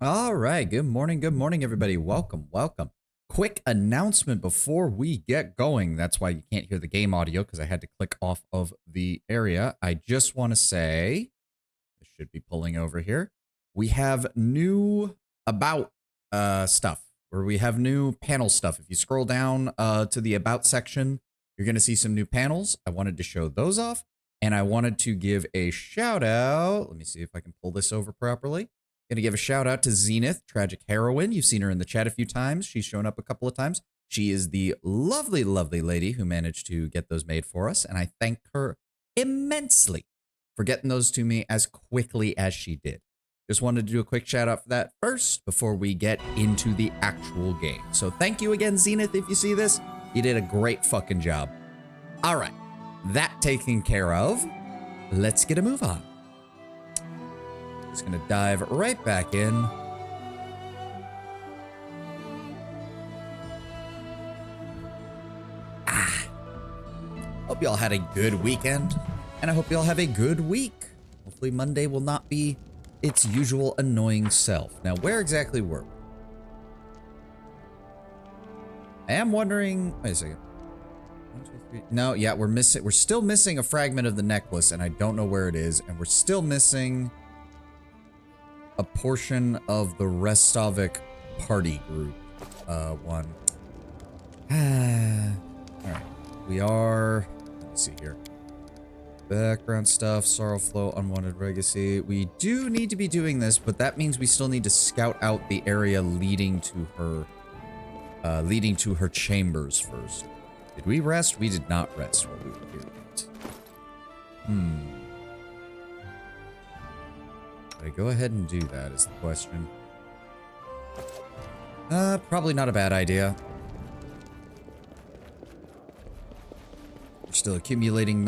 All right. Good morning, everybody. Welcome. Quick announcement before we get going. That's why you can't hear the game audio because I had to click off of the area. I just want to say, this should be pulling over here. We have new about stuff, or we have new panel stuff. If you scroll down to the about section, you're going to see some new panels. I wanted to show those off, and I wanted to give a shout out. Let me see if I can pull this over properly. Gonna give a shout out to Zenith, Tragic Heroine. You've seen her in the chat a few times. She's shown up a couple of times. She is the lovely lady who managed to get those made for us, and I thank her immensely for getting those to me as quickly as she did. Just wanted to do a quick shout out for that first before we get into the actual game. So thank you again, Zenith, if you see this. You did a great fucking job. All right, that taken care of. Let's get a move on. Just gonna dive right back in. Hope y'all had a good weekend, and I hope y'all have a good week. Hopefully Monday will not be its usual annoying self. Now, where exactly were we? I am wondering, wait a second. 1, 2, 3. No, yeah, we're still missing a fragment of the necklace, and I don't know where it is, and we're still missing a portion of the Restovic party group. One. Alright. We are, let me see here. Background stuff, Sorrow Flow, Unwanted Legacy. We do need to be doing this, but that means we still need to scout out the area leading to her chambers first. Did we rest? We did not rest while we were here. Should I go ahead and do that is the question. Probably not a bad idea. We're still accumulating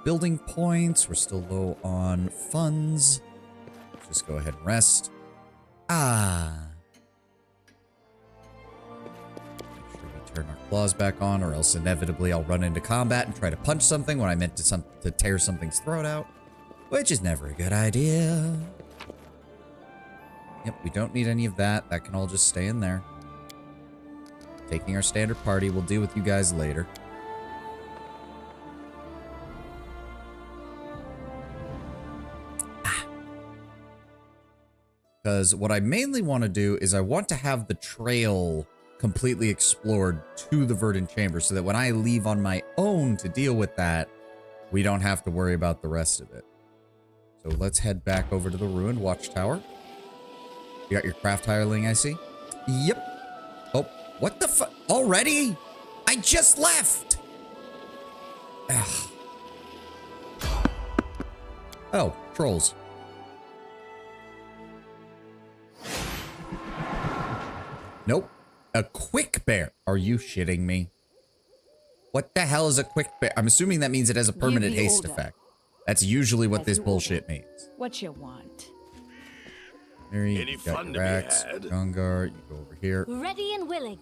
building points. We're still low on funds. Just go ahead and rest. Make sure we turn our claws back on, or else inevitably I'll run into combat and try to punch something when I meant to tear something's throat out, which is never a good idea. Yep, we don't need any of that. That can all just stay in there. Taking our standard party. We'll deal with you guys later. Because what I mainly want to do is I want to have the trail completely explored to the Verdant Chamber so that when I leave on my own to deal with that, we don't have to worry about the rest of it. So let's head back over to the Ruined Watchtower. You got your craft hireling, I see? Yep. Oh, what the fuck? Already? I just left! Ugh. Oh, trolls. Nope. A quick bear. Are you shitting me? What the hell is a quick bear? I'm assuming that means it has a permanent haste effect. That's usually what this bullshit means. What you want? Mary, you got your Rax, Gungar, you go over here. Ready and willing.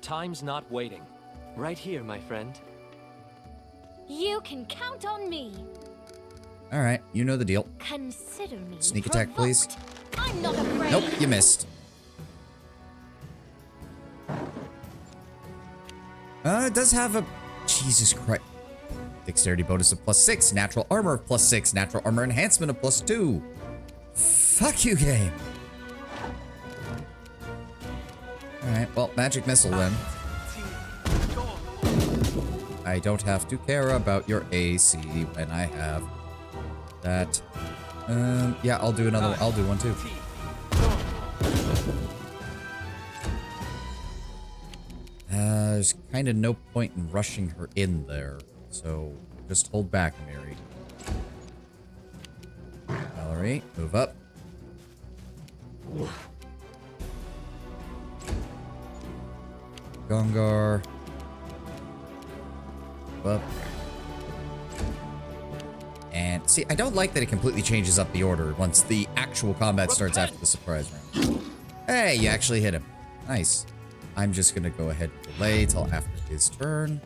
Time's not waiting. Right here, my friend. You can count on me. All right, you know the deal. Consider me Sneak attack, please. I'm not afraid. Nope, you missed. It does have a... Jesus Christ. Dexterity bonus of +6, natural armor of +6, natural armor enhancement of +2. Fuck you, game. Alright, well, magic missile then. I don't have to care about your AC when I have that. Yeah, I'll do another one. I'll do one too. There's kind of no point in rushing her in there, so just hold back, Mary. Valerie, move up. Gungar. Move up. And see, I don't like that it completely changes up the order once the actual combat starts after the surprise round. Hey, you actually hit him. Nice. I'm just gonna go ahead and delay till after his turn.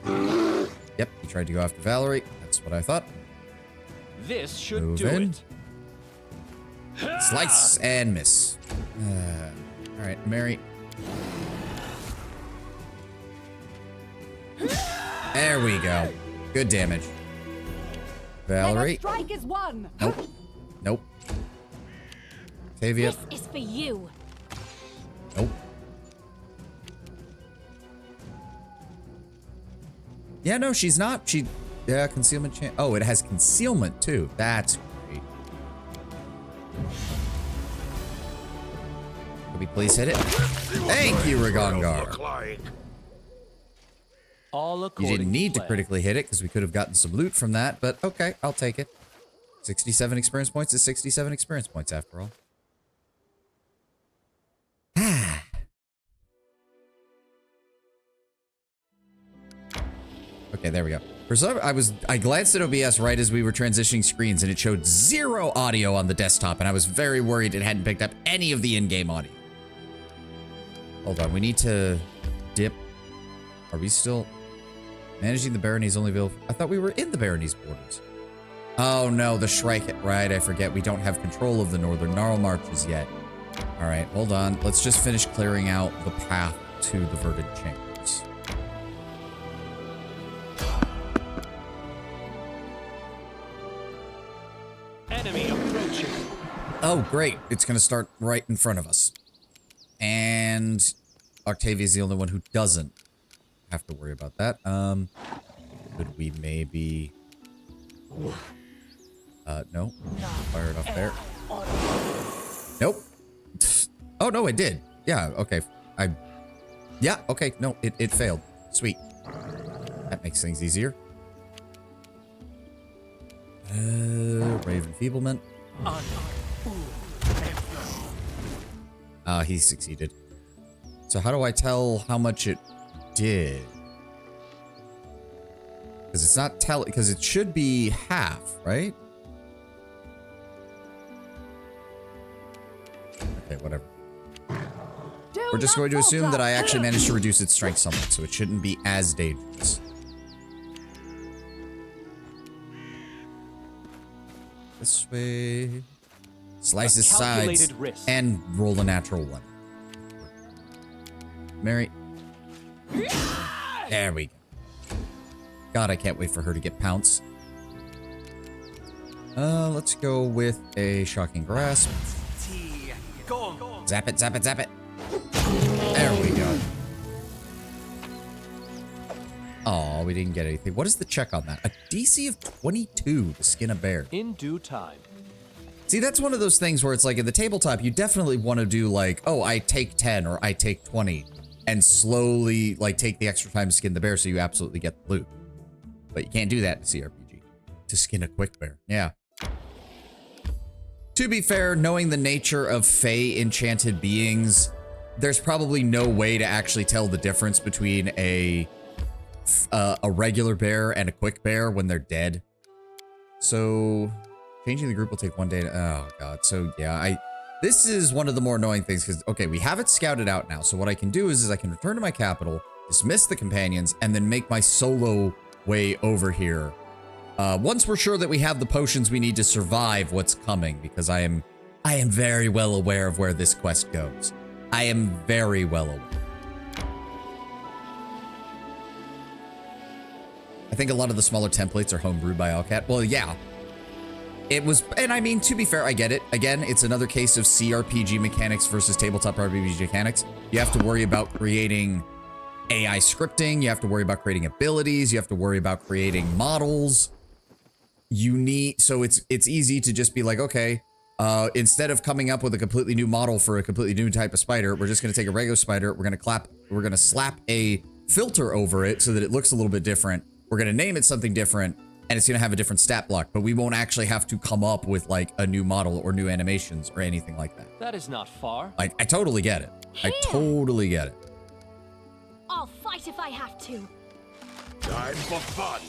Yep, he tried to go after Valerie. That's what I thought. This should Move do in. it. Slice and miss. All right, Mary. There we go. Good damage. Valerie. Strike is one. Nope. Nope. Tavia. This is for you. Nope. Yeah, no, she's not. Yeah, concealment chance. Oh, it has concealment too. That's great. Could we please hit it? Thank you, Ragongar. All You according didn't need to plan. critically hit it because we could have gotten some loot from that, but okay, I'll take it. 67 experience points is 67 experience points after all. Okay, there we go. For some, I glanced at OBS right as we were transitioning screens and it showed 0 audio on the desktop and I was very worried it hadn't picked up any of the in-game audio. Hold on, we need to dip. Are we still managing the baronies only available? I thought we were in the baronies borders. Oh no, the Shrike, right, I forget. We don't have control of the northern Gnarl Marches yet. All right, hold on. Let's just finish clearing out the path to the Verdant Chambers. Enemy approaching. Oh, great. It's going to start right in front of us. And Octavia's the only one who doesn't have to worry about that. Could we maybe... no. Fire it off there. Nope. Oh, no, it did. Yeah, okay. Yeah, okay. No, it failed. Sweet. That makes things easier. Ray of Enfeeblement. He succeeded. So how do I tell how much it did? Because it's not because it should be half, right? Okay, whatever. We're just going to assume that I actually managed to reduce its strength somewhat, so it shouldn't be as dangerous. This way. Slice his sides and roll a natural one. Mary. There we go. God, I can't wait for her to get pounced. Let's go with a shocking grasp. Zap it, zap it, zap it. There we go. Oh, we didn't get anything. What is the check on that? A DC of 22 to skin a bear. In due time. See, that's one of those things where it's like in the tabletop, you definitely want to do like, oh, I take 10 or I take 20 and slowly like take the extra time to skin the bear so you absolutely get the loot. But you can't do that in CRPG. To skin a quick bear. Yeah. To be fair, knowing the nature of Fey enchanted beings, there's probably no way to actually tell the difference between a regular bear and a quick bear when they're dead. So changing the group will take 1 day to, oh god. So yeah, this is one of the more annoying things because, okay, we have it scouted out now. So what I can do is I can return to my capital, dismiss the companions, and then make my solo way over here. Once we're sure that we have the potions we need to survive what's coming, because I am very well aware of where this quest goes. I am very well aware. I think a lot of the smaller templates are homebrewed by Allcat. Well, yeah. It was, and I mean, to be fair, I get it. Again, it's another case of CRPG mechanics versus tabletop RPG mechanics. You have to worry about creating AI scripting. You have to worry about creating abilities. You have to worry about creating models. You need, so it's easy to just be like, okay, instead of coming up with a completely new model for a completely new type of spider, we're just going to take a regular spider. We're going to slap a filter over it so that it looks a little bit different. We're going to name it something different, and it's going to have a different stat block, but we won't actually have to come up with like a new model or new animations or anything like that. That is not far. Like, I totally get it. I totally get it. I'll fight if I have to. Time for fun.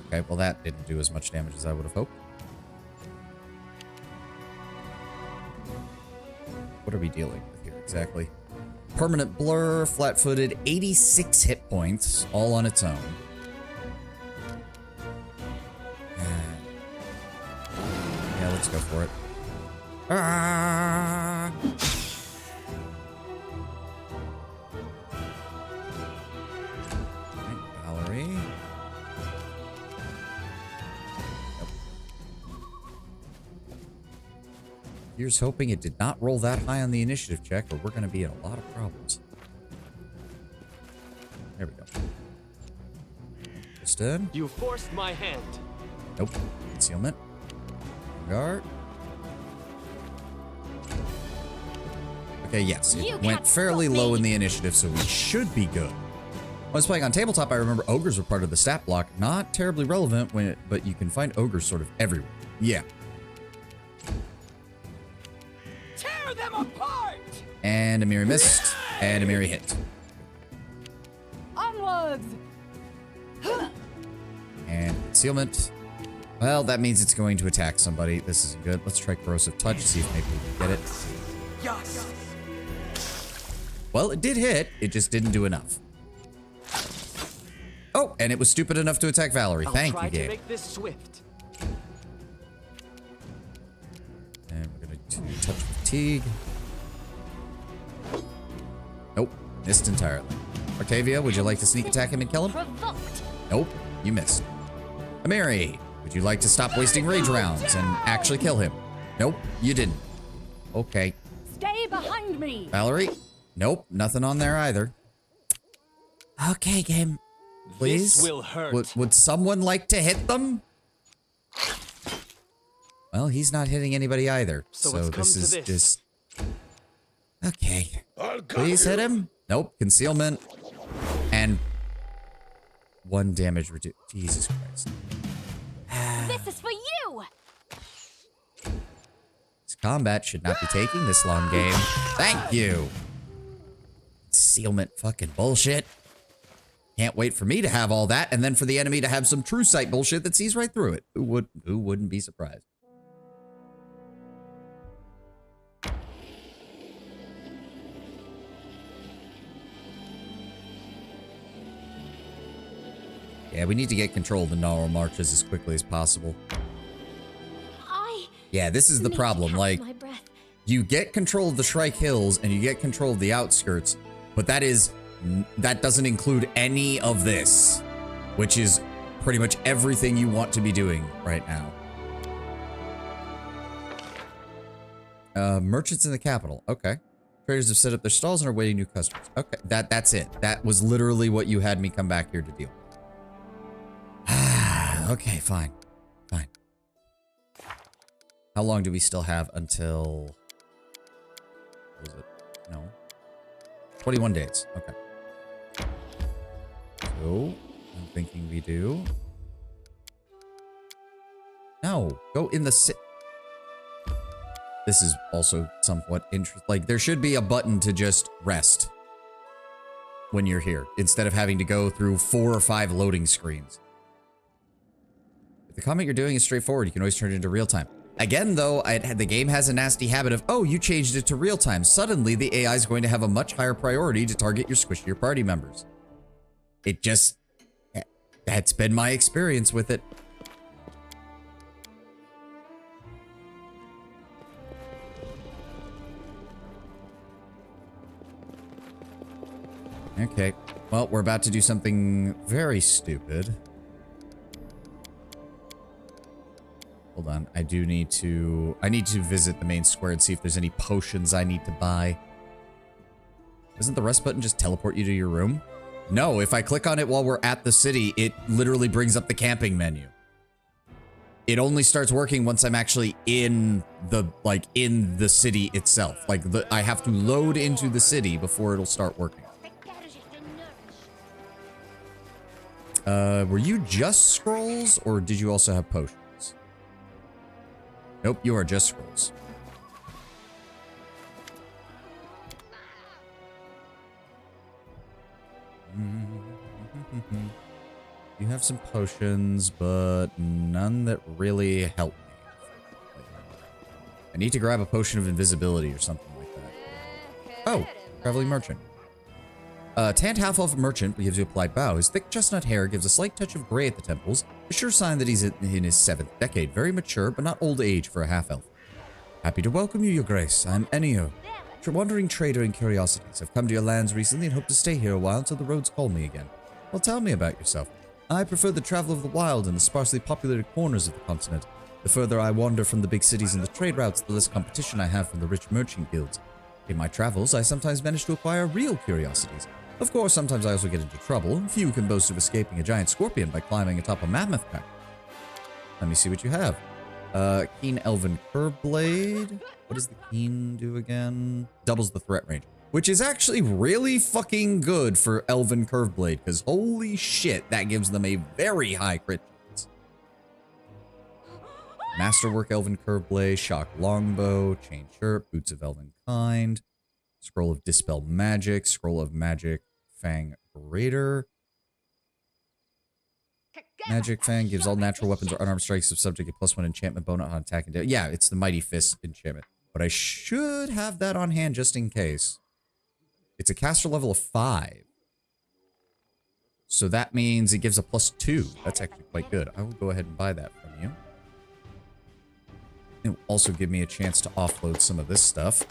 Okay, well that didn't do as much damage as I would have hoped. What are we dealing with here exactly? Permanent blur, flat-footed, 86 hit points, all on its own. Yeah, let's go for it. Ah! Right, Valerie. Nope. Here's hoping it did not roll that high on the initiative check, or we're going to be in a lot of problems. There we go. Kristen. You forced my hand. Nope. Concealment. Guard. Okay, yes. It went fairly low in the initiative, so we should be good. When I was playing on tabletop, I remember ogres were part of the stat block. Not terribly relevant, but you can find ogres sort of everywhere. Yeah. Tear them apart! And Amiri missed, and Amiri hit. Onwards! And concealment. Well, that means it's going to attack somebody. This isn't good. Let's try corrosive touch, see if maybe we can get it. Yes. Well, it did hit. It just didn't do enough. Oh, and it was stupid enough to attack Valerie. Thank you, I'll try to game. make this swift. And we're gonna do touch fatigue. Nope, missed entirely. Octavia, would you like to sneak attack him and kill him? Provoked. Nope, you missed. Amiri, would you like to stop wasting rage rounds and actually kill him? Nope, you didn't. Okay. Stay behind me. Valerie? Nope, nothing on there either. Okay, game. Please? This will hurt. Would someone like to hit them? Well, he's not hitting anybody either. So it's come this to is this. just... Okay. I'll cut Please you. hit him. Nope, concealment. And 1 damage reduced. Jesus Christ. This is for you. This combat should not be taking this long game. Thank you. Concealment fucking bullshit. Can't wait for me to have all that and then for the enemy to have some true sight bullshit that sees right through it. Who wouldn't be surprised? Yeah, we need to get control of the Gnarl marches as quickly as possible. Yeah, this is the Need to problem. catch Like, my breath. you get control of the Shrike Hills and you get control of the outskirts, but that doesn't include any of this, which is pretty much everything you want to be doing right now. Merchants in the capital. Okay. Traders have set up their stalls and are waiting new customers. Okay, that's it. That was literally what you had me come back here to deal with. Okay, fine. Fine. How long do we still have until... What was it? No. 21 days. Okay. So, I'm thinking we do... No, go in the This is also somewhat interesting. Like, there should be a button to just rest when you're here, instead of having to go through 4 or 5 loading screens. If the comment you're doing is straightforward, you can always turn it into real time. Again, though, the game has a nasty habit of, oh, you changed it to real time. Suddenly, the AI is going to have a much higher priority to target your squishier party members. It just... That's been my experience with it. Okay. Well, we're about to do something very stupid. Hold on. I need to visit the main square and see if there's any potions I need to buy. Doesn't the rest button just teleport you to your room? No, if I click on it while we're at the city, it literally brings up the camping menu. It only starts working once I'm actually in the city itself. Like, I have to load into the city before it'll start working. Were you just scrolls, or did you also have potions? Nope, you are just scrolls. You have some potions, but none that really help me. I need to grab a potion of invisibility or something like that. Oh, traveling merchant. Tanned half-elf merchant gives you a polite bow. His thick chestnut hair gives a slight touch of gray at the temples, a sure sign that he's in his 7th decade. Very mature, but not old age for a half-elf. Happy to welcome you, Your Grace. I'm Enio, a wandering trader in curiosities. I've come to your lands recently and hope to stay here a while until the roads call me again. Well, tell me about yourself. I prefer the travel of the wild and the sparsely populated corners of the continent. The further I wander from the big cities and the trade routes, the less competition I have from the rich merchant guilds. In my travels, I sometimes manage to acquire real curiosities. Of course, sometimes I also get into trouble. Few can boast of escaping a giant scorpion by climbing atop a mammoth pack. Let me see what you have. Keen Elven Curve Blade. What does the Keen do again? Doubles the threat range. Which is actually really fucking good for Elven Curve Blade, because holy shit, that gives them a very high crit chance. Masterwork Elven Curve Blade, Shock Longbow, Chain Shirt, Boots of Elven Kind, Scroll of Dispel Magic, Scroll of Magic, Fang Greater. Magic Fang gives all natural weapons or unarmed strikes of subject a +1 enchantment bonus on attack and damage. Yeah, it's the Mighty Fist enchantment. But I should have that on hand just in case. It's a caster level of 5. So that means it gives a +2. That's actually quite good. I will go ahead and buy that from you. It will also give me a chance to offload some of this stuff.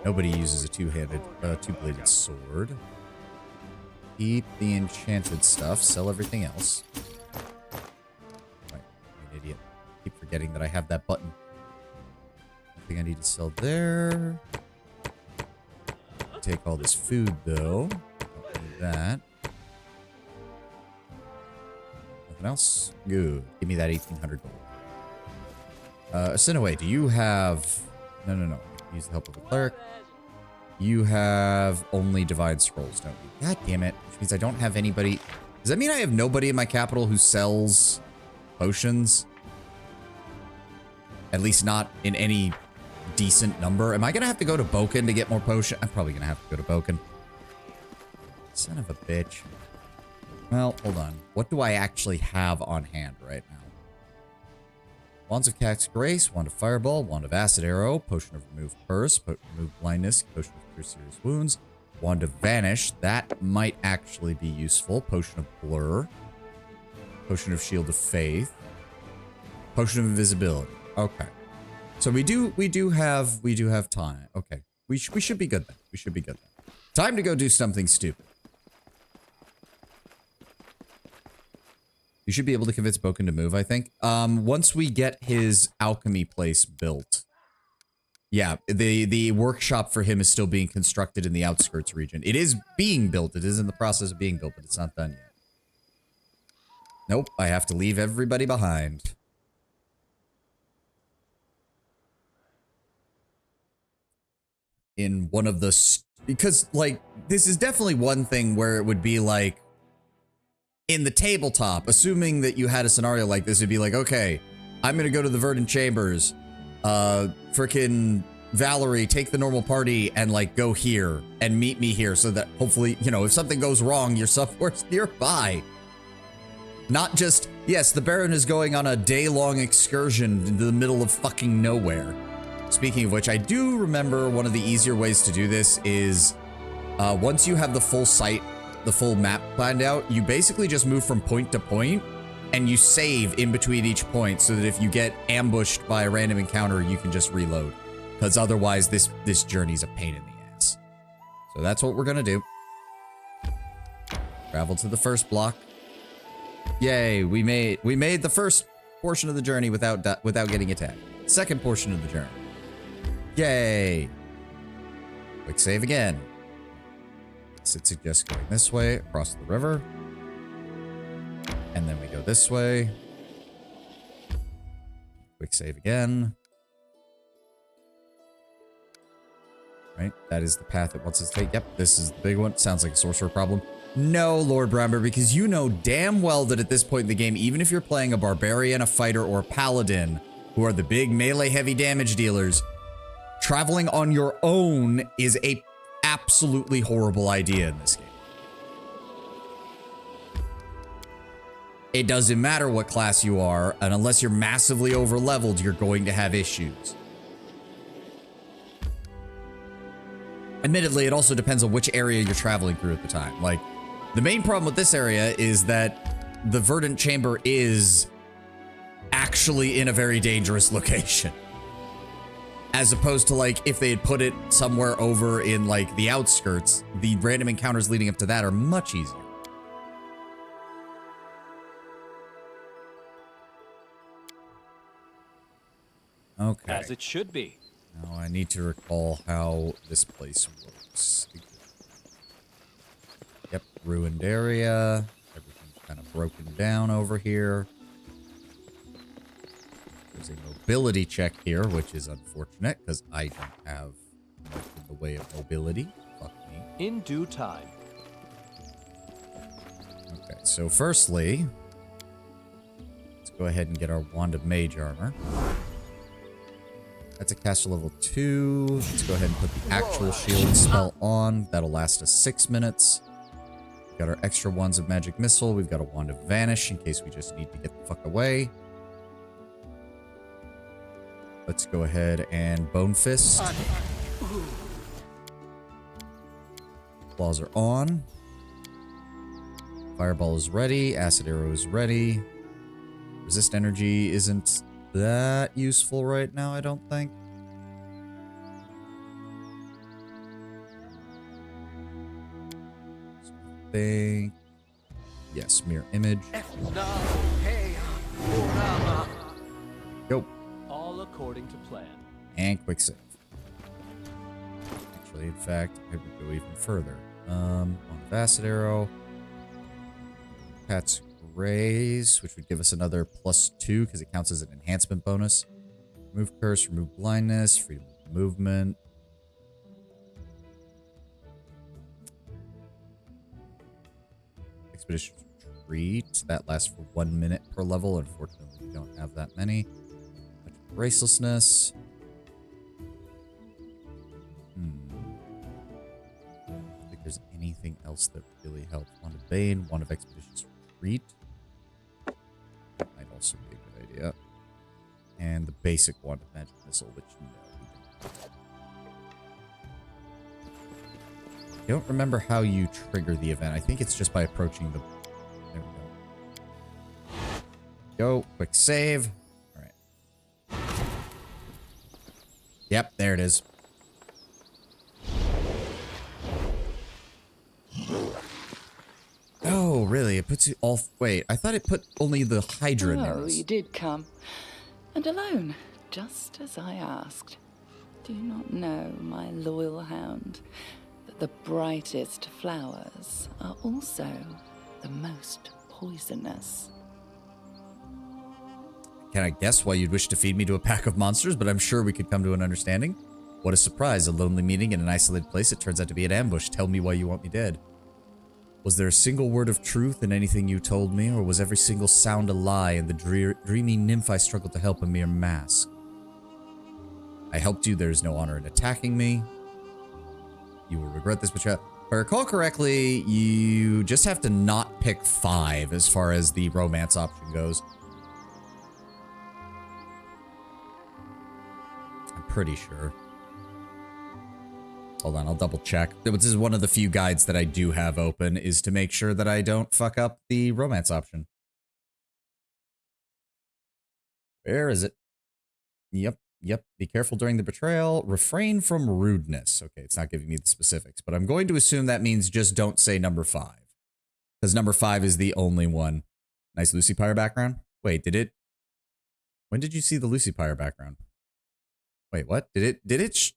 Nobody uses a two-bladed sword. Keep the enchanted stuff. Sell everything else. Right, I'm an idiot. Keep forgetting that I have that button. Nothing I need to sell there. Take all this food, though. Don't need that. Nothing else? Good. Give me that 1,800 gold. Sinaway, do you have... No. Use the help of a cleric. You have only Divine Scrolls, don't you? God damn it. Which means I don't have anybody... Does that mean I have nobody in my capital who sells potions? At least not in any decent number. Am I going to have to go to Boken to get more potion? I'm probably going to have to go to Boken. Son of a bitch. Well, hold on. What do I actually have on hand right now? Wands of Cat's Grace, Wand of Fireball, Wand of Acid Arrow, Potion of Remove Curse, Remove Blindness, Potion of Cure Serious Wounds, Wand of Vanish. That might actually be useful. Potion of Blur, Potion of Shield of Faith, Potion of Invisibility. Okay, so we do have time. Okay, we should be good then. We should be good then. Time to go do something stupid. You should be able to convince Boken to move, I think. Once we get his alchemy place built. Yeah, the workshop for him is still being constructed in the outskirts region. It is being built. It is in the process of being built, but it's not done yet. Nope, I have to leave everybody behind. In one of the... Because, like, this is definitely one thing where it would be like... In the tabletop, assuming that you had a scenario like this, it'd be like, okay, I'm gonna go to the Verdant Chambers. Frickin' Valerie, take the normal party and, like, go here and meet me here so that hopefully, you know, if something goes wrong, you're somewhere nearby. Not just, yes, the Baron is going on a day-long excursion into the middle of fucking nowhere. Speaking of which, I do remember one of the easier ways to do this is, once you have the full site, the full map planned out, you basically just move from point to point and you save in between each point so that if you get ambushed by a random encounter, you can just reload. Because otherwise this journey's a pain in the ass. So that's what we're gonna do. Travel to the first block. Yay, we made the first portion of the journey without getting attacked. Second portion of the journey. Yay. Quick save again. It suggests going this way, across the river. And then we go this way. Quick save again. Right, that is the path it wants us to take. Yep, this is the big one. Sounds like a sorcerer problem. No, Lord Bramber, because you know damn well that at this point in the game, even if you're playing a barbarian, a fighter, or a paladin, who are the big melee heavy damage dealers, traveling on your own is a absolutely horrible idea in this game. It doesn't matter what class you are, and unless you're massively over-leveled, you're going to have issues. Admittedly, it also depends on which area you're traveling through at the time. Like, the main problem with this area is that the verdant chamber is actually in a very dangerous location. As opposed to, like, if they had put it somewhere over in, like, the outskirts, the random encounters leading up to that are much easier. Okay. As it should be. Now I need to recall how this place works. Yep, ruined area. Everything's kind of broken down over here. There's a mobility check here, which is unfortunate because I don't have much in the way of mobility. Fuck me. In due time. Okay, so firstly, let's go ahead and get our Wand of Mage Armor. That's a caster level 2. Let's go ahead and put the actual shield spell on. That'll last us 6 minutes. We've got our extra Wands of Magic Missile. We've got a Wand of Vanish in case we just need to get the fuck away. Let's go ahead and Bone Fist. Claws are on. Fireball is ready. Acid Arrow is ready. Resist Energy isn't that useful right now, I don't think. So I think... Yes, Mirror Image. Go. All according to plan. And Quick Save. Actually, in fact, I would go even further. On Acid Arrow. Cat's Graze, which would give us another +2 because it counts as an enhancement bonus. Remove Curse, remove Blindness, freedom of movement. Expedition Retreat. That lasts for 1 minute per level. Unfortunately, we don't have that many. Gracelessness. I don't think there's anything else that really helps. Wand of Bane, Wand of Expedition's Retreat. That might also be a good idea. And the basic Wand of Magic Missile, which no, we don't. I don't remember how you trigger the event. I think it's just by approaching the... There we go. Go. Quick save. All right. Yep, there it is. Oh, really? It puts you all... Wait, I thought it put only the Hydra in there. Oh, you did come. And alone, just as I asked. Do you not know, my loyal hound, that the brightest flowers are also the most poisonous? Can I guess why you'd wish to feed me to a pack of monsters, but I'm sure we could come to an understanding. What a surprise, a lonely meeting in an isolated place. It turns out to be an ambush. Tell me why you want me dead. Was there a single word of truth in anything you told me, or was every single sound a lie and the dreamy nymph I struggled to help a mere mask? I helped you, there's no honor in attacking me. You will regret this betrayal. If I recall correctly, you just have to not pick 5 as far as the romance option goes. I'm pretty sure. Hold on, I'll double check. This is one of the few guides that I do have open, is to make sure that I don't fuck up the romance option. Where is it? Yep. Be careful during the betrayal. Refrain from rudeness. Okay, it's not giving me the specifics, but I'm going to assume that means just don't say number 5. Because number 5 is the only one. Nice Lucy Pyre background. Wait, did it... When did you see the Lucy Pyre background? Wait, what? Did it...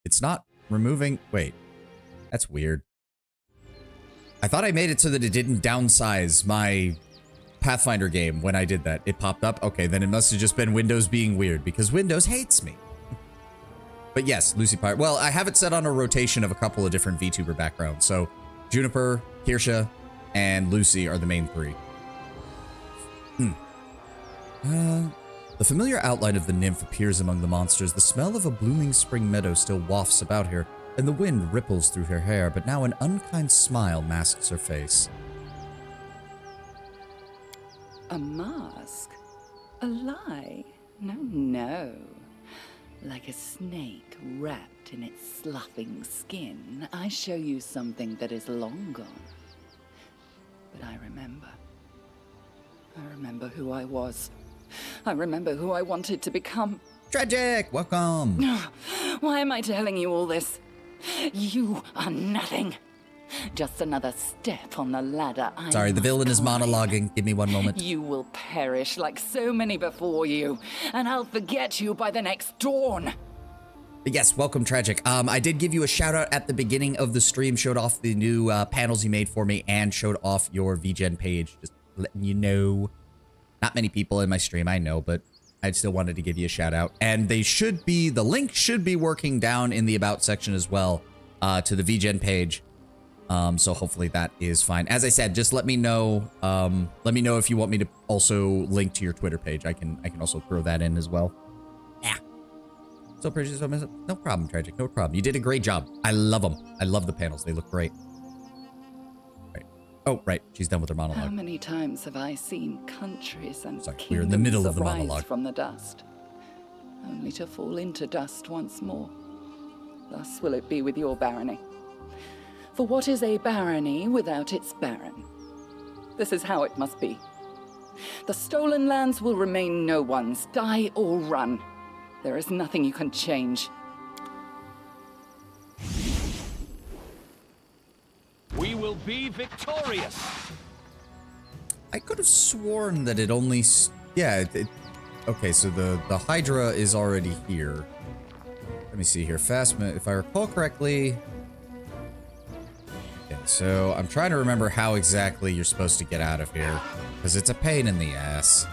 It's not removing... Wait. That's weird. I thought I made it so that it didn't downsize my Pathfinder game when I did that. It popped up? Okay, then it must have just been Windows being weird, because Windows hates me. But yes, Lucy Pyre. Well, I have it set on a rotation of a couple of different VTuber backgrounds. So, Juniper, Kirsha, and Lucy are the main 3. The familiar outline of the nymph appears among the monsters. The smell of a blooming spring meadow still wafts about her, and the wind ripples through her hair, but now an unkind smile masks her face. A mask? A lie? No. Like a snake wrapped in its sloughing skin, I show you something that is long gone. But I remember. I remember who I was. I remember who I wanted to become. Tragic, welcome. Why am I telling you all this? You are nothing. Just another step on the ladder. Sorry, the villain is monologuing. Give me one moment. You will perish like so many before you, and I'll forget you by the next dawn. Yes, welcome, Tragic. I did give you a shout out at the beginning of the stream, showed off the new panels you made for me, and showed off your VGen page. Just letting you know. Not many people in my stream, I know, but I still wanted to give you a shout out. And they should be, the link should be working down in the About section as well to the VGen page. So hopefully that is fine. As I said, just let me know. Let me know if you want me to also link to your Twitter page. I can also throw that in as well. Yeah. So precious, no problem, Tragic. No problem. You did a great job. I love them. I love the panels. They look great. Right. Oh, right. She's done with her monologue. How many times have I seen countries and Sorry, kingdoms we're in the middle of the arise monologue. from the dust, only to fall into dust once more? Thus will it be with your barony. For what is a barony without its baron? This is how it must be. The stolen lands will remain no one's, die or run. There is nothing you can change. We will be victorious. I could have sworn that it only... Yeah, okay, so the Hydra is already here. Let me see here. If I recall correctly... Okay, so I'm trying to remember how exactly you're supposed to get out of here, because it's a pain in the ass.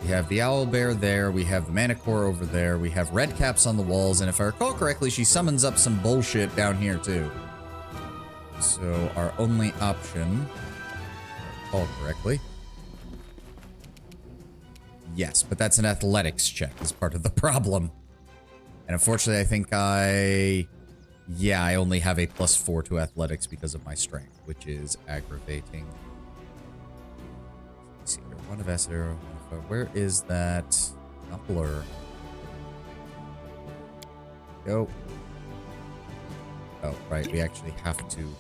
We have the owlbear there, we have the manicore over there, we have red caps on the walls, and if I recall correctly, she summons up some bullshit down here too. So our only option, if I recall correctly. Yes, but that's an athletics check as part of the problem. And unfortunately, I think I only have a +4 to athletics because of my strength, which is aggravating. Let's see here. One of acid arrow. Where is that? Not blur. Go. Oh, right. We actually have to.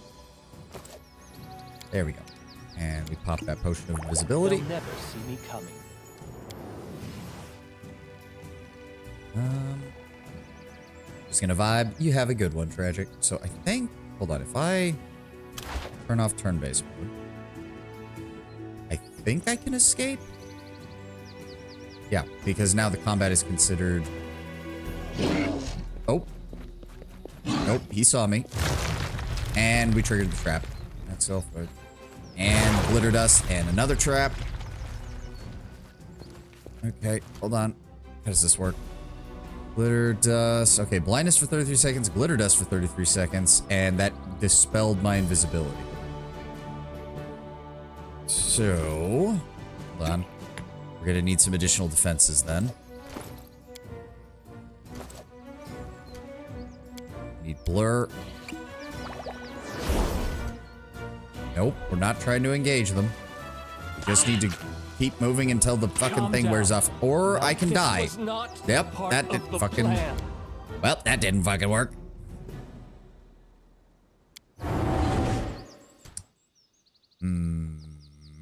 There we go. And we pop that potion of invisibility. They'll never see me coming. Just gonna vibe. You have a good one, Tragic. So I think, hold on, if I turn off turn-based mode, I think I can escape. Yeah, because now the combat is considered. Oh. Nope, he saw me. And we triggered the trap. That's all good. And glitter dust and another trap. Okay, hold on. How does this work? Glitter dust. Okay, blindness for 33 seconds, glitter dust for 33 seconds, and that dispelled my invisibility. So, hold on. We're gonna need some additional defenses then. Need blur. Nope, we're not trying to engage them. We just need to keep moving until the fucking thing wears off, or I can die. Yep, that didn't fucking... Well, that didn't fucking work.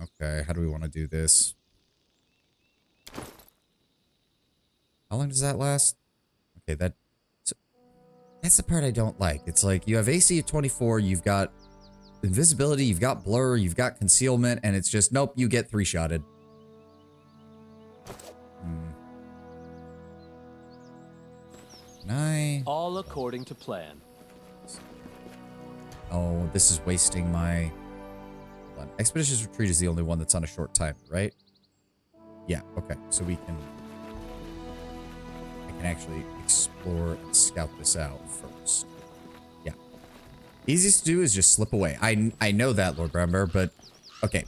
Okay, how do we want to do this? How long does that last? Okay, that's the part I don't like. It's like you have AC of 24, you've got invisibility, you've got blur, you've got concealment, and it's just, nope, you get 3-shotted. Can I? All according to plan. Oh, this is wasting my... Hold on. Expeditious Retreat is the only one that's on a short time, right? Yeah, okay. So I can actually explore and scout this out first. Yeah. Easiest to do is just slip away. I know that, Lord Bramber, but... Okay.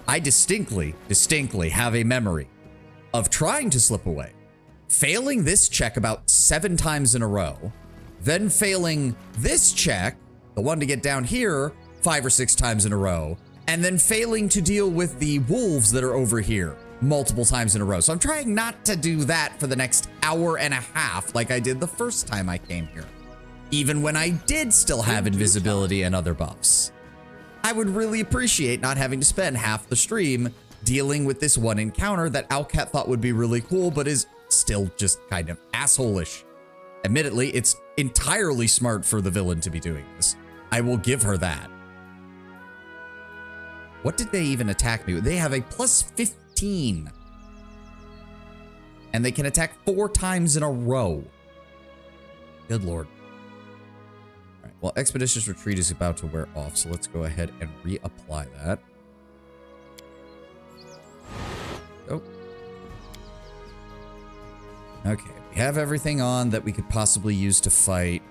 I distinctly have a memory of trying to slip away, failing this check about 7 times in a row, then failing this check, the one to get down here, 5 or 6 times in a row, and then failing to deal with the wolves that are over here multiple times in a row. So I'm trying not to do that for the next hour and a half like I did the first time I came here, even when I did still have invisibility and other buffs. I would really appreciate not having to spend half the stream dealing with this one encounter that Owlcat thought would be really cool, but is still just kind of asshole-ish. Admittedly, it's entirely smart for the villain to be doing this. I will give her that. What did they even attack me with? They have a plus 15. And they can attack 4 times in a row. Good lord. All right, well, Expeditious Retreat is about to wear off, so let's go ahead and reapply that. Oh. Okay, we have everything on that we could possibly use to fight,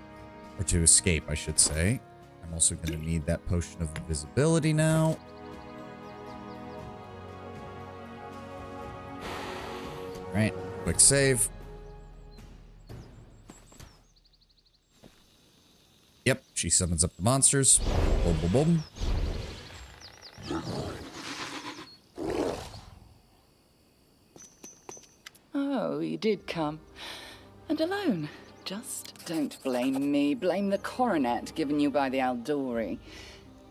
or to escape, I should say. I'm also going to need that potion of invisibility now. All right, quick save. Yep, she summons up the monsters. Boom, boom, boom. Oh, you did come. And alone. Just don't blame me. Blame the coronet given you by the Aldori.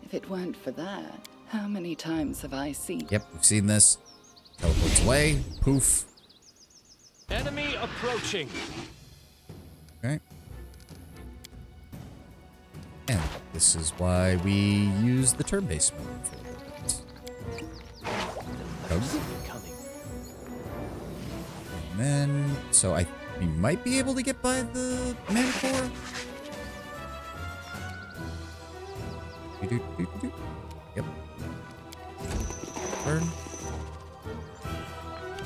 If it weren't for that, how many times have I seen... Yep, we've seen this. Teleports away. Poof. Enemy approaching. Okay. And this is why we use the turn-based mode for a little bit. Coming. And then, so we might be able to get by the Manticore. Yep. Turn.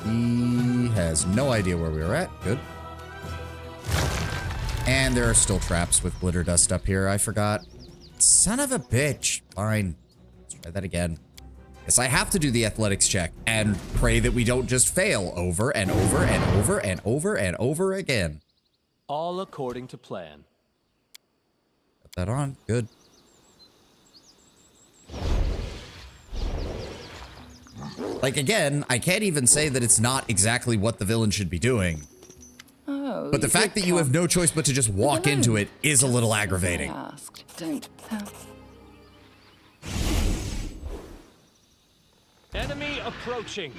He has no idea where we are at. Good. And there are still traps with glitter dust up here. I forgot. Son of a bitch. Fine. Let's try that again. Yes, I have to do the athletics check and pray that we don't just fail over and over and over and over and over again. All according to plan. Got that on. Good. Like, again, I can't even say that it's not exactly what the villain should be doing. Oh, But the fact that you have no choice but to just walk into it is a little aggravating. I asked. Don't... Enemy approaching.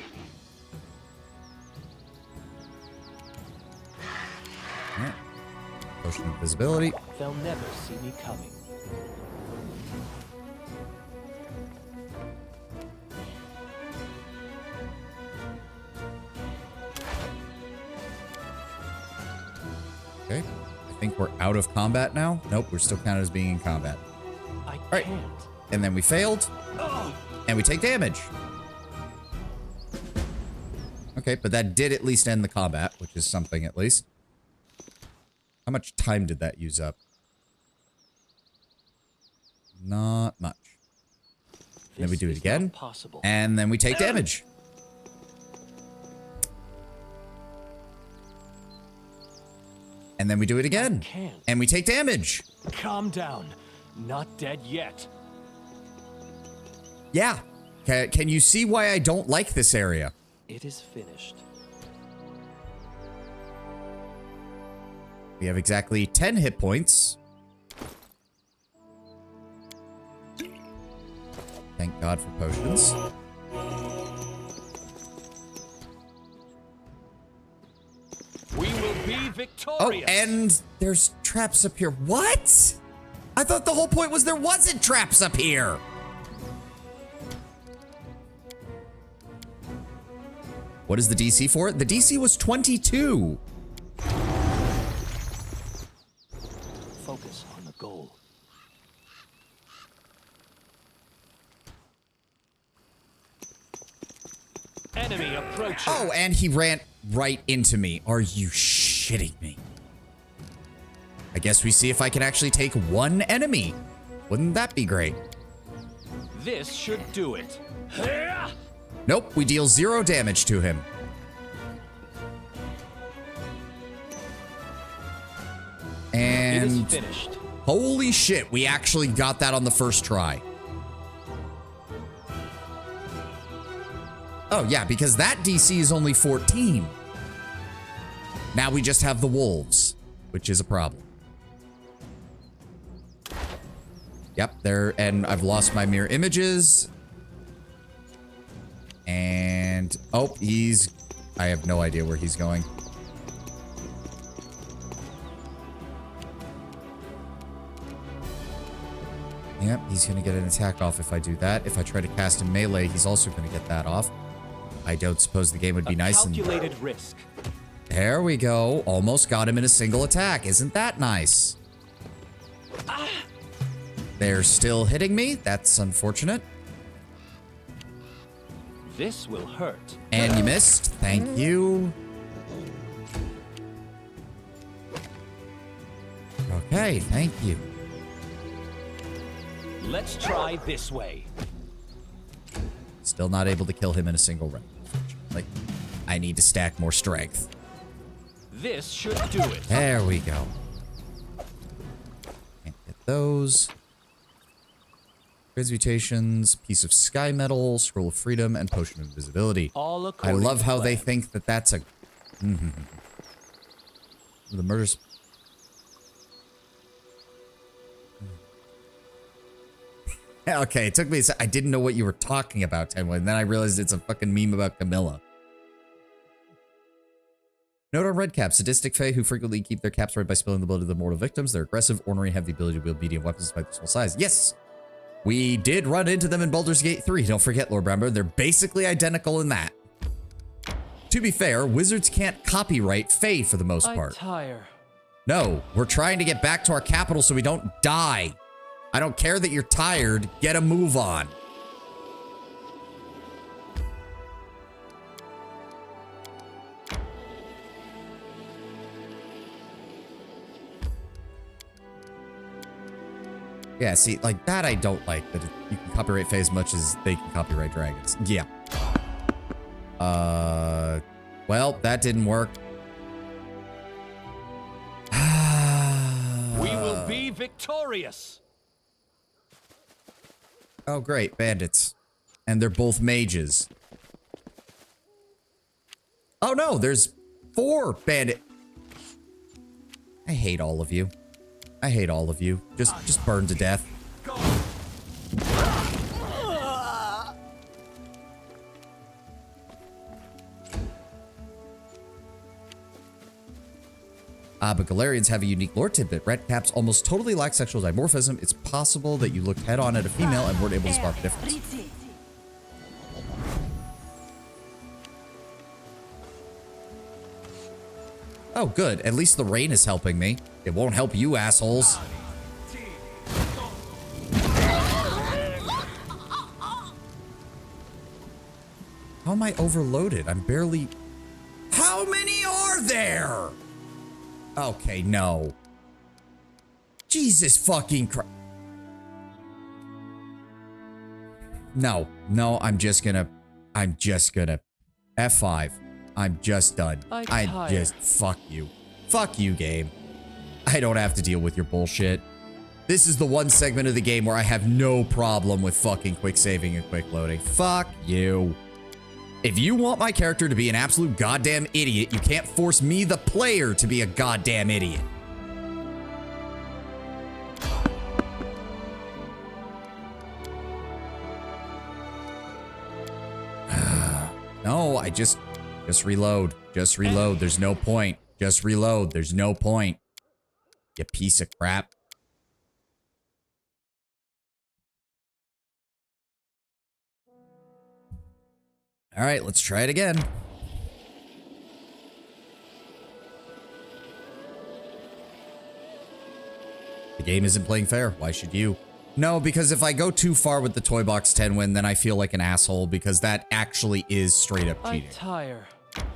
Alright. Potion of invisibility. They'll never see me coming. Okay. I think we're out of combat now. Nope, we're still counted as being in combat. I right. can't. And then we failed. And we take damage. Okay, but that did at least end the combat, which is something at least. How much time did that use up? Not much. Then we do it again. And then we take damage. And then we do it again. And we take damage. Calm down. Not dead yet. Yeah. Can you see why I don't like this area? It is finished. We have exactly 10 hit points. Thank God for potions. We will be victorious. Oh, and there's traps up here. What? I thought the whole point was there wasn't traps up here. What is the DC for it? The DC was 22. Focus on the goal. Enemy approaching. Oh, and he ran right into me. Are you shitting me? I guess we see if I can actually take one enemy. Wouldn't that be great? This should do it. Nope, we deal 0 damage to him. And it is finished. Holy shit, we actually got that on the first try. Oh yeah, because that DC is only 14. Now we just have the wolves, which is a problem. Yep, there, and I've lost my mirror images. And, oh, I have no idea where he's going. Yep, he's going to get an attack off if I do that. If I try to cast him melee, he's also going to get that off. I don't suppose the game would be nice. Calculated risk. There we go. Almost got him in a single attack. Isn't that nice? They're still hitting me. That's unfortunate. This will hurt. And you missed. Thank you. Okay, thank you. Let's try this way. Still not able to kill him in a single round. Like, I need to stack more strength. This should do it. There we go. Can't get those. Transmutations, piece of sky metal, scroll of freedom, and potion of invisibility. All I according love to how they plan. think that that's a... The murders... Okay, it took me a sec. I didn't know what you were talking about, Tenwa, and then I realized it's a fucking meme about Camilla. Note on red caps, sadistic fae who frequently keep their caps red by spilling the blood of their mortal victims. They're aggressive, ornery, have the ability to wield medium weapons despite their small size. Yes! We did run into them in Baldur's Gate 3. Don't forget, Lord Bramber. They're basically identical in that. To be fair, wizards can't copyright fae for the most part. Tire. No, we're trying to get back to our capital so we don't die. I don't care that you're tired. Get a move on. Yeah, see, like that I don't like, that you can copyright fae as much as they can copyright dragons. Yeah. Well, that didn't work. We will be victorious. Oh, great, bandits. And they're both mages. Oh no, there's 4 bandit. I hate all of you. I hate all of you. Just burn to death. But Galarians have a unique lore tidbit. Red caps almost totally lack sexual dimorphism. It's possible that you looked head on at a female and weren't able to spot the difference. Oh, good. At least the rain is helping me. It won't help you, assholes. How am I overloaded? I'm barely... How many are there? Okay, no. Jesus fucking Christ. No, I'm just gonna F5. I'm just done. Fuck you. Fuck you, game. I don't have to deal with your bullshit. This is the one segment of the game where I have no problem with fucking quick saving and quick loading. Fuck you. If you want my character to be an absolute goddamn idiot, you can't force me, the player, to be a goddamn idiot. No, I just reload. Just reload. There's no point. Just reload. There's no point. You piece of crap. All right, let's try it again. The game isn't playing fair. Why should you? No, because if I go too far with the Toy Box 10 win, then I feel like an asshole because that actually is straight up cheating.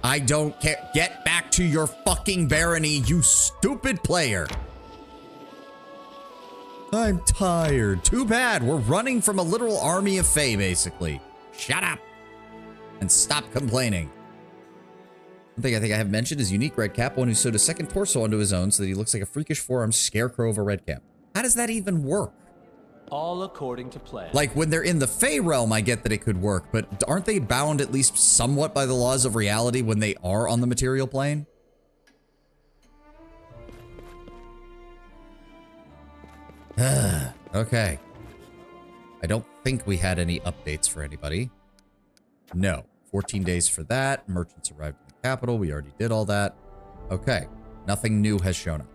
I don't care. Get back to your fucking barony, you stupid player. I'm tired. Too bad. We're running from a literal army of Fae, basically. Shut up. And stop complaining. One thing I think I have mentioned is unique red cap, one who sewed a second torso onto his own so that he looks like a freakish four-armed scarecrow of a red cap. How does that even work? All according to plan. Like, when they're in the Fae realm, I get that it could work, but aren't they bound at least somewhat by the laws of reality when they are on the material plane? Okay. I don't think we had any updates for anybody. No. 14 days for that. Merchants arrived in the capital. We already did all that. Okay. Nothing new has shown up.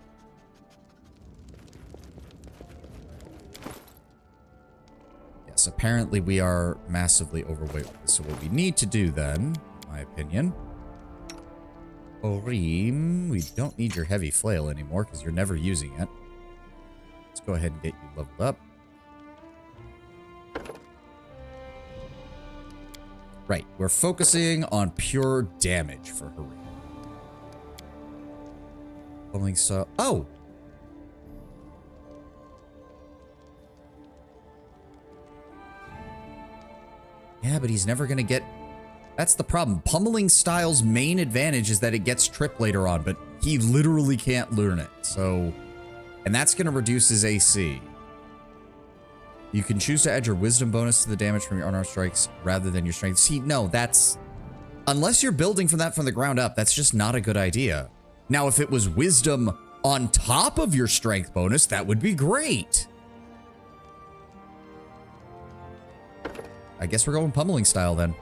Yes, apparently we are massively overweight with this. So what we need to do then, in my opinion... Orim, we don't need your heavy flail anymore because you're never using it. Let's go ahead and get you leveled up. Right, we're focusing on pure damage for Harim. Pulling so... Oh! Yeah, but he's never gonna get... That's the problem. Pummeling Style's main advantage is that it gets trip later on, but he literally can't learn it, so... And that's gonna reduce his AC. You can choose to add your wisdom bonus to the damage from your unarmed strikes rather than your strength. See, no, that's... Unless you're building from that from the ground up, that's just not a good idea. Now, if it was wisdom on top of your strength bonus, that would be great. I guess we're going pummeling style then.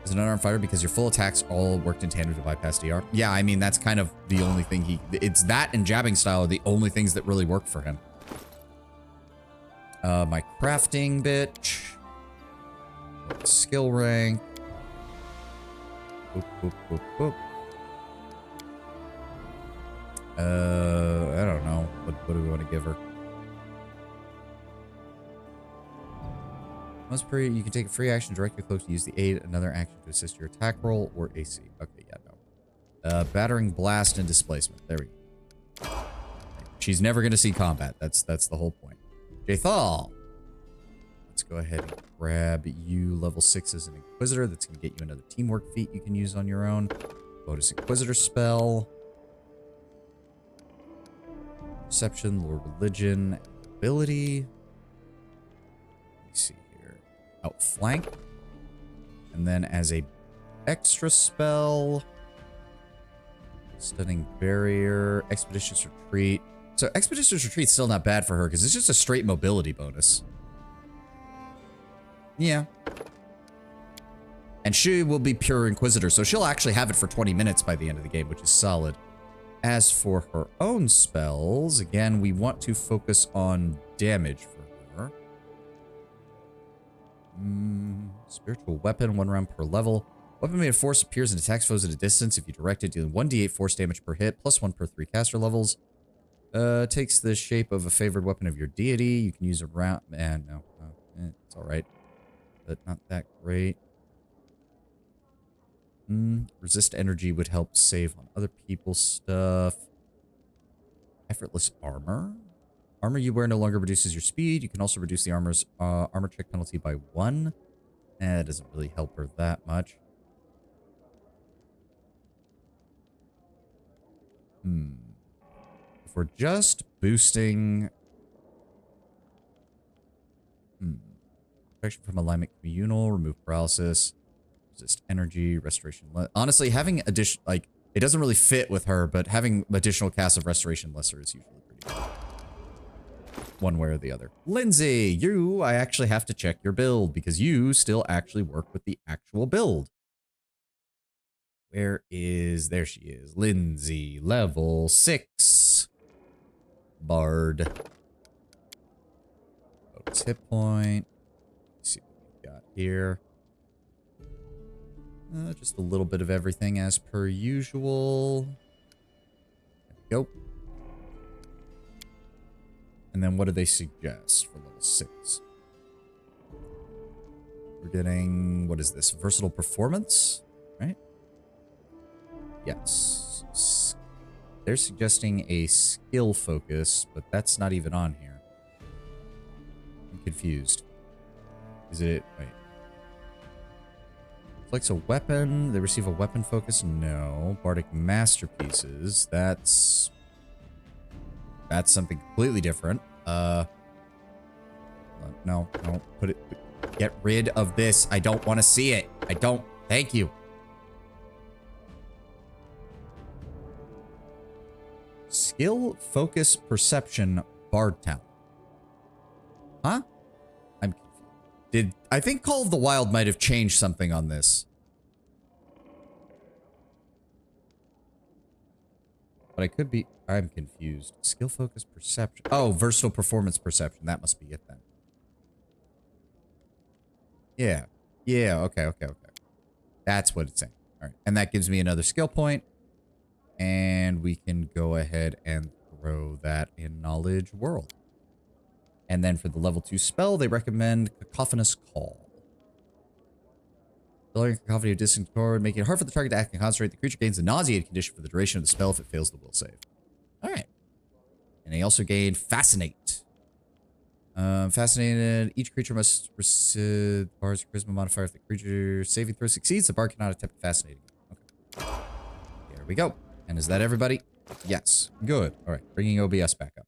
As an unarmed fighter, because your full attacks all worked in tandem to bypass DR. Yeah, I mean, that's kind of the only thing he... It's that and jabbing style are the only things that really work for him. My crafting bitch. Skill rank. Boop, boop, boop, boop. I don't know. What do we want to give her? Once per you can take a free action, direct your cloak to use the aid, another action to assist your attack roll or AC. Okay, yeah, no. Battering blast and displacement. There we go. She's never going to see combat. That's the whole point. Jathal. Let's go ahead and grab you level 6 as an Inquisitor. That's going to get you another teamwork feat you can use on your own. Bonus Inquisitor spell. Perception, Lore Religion, ability. Let me see here. Outflank. And then as a extra spell, Stunning Barrier, Expeditious Retreat. So Expeditious Retreat's still not bad for her because it's just a straight mobility bonus. Yeah. And she will be pure Inquisitor, so she'll actually have it for 20 minutes by the end of the game, which is solid. As for her own spells, again, we want to focus on damage for her. Spiritual Weapon, 1 round per level. Weapon made of force appears and attacks foes at a distance if you direct it, dealing 1d8 force damage per hit, plus 1 per 3 caster levels. Takes the shape of a favored weapon of your deity. You can use a round... no. It's alright. But not that great. Resist energy would help save on other people's stuff. Effortless armor. Armor you wear no longer reduces your speed. You can also reduce the armor's armor check penalty by 1. That doesn't really help her that much. If we're just boosting... Protection from alignment communal, remove paralysis, resist energy, restoration. Honestly, having addition, like, it doesn't really fit with her, but having additional cast of restoration lesser is usually pretty good. One way or the other. Lindsay, I actually have to check your build because you still actually work with the actual build. There she is. Lindsay, level 6. Bard. Bonus hit point. Let's see what we got here. Just a little bit of everything as per usual. There we go. And then what do they suggest for level 6? We're getting, what is this? Versatile performance, right? Yes. They're suggesting a skill focus, but that's not even on here. I'm confused. Is it... Wait. Flex a weapon. They receive a weapon focus? No. Bardic masterpieces. That's something completely different. No. Put it... Get rid of this. I don't want to see it. I don't... Thank you. Skill, focus, perception, bard talent. Huh? I think Call of the Wild might have changed something on this. But I could be, I'm confused. Skill focus perception. Oh, versatile performance perception. That must be it then. Yeah. Yeah, okay. That's what it's saying. All right. And that gives me another skill point. And we can go ahead and throw that in Knowledge World. And then for the level 2 spell, they recommend Cacophonous Call. Lowering cacophony of distant chord, making it hard for the target to act and concentrate. The creature gains a nauseated condition for the duration of the spell if it fails the will save. All right. And they also gain Fascinate. Fascinated. Each creature must receive Bard's Charisma modifier. If the creature saving throw succeeds, the Bard cannot attempt to fascinate again. Okay. There we go. And is that everybody? Yes. Good. All right. Bringing OBS back up.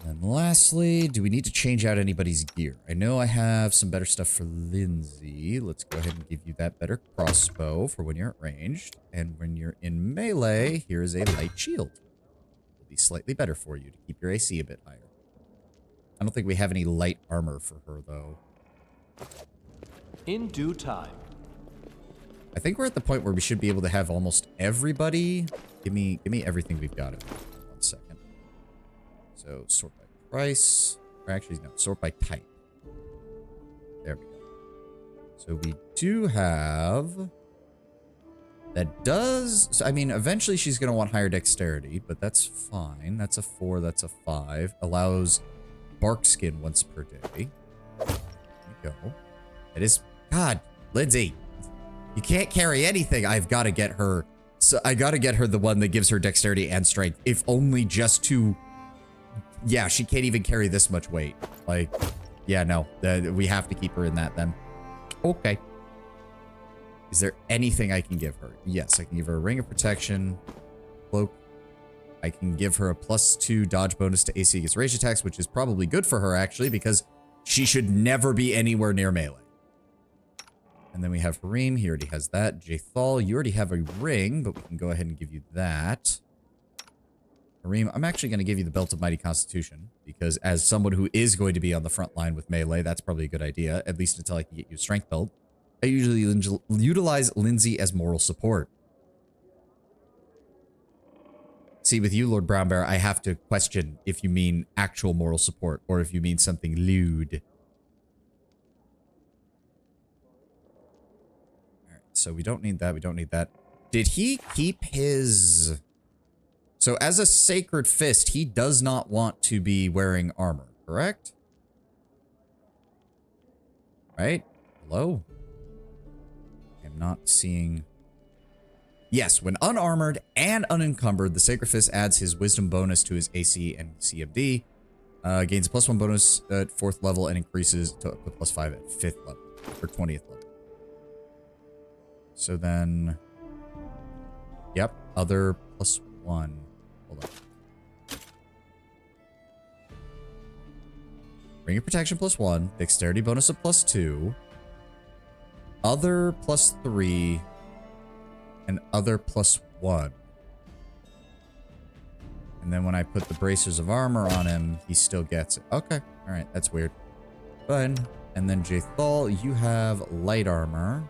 And lastly, do we need to change out anybody's gear? I know I have some better stuff for Lindsay. Let's go ahead and give you that better crossbow for when you're at ranged. And when you're in melee, here's a light shield. Will be slightly better for you to keep your AC a bit higher. I don't think we have any light armor for her, though. In due time. I think we're at the point where we should be able to have almost everybody. Give me everything we've got. 1 second. So sort by price, or actually no, sort by type. There we go. So we do have. That does. So I mean, eventually she's gonna want higher dexterity, but that's fine. That's a 4. That's a 5. Allows bark skin once per day. There we go. It is. God, Lindsay. You can't carry anything. I've got to get her. So I got to get her the one that gives her dexterity and strength. If only just to. Yeah, she can't even carry this much weight. Like, yeah, no. We have to keep her in that then. Okay. Is there anything I can give her? Yes, I can give her a ring of protection. Cloak. I can give her a +2 dodge bonus to AC against ranged attacks, which is probably good for her, actually, because she should never be anywhere near melee. And then we have Hareem. He already has that. Jathal, you already have a ring, but we can go ahead and give you that. Hareem, I'm actually going to give you the Belt of Mighty Constitution, because as someone who is going to be on the front line with melee, that's probably a good idea, at least until I can get you a Strength Belt. I usually utilize Lindsay as moral support. See, with you, Lord Brown Bear, I have to question if you mean actual moral support, or if you mean something lewd. So we don't need that. We don't need that. Did he keep his... So as a Sacred Fist, he does not want to be wearing armor, correct? Right? Hello? I'm not seeing... Yes, when unarmored and unencumbered, the Sacred Fist adds his Wisdom bonus to his AC and CMD. Gains a +1 bonus at 4th level and increases to +5 at 5th level, or 20th level. So then, yep, other +1. Hold on. Ring of protection +1, dexterity bonus of +2, other +3, and other +1. And then when I put the bracers of armor on him, he still gets it. Okay, all right, that's weird. Fine. And then Jathal, you have light armor.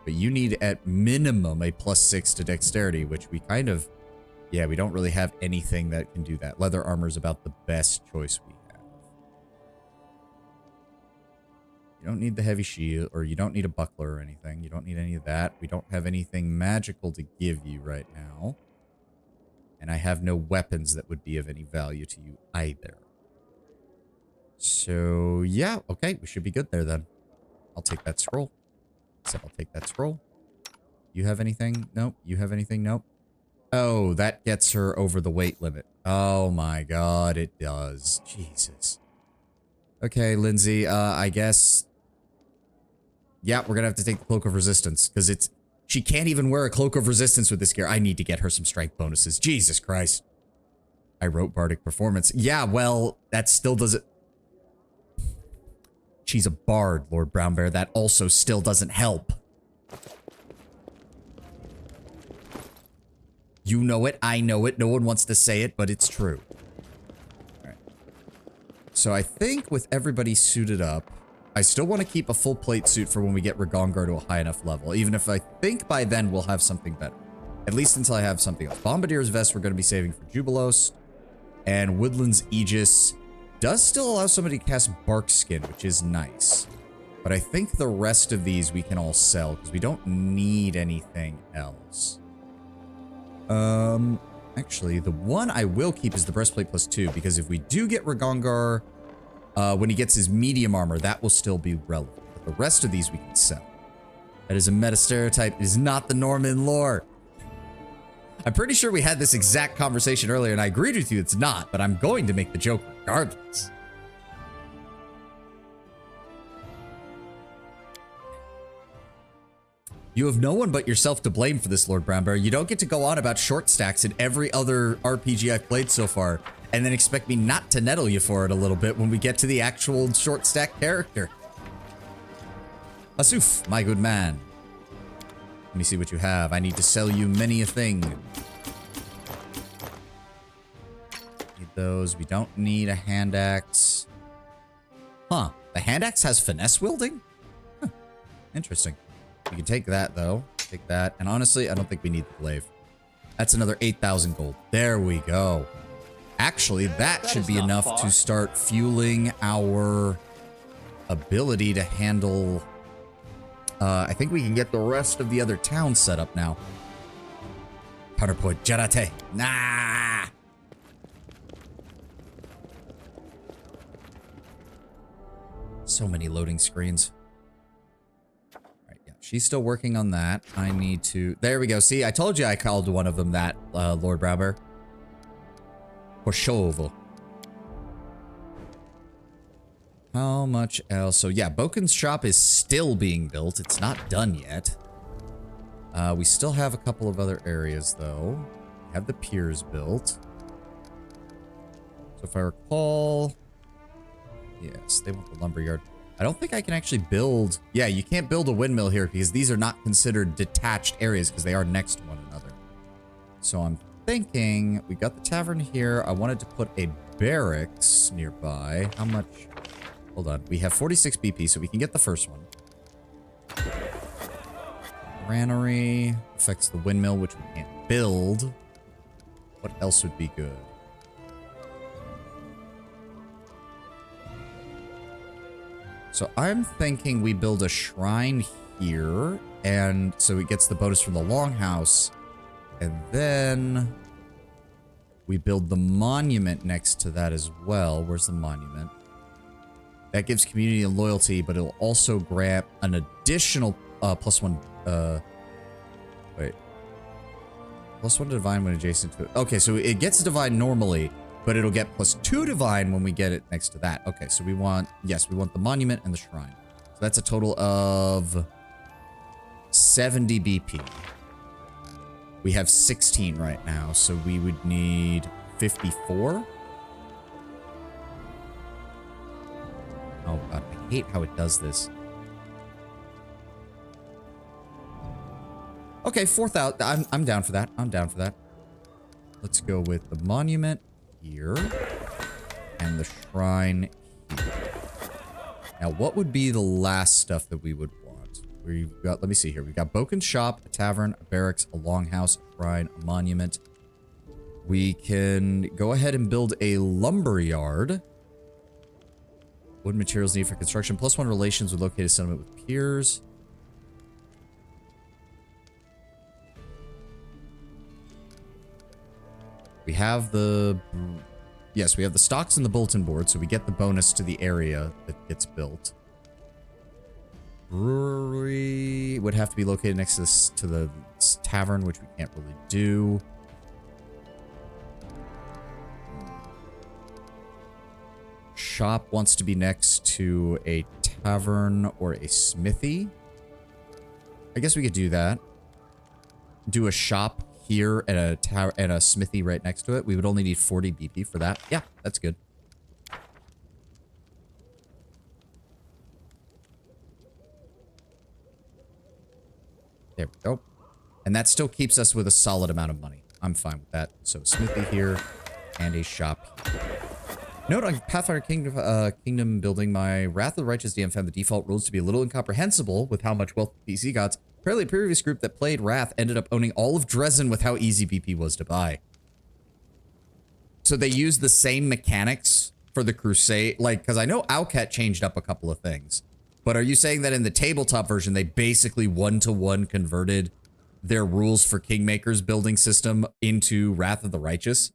But you need at minimum a +6 to dexterity, which we kind of... Yeah, we don't really have anything that can do that. Leather armor is about the best choice we have. You don't need the heavy shield, or you don't need a buckler or anything. You don't need any of that. We don't have anything magical to give you right now. And I have no weapons that would be of any value to you either. So, yeah, okay, we should be good there then. I'll take that scroll. Except I'll take that scroll. You have anything? Nope. You have anything? Nope. Oh, that gets her over the weight limit. Oh my god, it does. Jesus. Okay, Lindsay, I guess... Yeah, we're gonna have to take the Cloak of Resistance, because it's... She can't even wear a Cloak of Resistance with this gear. I need to get her some strength bonuses. Jesus Christ. I wrote Bardic Performance. Yeah, well, that still doesn't... She's a bard, Lord Brown Bear. That also still doesn't help. You know it. I know it. No one wants to say it, but it's true. All right. So I think with everybody suited up, I still want to keep a full plate suit for when we get Ragongar to a high enough level, even if I think by then we'll have something better. At least until I have something else. Bombardier's Vest we're going to be saving for Jubilos. And Woodland's Aegis does still allow somebody to cast Bark Skin, which is nice. But I think the rest of these we can all sell, because we don't need anything else. Actually, the one I will keep is the Breastplate +2, because if we do get Ragongar, when he gets his medium armor, that will still be relevant. But the rest of these we can sell. That is a meta stereotype. It is not the Norman lore. I'm pretty sure we had this exact conversation earlier, and I agreed with you it's not, but I'm going to make the joke regardless. You have no one but yourself to blame for this, Lord Brownbear. You don't get to go on about short stacks in every other RPG I've played so far, and then expect me not to nettle you for it a little bit when we get to the actual short stack character. Asuf, my good man. Let me see what you have. I need to sell you many a thing. Need those. We don't need a hand axe. Huh. The hand axe has finesse wielding? Huh. Interesting. We can take that, though. Take that. And honestly, I don't think we need the glaive. That's another 8,000 gold. There we go. Actually, that should be enough to start fueling our ability to handle... I think we can get the rest of the other towns set up now. Counterpoint, Jarate. Nah! So many loading screens. Alright, yeah. She's still working on that. I need to... There we go. See, I told you I called one of them that, Lord Browber. Horshovo. How much else? So yeah, Boken's shop is still being built. It's not done yet. We still have a couple of other areas, though. We have the piers built. So if I recall... Yes, they want the lumberyard. I don't think I can actually build... Yeah, you can't build a windmill here because these are not considered detached areas because they are next to one another. So I'm thinking... We got the tavern here. I wanted to put a barracks nearby. How much... Hold on. We have 46 BP, so we can get the first one. Granary affects the windmill, which we can't build. What else would be good? So I'm thinking we build a shrine here, and so it gets the bonus from the longhouse, and then we build the monument next to that as well. Where's the monument? That gives community and loyalty, but it'll also grant an additional +1. Wait. +1 divine when adjacent to it. Okay, so it gets divine normally, but it'll get +2 divine when we get it next to that. Okay, so we want, yes, we want the monument and the shrine. So that's a total of 70 BP. We have 16 right now, so we would need 54. Oh god, I hate how it does this. Okay, 4,000. I'm down for that. I'm down for that. Let's go with the monument here and the shrine here. Now, what would be the last stuff that we would want? We've got, let me see here. We've got Boken's shop, a tavern, a barracks, a longhouse, a shrine, a monument. We can go ahead and build a lumberyard. Wood materials needed for construction. +1 relations with located settlement with peers. We have the... Yes, we have the stocks and the bulletin board, so we get the bonus to the area that gets built. Brewery would have to be located next to this, to the tavern, which we can't really do. Shop wants to be next to a tavern or a smithy. I guess we could do that. Do a shop here and a smithy right next to it. We would only need 40 BP for that. Yeah, that's good. There we go. And that still keeps us with a solid amount of money. I'm fine with that. So smithy here and a shop here. Note on Pathfinder Kingdom building, my Wrath of the Righteous DM found the default rules to be a little incomprehensible with how much wealth the PC gods. Apparently, a previous group that played Wrath ended up owning all of Dresden with how easy BP was to buy. So they used the same mechanics for the Crusade, like, because I know Owlcat changed up a couple of things. But are you saying that in the tabletop version, they basically one-to-one converted their rules for Kingmaker's building system into Wrath of the Righteous?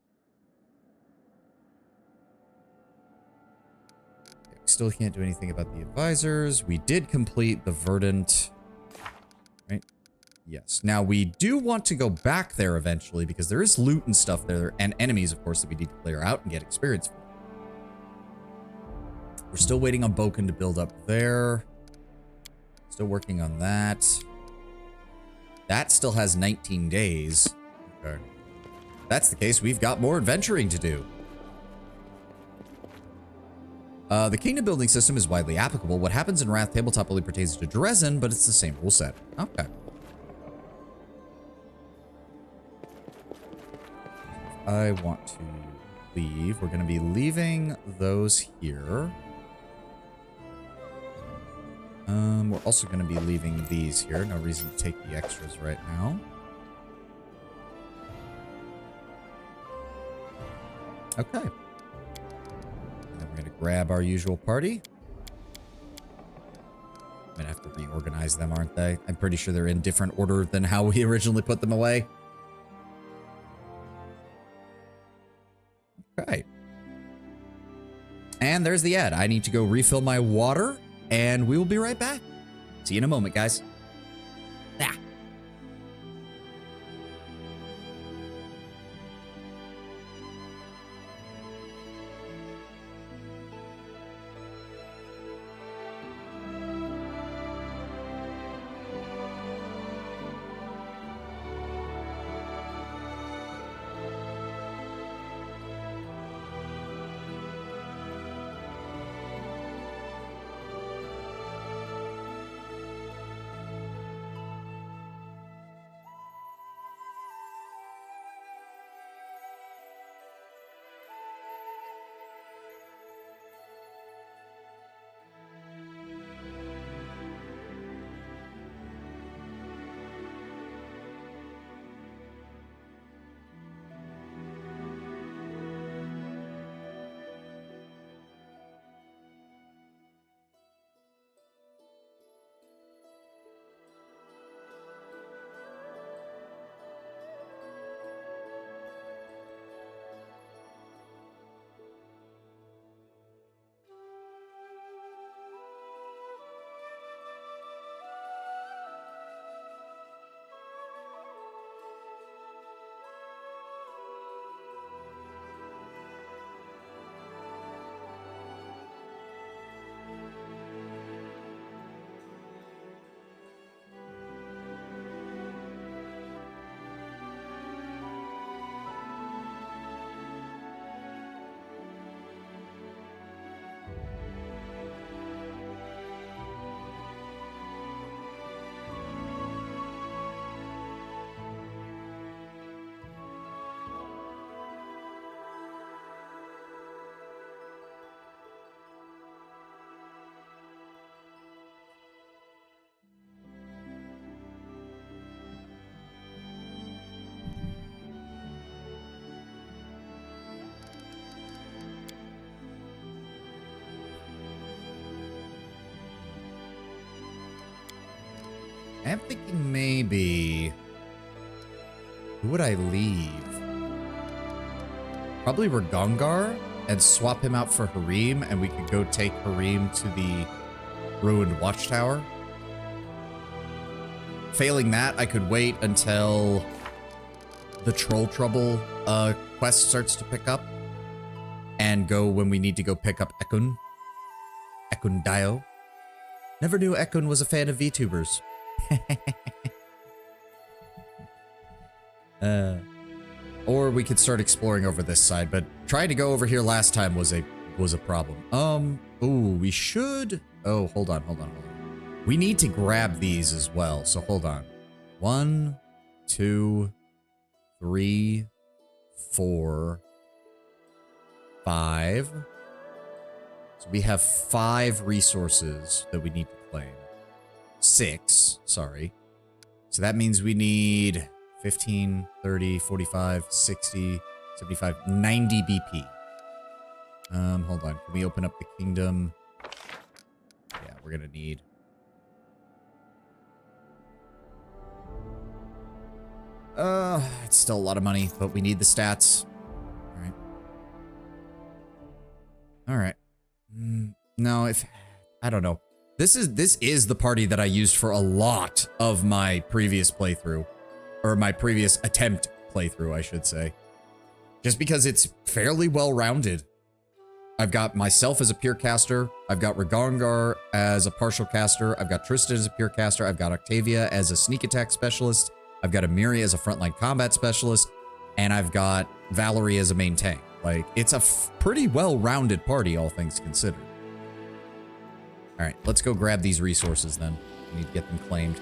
Still can't do anything about the advisors. We did complete the Verdant, right? Yes. Now, we do want to go back there eventually because there is loot and stuff there and enemies, of course, that we need to clear out and get experience for. We're still waiting on Boken to build up there. Still working on that. That still has 19 days. Okay. If that's the case, we've got more adventuring to do. The kingdom building system is widely applicable. What happens in Wrath Tabletop only pertains to Dresden, but it's the same rule set. Okay. I want to leave. We're going to be leaving those here. We're also going to be leaving these here. No reason to take the extras right now. Okay. And then we're going to grab our usual party. I'm going to have to reorganize them, aren't they? I'm pretty sure they're in different order than how we originally put them away. Okay. And there's the ad. I need to go refill my water, and we will be right back. See you in a moment, guys. Ah. I'm thinking maybe... Who would I leave? Probably Ragongar and swap him out for Harim, and we could go take Harim to the ruined watchtower. Failing that, I could wait until the Troll Trouble quest starts to pick up and go when we need to go pick up Ekun. Ekun Dio. Never knew Ekun was a fan of VTubers. Or we could start exploring over this side, but trying to go over here last time was a problem. Ooh, we should... Oh, hold on. We need to grab these as well, so hold on. 1, 2, 3, 4, 5, So we have 5 resources that we need to claim. 6, sorry. So that means we need 15, 30, 45, 60, 75, 90 BP. Hold on. Can we open up the kingdom? Yeah, we're gonna need... it's still a lot of money, but we need the stats. Alright. Alright. No, if... I don't know. This is the party that I used for a lot of my previous playthrough. Or my previous attempt playthrough, I should say. Just because it's fairly well-rounded. I've got myself as a pure caster. I've got Ragongar as a partial caster. I've got Tristan as a pure caster. I've got Octavia as a sneak attack specialist. I've got Amiri as a frontline combat specialist. And I've got Valerie as a main tank. Like, it's a pretty well-rounded party, all things considered. All right, let's go grab these resources then. We need to get them claimed.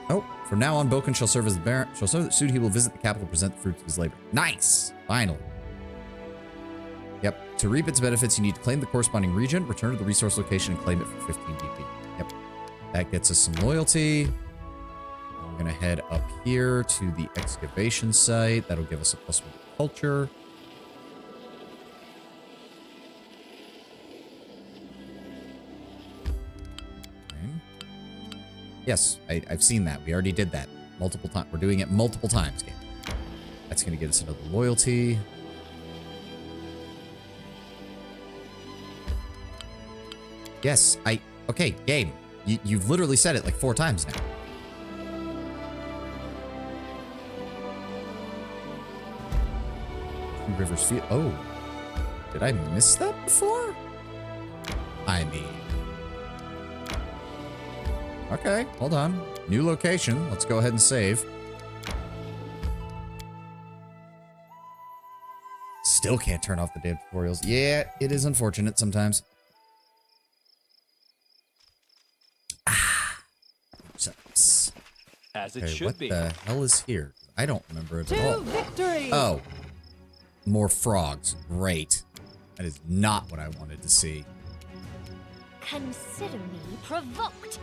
Oh, from now on, Boken shall serve as the Baron. Shall serve soon he will visit the capital to present the fruits of his labor. Nice! Finally. Yep. To reap its benefits, you need to claim the corresponding region, return to the resource location, and claim it for 15 BP. Yep. That gets us some loyalty. We're gonna head up here to the excavation site. That'll give us a +1 culture. Yes, I've seen that. We already did that multiple times. We're doing it multiple times, game. That's going to get us another loyalty. Yes, okay, game. You've literally said it like 4 times now. Rivers Field. Oh, did I miss that before? I mean... Okay, hold on. New location. Let's go ahead and save. Still can't turn off the damn tutorials. Yeah, it is unfortunate sometimes. Sucks. As it Okay, should be. what the hell is here? I don't remember it at all. Victory! Oh. More frogs. Great. That is not what I wanted to see. Consider me provoked.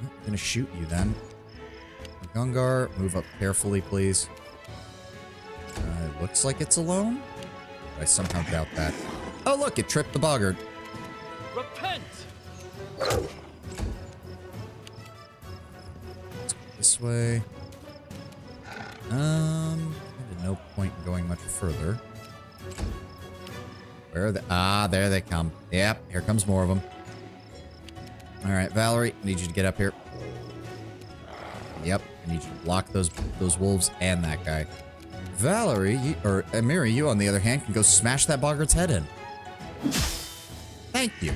I'm gonna shoot you then. Gungar, move up carefully, please. It looks like it's alone. But I somehow doubt that. Oh, look, it tripped the boggart. Repent! Let's go this way. No point in going much further. Where are they? Ah, there they come. Yep, here comes more of them. All right, Valerie, I need you to get up here. Yep, I need you to block those wolves and that guy. Valerie, or Amiri, you on the other hand, can go smash that boggart's head in. Thank you.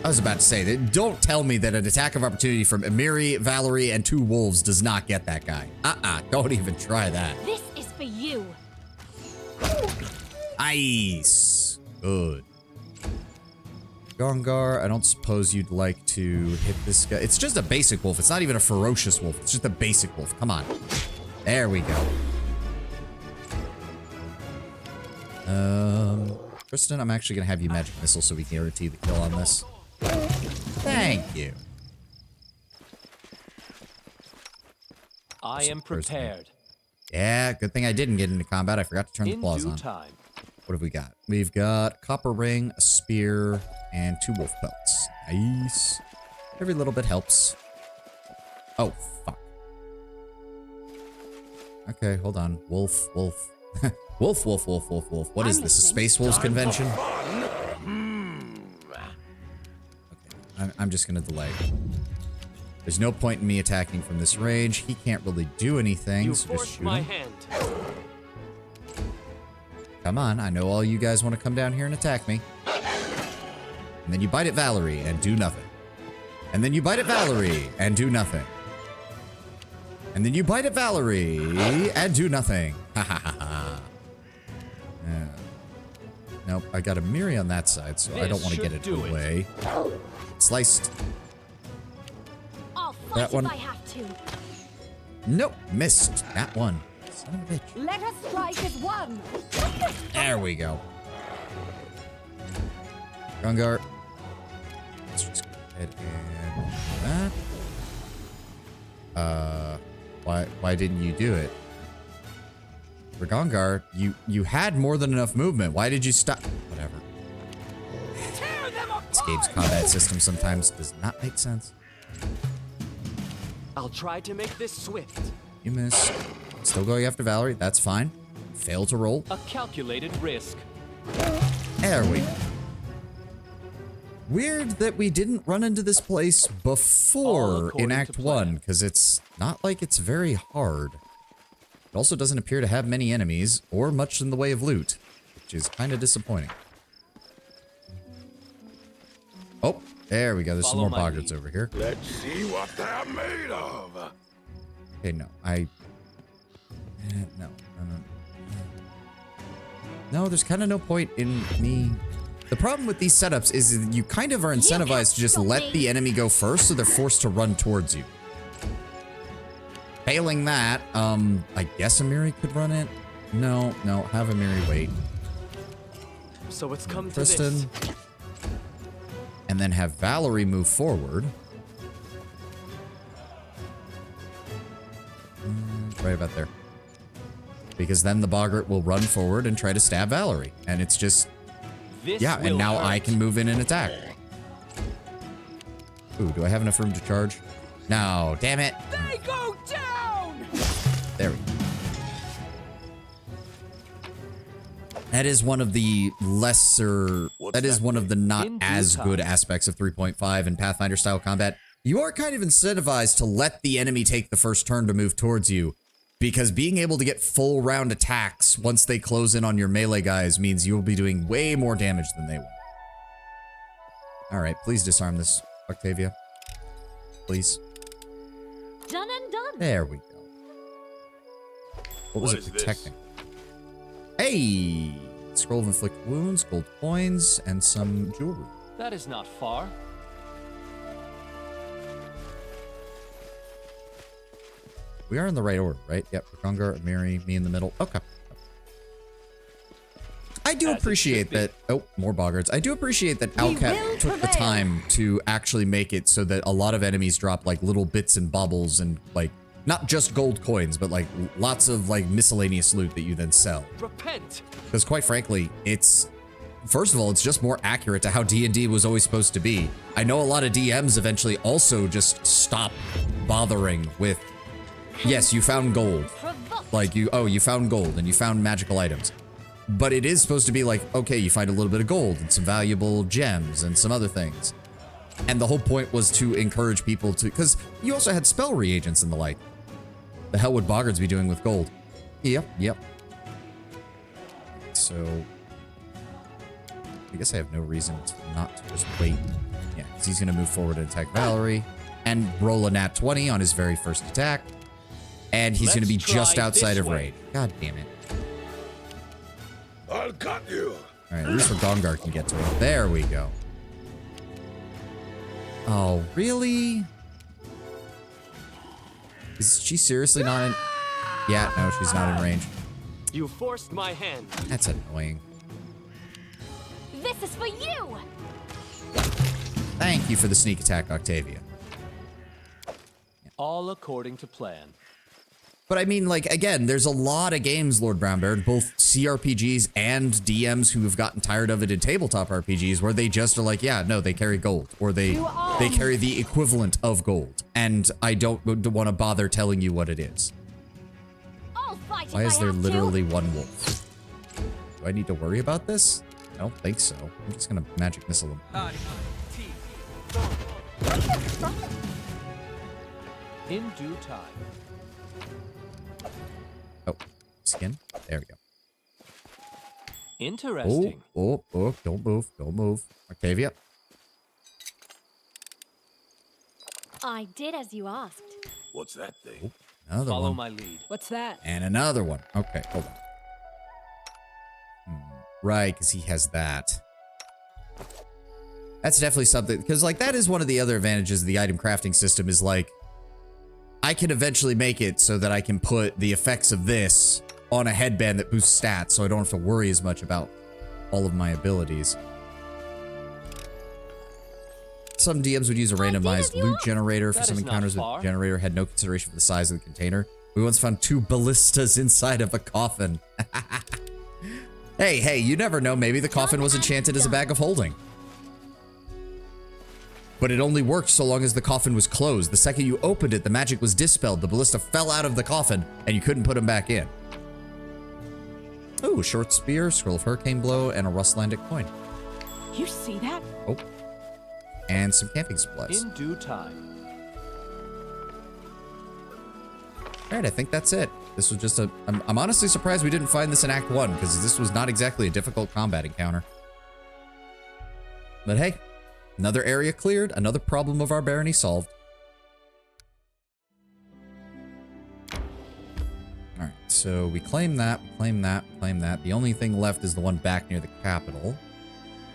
I was about to say that. Don't tell me that an attack of opportunity from Amiri, Valerie, and 2 wolves does not get that guy. Don't even try that. This is for you. Nice. Good. Gongar, I don't suppose you'd like to hit this guy. It's just a basic wolf. It's not even a ferocious wolf. It's just a basic wolf. Come on. There we go. Tristan, I'm actually going to have you magic missile so we can guarantee the kill on this. Thank you. I am prepared. Yeah, good thing I didn't get into combat. I forgot to turn the claws on. Time. What have we got? We've got copper ring, a spear, and 2 wolf pelts. Nice. Every little bit helps. Oh, fuck. Okay, hold on. Wolf. Wolf. Wolf. What is this, a Space Wolves convention? Okay, I'm just gonna delay. There's no point in me attacking from this range. He can't really do anything, You so just forced shoot my him. hand. Come on, I know all you guys want to come down here and attack me. And then you bite at Valerie and do nothing. And then you bite at Valerie and do nothing. And then you bite at Valerie and do nothing. Ha ha ha ha. Yeah. Nope, I got a Miri on that side, so I don't want to get it away. Sliced. I'll fight That one. if I have to. Nope, missed. That one. Son of a bitch. Let us strike as one. There we go. Gungar. Let's just go ahead and do that. Why didn't you do it? For Gongar, you had more than enough movement. Why did you stop? Whatever. This game's combat system sometimes does not make sense. I'll try to make this swift. You missed. Still going after Valerie. That's fine. Fail to roll. A calculated risk. There we go. Weird that we didn't run into this place All before according in to Act plan. 1, because it's not like it's very hard. It also doesn't appear to have many enemies, or much in the way of loot, which is kind of disappointing. Oh, there we go. There's Follow some more my boggarts lead. over here. Let's see what they're made of. Okay, no. No, there's kind of no point in me... The problem with these setups is that you kind of are incentivized to just let the enemy go first, so they're forced to run towards you. Failing that, I guess Amiri could run it. No, have Amiri wait. So it's come to Kristen. this. And then have Valerie move forward. Right about there. Because then the boggart will run forward and try to stab Valerie. And it's just... This Yeah, and will now hurt. I can move in and attack. Ooh, do I have enough room to charge? No, damn it. They go down! There we go. That is one of the lesser... What's that is that one of the not In due as good time. aspects of 3.5 in Pathfinder style combat. You are kind of incentivized to let the enemy take the first turn to move towards you, because being able to get full round attacks once they close in on your melee guys means you will be doing way more damage than they will. Alright, please disarm this, Octavia. Please. Done and done. There we go. What was What it is this? protecting? Hey! Scroll of inflict wounds, gold coins, and some jewelry. That is not far. We are in the right order, right? Yep, Gungar, Amiri, me in the middle. Okay. I do As it appreciate should be. that. Oh, more boggarts. I do appreciate that will Alcat took the prevail. time to actually make it so that a lot of enemies drop like little bits and baubles and like not just gold coins, but like lots of like miscellaneous loot that you then sell. Repent. Because quite frankly, it's first of all, it's just more accurate to how D&D was always supposed to be. I know a lot of DMs eventually also just stop bothering with, yes, you found gold. Provoke. Like you found gold and you found magical items. But it is supposed to be like, okay, you find a little bit of gold and some valuable gems and some other things. And the whole point was to encourage people to, because you also had spell reagents and the like. The hell would boggards be doing with gold? Yep. So, I guess I have no reason to not to just wait. Yeah, because he's going to move forward and attack Valerie and roll a nat 20 on his very first attack. And he's going to be Let's just try outside this of way. raid. God damn it. I'll cut you. All right, at least Gongar can get to it. There we go. Oh, really? Is she seriously not in... Yeah, no, she's not in range. You forced my hand. That's annoying. This is for you. Thank you for the sneak attack, Octavia. All according to plan. But I mean, like, again, there's a lot of games, Lord Brownbeard, both CRPGs and DMs who have gotten tired of it in tabletop RPGs, where they just are like, yeah, no, they carry gold, or they carry the equivalent of gold, and I don't want to bother telling you what it is. I'll fight if Why is I there have to. literally one wolf? Do I need to worry about this? I don't think so. I'm just gonna magic missile him. In due time. Oh, skin. There we go. Interesting. Oh, don't move. Octavia. I did as you asked. What's that thing? Another Follow one. my lead. What's that? And another one. Okay, hold on. Right, because he has that. That's definitely something, because like that is one of the other advantages of the item crafting system is like, I can eventually make it so that I can put the effects of this on a headband that boosts stats, so I don't have to worry as much about all of my abilities. Some DMs would use a randomized loot generator for some encounters with the generator, had no consideration for the size of the container. We once found 2 ballistas inside of a coffin. Hey, you never know. Maybe the coffin was enchanted as a bag of holding. But it only worked so long as the coffin was closed. The second you opened it, the magic was dispelled. The ballista fell out of the coffin, and you couldn't put him back in. Ooh, short spear, scroll of hurricane blow, and a rustlandic coin. You see that? Oh. And some camping supplies. In due time. Alright, I think that's it. This was just a... I'm honestly surprised we didn't find this in Act 1, because this was not exactly a difficult combat encounter. But hey, another area cleared, another problem of our barony solved. Alright, so we claim that, we claim that, we claim that. The only thing left is the one back near the capital.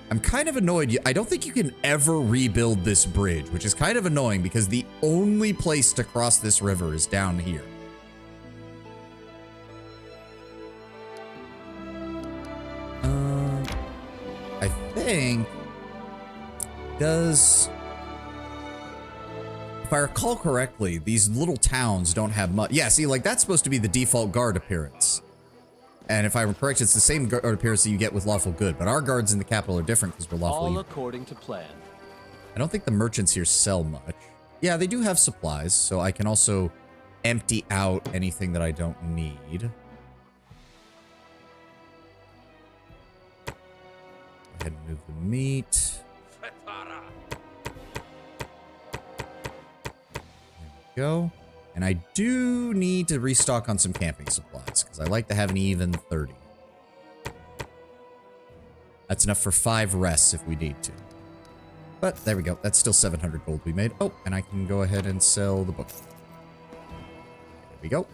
I'm kind of annoyed. I don't think you can ever rebuild this bridge, which is kind of annoying because the only place to cross this river is down here. I think... If I recall correctly, these little towns don't have much. Yeah, see, like, that's supposed to be the default guard appearance. And if I'm correct, it's the same guard appearance that you get with Lawful Good. But our guards in the capital are different because we're lawful evil. All according to plan. I don't think the merchants here sell much. Yeah, they do have supplies, so I can also empty out anything that I don't need. Go ahead and move the meat. Go. And I do need to restock on some camping supplies because I like to have an even 30. That's enough for 5 rests if we need to. But there we go. That's still 700 gold we made. Oh, and I can go ahead and sell the book. There we go.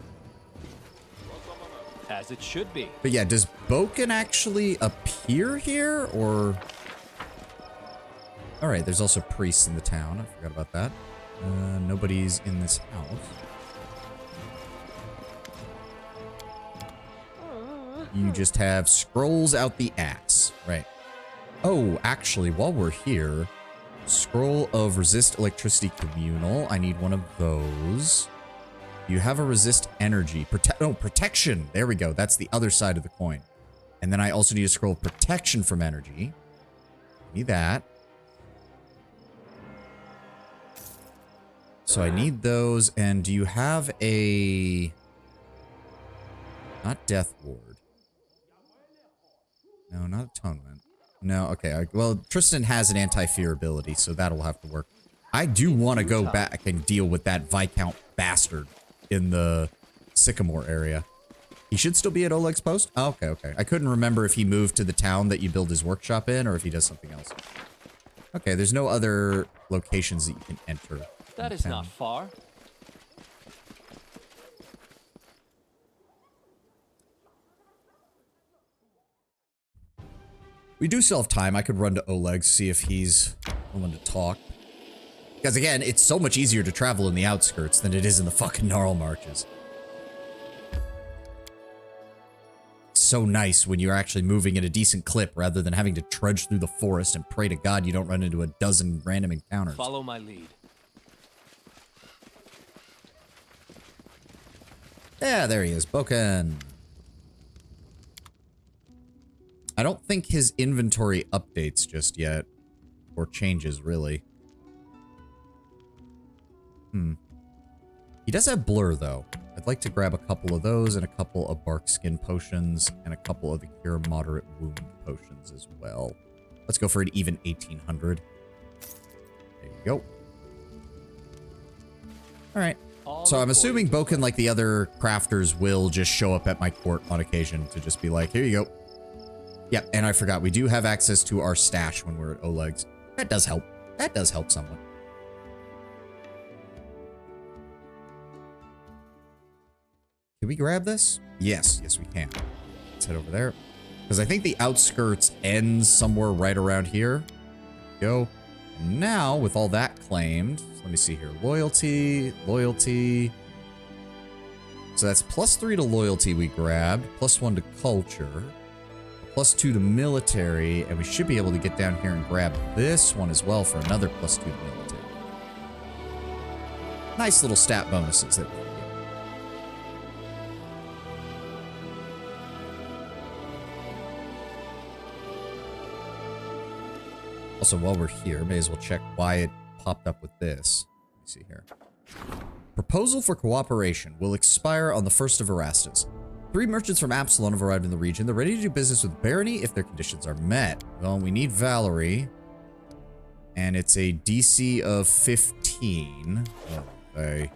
As it should be. But yeah, does Boken actually appear here or... Alright, there's also priests in the town. I forgot about that. Nobody's in this house. You just have scrolls out the ass. Right. Oh, actually, while we're here, scroll of resist electricity communal. I need one of those. You have a resist energy. Protection. There we go. That's the other side of the coin. And then I also need a scroll of protection from energy. Need that. So I need those, and do you have a... Not Death Ward. No, not Atonement. No, okay. Well, Tristan has an anti-fear ability, so that'll have to work. I do want to go back and deal with that Viscount bastard in the Sycamore area. He should still be at Oleg's post? Oh, okay, okay. I couldn't remember if he moved to the town that you build his workshop in, or if he does something else. Okay, there's no other locations that you can enter. That is not far. We do still have time. I could run to Oleg, see if he's willing to talk. Because again, it's so much easier to travel in the outskirts than it is in the fucking gnarl marches. It's so nice when you're actually moving at a decent clip rather than having to trudge through the forest and pray to God you don't run into a dozen random encounters. Follow my lead. Yeah, there he is. Boken. I don't think his inventory updates just yet. Or changes, really. He does have blur, though. I'd like to grab a couple of those and a couple of bark skin potions and a couple of the cure moderate wound potions as well. Let's go for an even 1800. There you go. Alright. So I'm assuming Boken, like the other crafters, will just show up at my court on occasion to just be like, here you go. Yep, and I forgot, we do have access to our stash when we're at Oleg's. That does help. That does help somewhat. Can we grab this? Yes, yes we can. Let's head over there. Because I think the outskirts ends somewhere right around here. Go. And now, with all that claimed, let me see here. Loyalty, loyalty. So that's +3 to loyalty we grabbed, +1 to culture, +2 to military, and we should be able to get down here and grab this one as well for another +2 to military. Nice little stat bonuses that we can get. Also, while we're here, may as well check why it popped up with this. Let me see here. Proposal for cooperation will expire on the 1st of Erastus. 3 merchants from Absalon have arrived in the region. They're ready to do business with Barony if their conditions are met. Well, we need Valerie. And it's a DC of 15. Okay.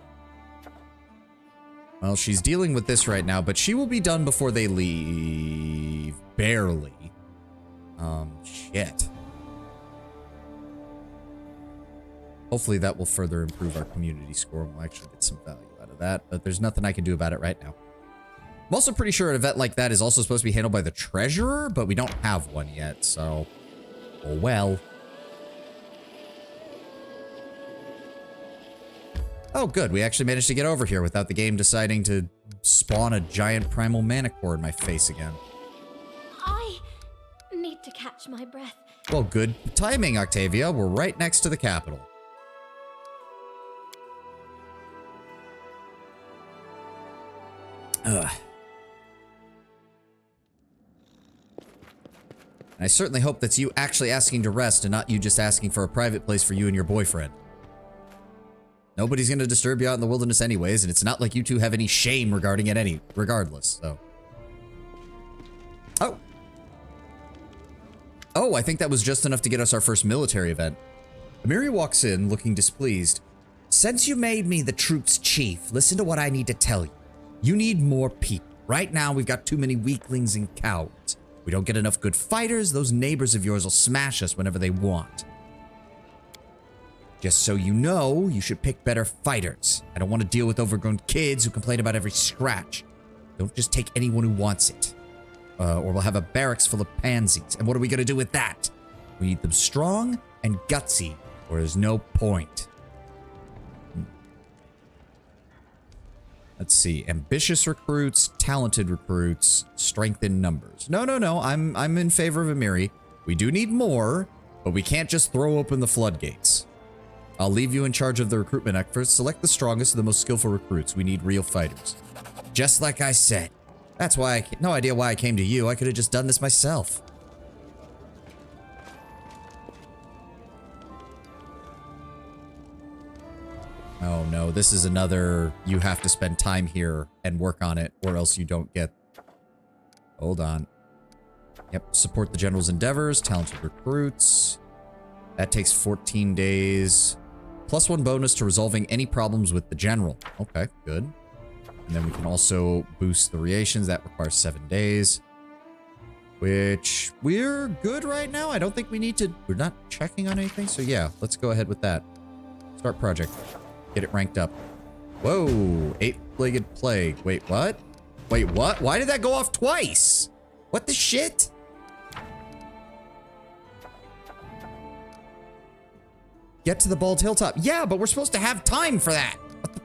Well, she's dealing with this right now, but she will be done before they leave. Barely. Shit. Hopefully that will further improve our community score and we'll actually get some value out of that, but there's nothing I can do about it right now. I'm also pretty sure an event like that is also supposed to be handled by the treasurer, but we don't have one yet, so... oh well. Oh, good. We actually managed to get over here without the game deciding to spawn a giant primal manicore in my face again. I need to catch my breath. Well, good timing, Octavia. We're right next to the capital. Ugh. And I certainly hope that's you actually asking to rest and not you just asking for a private place for you and your boyfriend. Nobody's going to disturb you out in the wilderness anyways, and it's not like you two have any shame regarding it regardless, so. Oh. Oh, I think that was just enough to get us our first military event. Amiri walks in, looking displeased. Since you made me the troop's chief, listen to what I need to tell you. You need more people. Right now, we've got too many weaklings and cowards. We don't get enough good fighters, those neighbors of yours will smash us whenever they want. Just so you know, you should pick better fighters. I don't want to deal with overgrown kids who complain about every scratch. Don't just take anyone who wants it. Or we'll have a barracks full of pansies. And what are we going to do with that? We need them strong and gutsy, or there's no point. Let's see. Ambitious recruits, talented recruits, strength in numbers. No. I'm in favor of Amiri. We do need more, but we can't just throw open the floodgates. I'll leave you in charge of the recruitment efforts. Select the strongest and the most skillful recruits. We need real fighters. Just like I said. That's why no idea why I came to you. I could have just done this myself. Oh no, this is another, you have to spend time here and work on it or else you don't get... Hold on. Yep, support the general's endeavors, talented recruits. That takes 14 days. +1 bonus to resolving any problems with the general. Okay, good. And then we can also boost the reactions. That requires 7 days. Which, we're good right now. I don't think we need to... We're not checking on anything. So yeah, let's go ahead with that. Start project. Get it ranked up. Whoa, 8-legged plague. Wait, what? Wait, what? Why did that go off twice? What the shit? Get to the bald hilltop. Yeah, but we're supposed to have time for that. What the...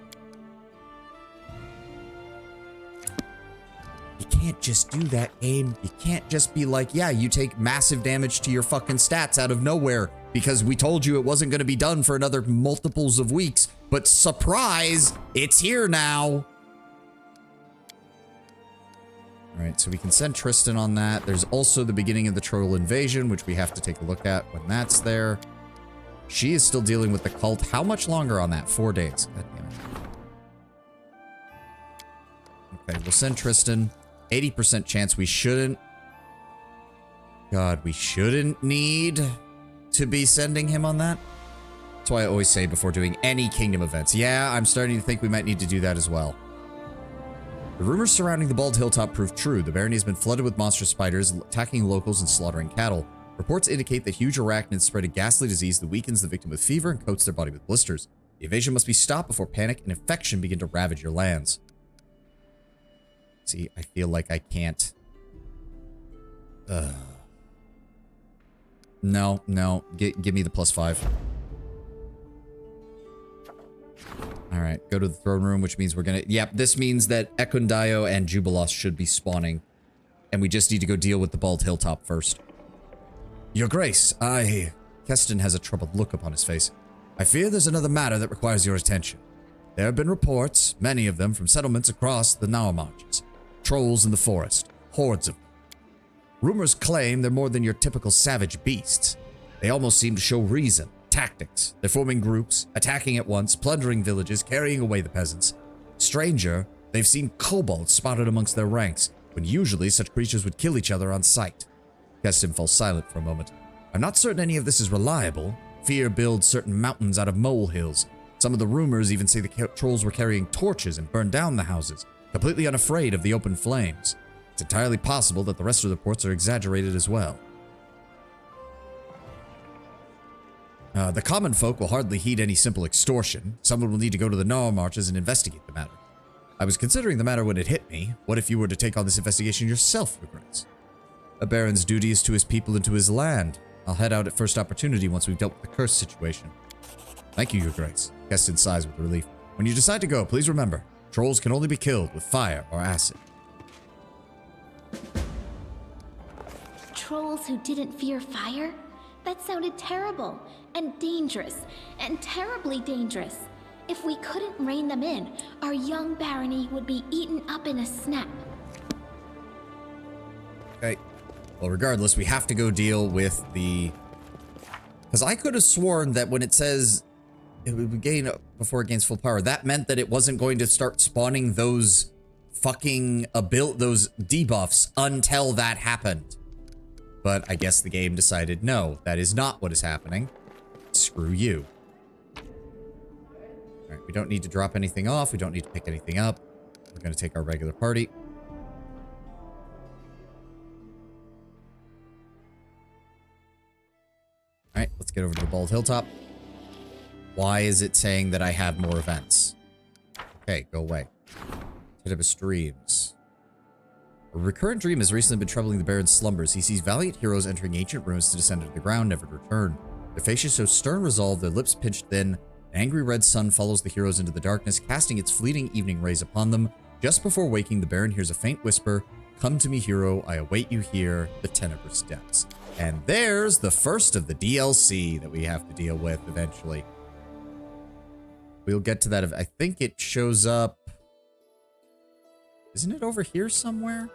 You can't just do that, game. You can't just be like, yeah, you take massive damage to your fucking stats out of nowhere because we told you it wasn't going to be done for another multiples of weeks. But surprise, it's here now. All right, so we can send Tristan on that. There's also the beginning of the Troll invasion, which we have to take a look at when that's there. She is still dealing with the cult. How much longer on that? 4 days. God damn it. Okay, we'll send Tristan. 80% chance we shouldn't. God, we shouldn't need to be sending him on that. That's why I always say before doing any kingdom events. Yeah, I'm starting to think we might need to do that as well. The rumors surrounding the Bald Hilltop prove true. The barony has been flooded with monstrous spiders, attacking locals and slaughtering cattle. Reports indicate that huge arachnids spread a ghastly disease that weakens the victim with fever and coats their body with blisters. The invasion must be stopped before panic and infection begin to ravage your lands. See, I feel like I can't... No. Give me the +5. All right, go to the throne room, which means we're gonna... Yep, this means that Ekundayo and Jubilos should be spawning. And we just need to go deal with the Bald Hilltop first. Your Grace, Keston has a troubled look upon his face. I fear there's another matter that requires your attention. There have been reports, many of them from settlements across the Nile marches. Trolls in the forest, hordes of them. Rumors claim they're more than your typical savage beasts. They almost seem to show reason, tactics. They're forming groups, attacking at once, plundering villages, carrying away the peasants. Stranger, they've seen kobolds spotted amongst their ranks, when usually such creatures would kill each other on sight. Keston falls silent for a moment. I'm not certain any of this is reliable. Fear builds certain mountains out of molehills. Some of the rumors even say the trolls were carrying torches and burned down the houses, completely unafraid of the open flames. It's entirely possible that the rest of the reports are exaggerated as well. The common folk will hardly heed any simple extortion. Someone will need to go to the Nile marches and investigate the matter. I was considering the matter when it hit me. What if you were to take on this investigation yourself, Your Grace? A baron's duty is to his people and to his land. I'll head out at first opportunity once we've dealt with the curse situation. Thank you, Your Grace. Keston sighs with relief. When you decide to go, please remember, trolls can only be killed with fire or acid. Trolls who didn't fear fire? That sounded terrible, and dangerous, and terribly dangerous. If we couldn't rein them in, our young barony would be eaten up in a snap. Okay. Well, regardless, we have to go deal with the... Because I could have sworn that when it says it would gain before it gains full power, that meant that it wasn't going to start spawning those fucking those debuffs until that happened. But I guess the game decided, no, that is not what is happening. Screw you. Alright, we don't need to drop anything off. We don't need to pick anything up. We're going to take our regular party. Alright, let's get over to the Bald Hilltop. Why is it saying that I have more events? Okay, go away. Hit up his streams. A recurrent dream has recently been troubling the Baron's slumbers. He sees valiant heroes entering ancient ruins to descend into the ground, never to return. Their faces show stern resolve, their lips pinched thin. An angry red sun follows the heroes into the darkness, casting its fleeting evening rays upon them. Just before waking, the Baron hears a faint whisper, "Come to me, hero, I await you here, the tenebrous depths." And there's the first of the DLC that we have to deal with eventually. We'll get to that. I think it shows up... Isn't it over here somewhere?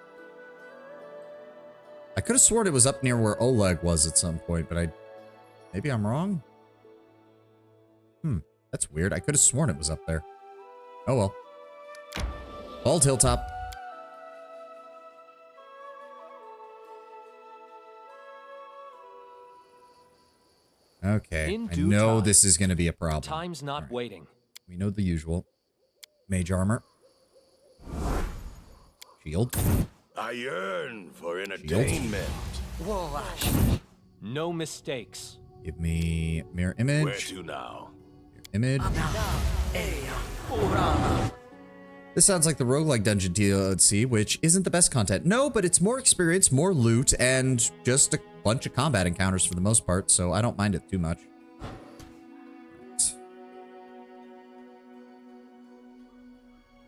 I could have sworn it was up near where Oleg was at some point, but maybe I'm wrong? That's weird. I could have sworn it was up there. Oh well. Bald Hilltop. Okay, I know this is going to be a problem. Time's not waiting. We know the usual. Mage armor. Shield. I yearn for entertainment. No mistakes. Give me mirror image. Where to now? Image. This sounds like the roguelike dungeon DLC, which isn't the best content. No, but it's more experience, more loot, and just a bunch of combat encounters for the most part, so I don't mind it too much.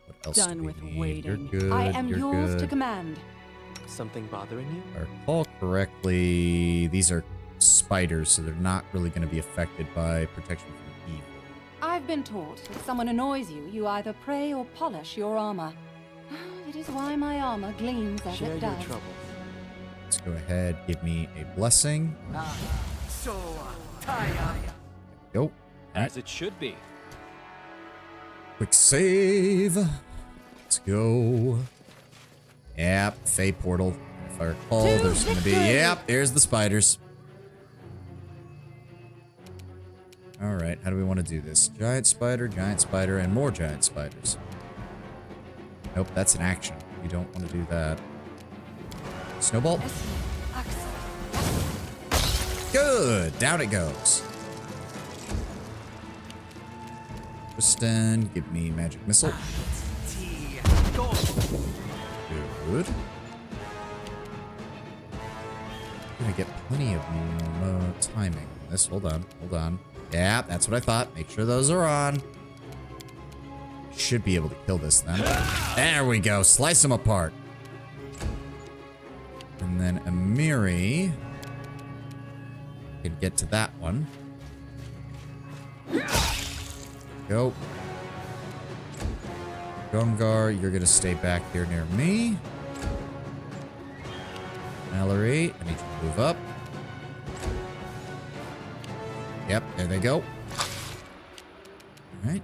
What else Done do we with need? waiting. You're good, I am you're yours good. to command. Something bothering you? If I recall correctly, these are spiders, so they're not really going to be affected by protection from evil. I've been taught if someone annoys you, you either pray or polish your armor. It is why my armor gleams as Share it your does. troubles. Let's go ahead, give me a blessing. Go. As it should be. Quick save. Let's go. Yep, Fey Portal. If I recall, To there's going to be... victory! Yep, there's the spiders. Alright, how do we want to do this? Giant spider, and more giant spiders. Nope, that's an action. We don't want to do that. Snowball. Good! Down it goes. Tristan, give me magic missile. Good. Gonna get plenty of timing on this. Hold on, hold on. Yeah, that's what I thought. Make sure those are on. Should be able to kill this then. There we go. Slice them apart. And then Amiri can get to that one. Go. Gungar, you're going to stay back here near me. Mallory, I need you to move up. Yep, there they go. Alright.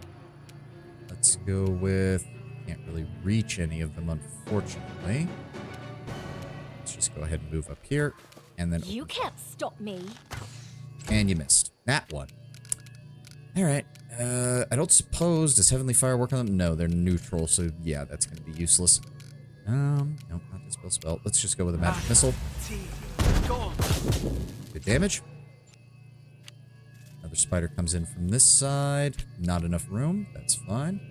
Let's go with... Can't really reach any of them, unfortunately. Let's just go ahead and move up here. And then... You can't stop me. And you missed. That one. Alright. I don't suppose... Does Heavenly Fire work on them? No, they're neutral, so yeah, that's going to be useless. Nope, not this spell. Let's just go with a magic missile. Good damage. Another spider comes in from this side. Not enough room. That's fine.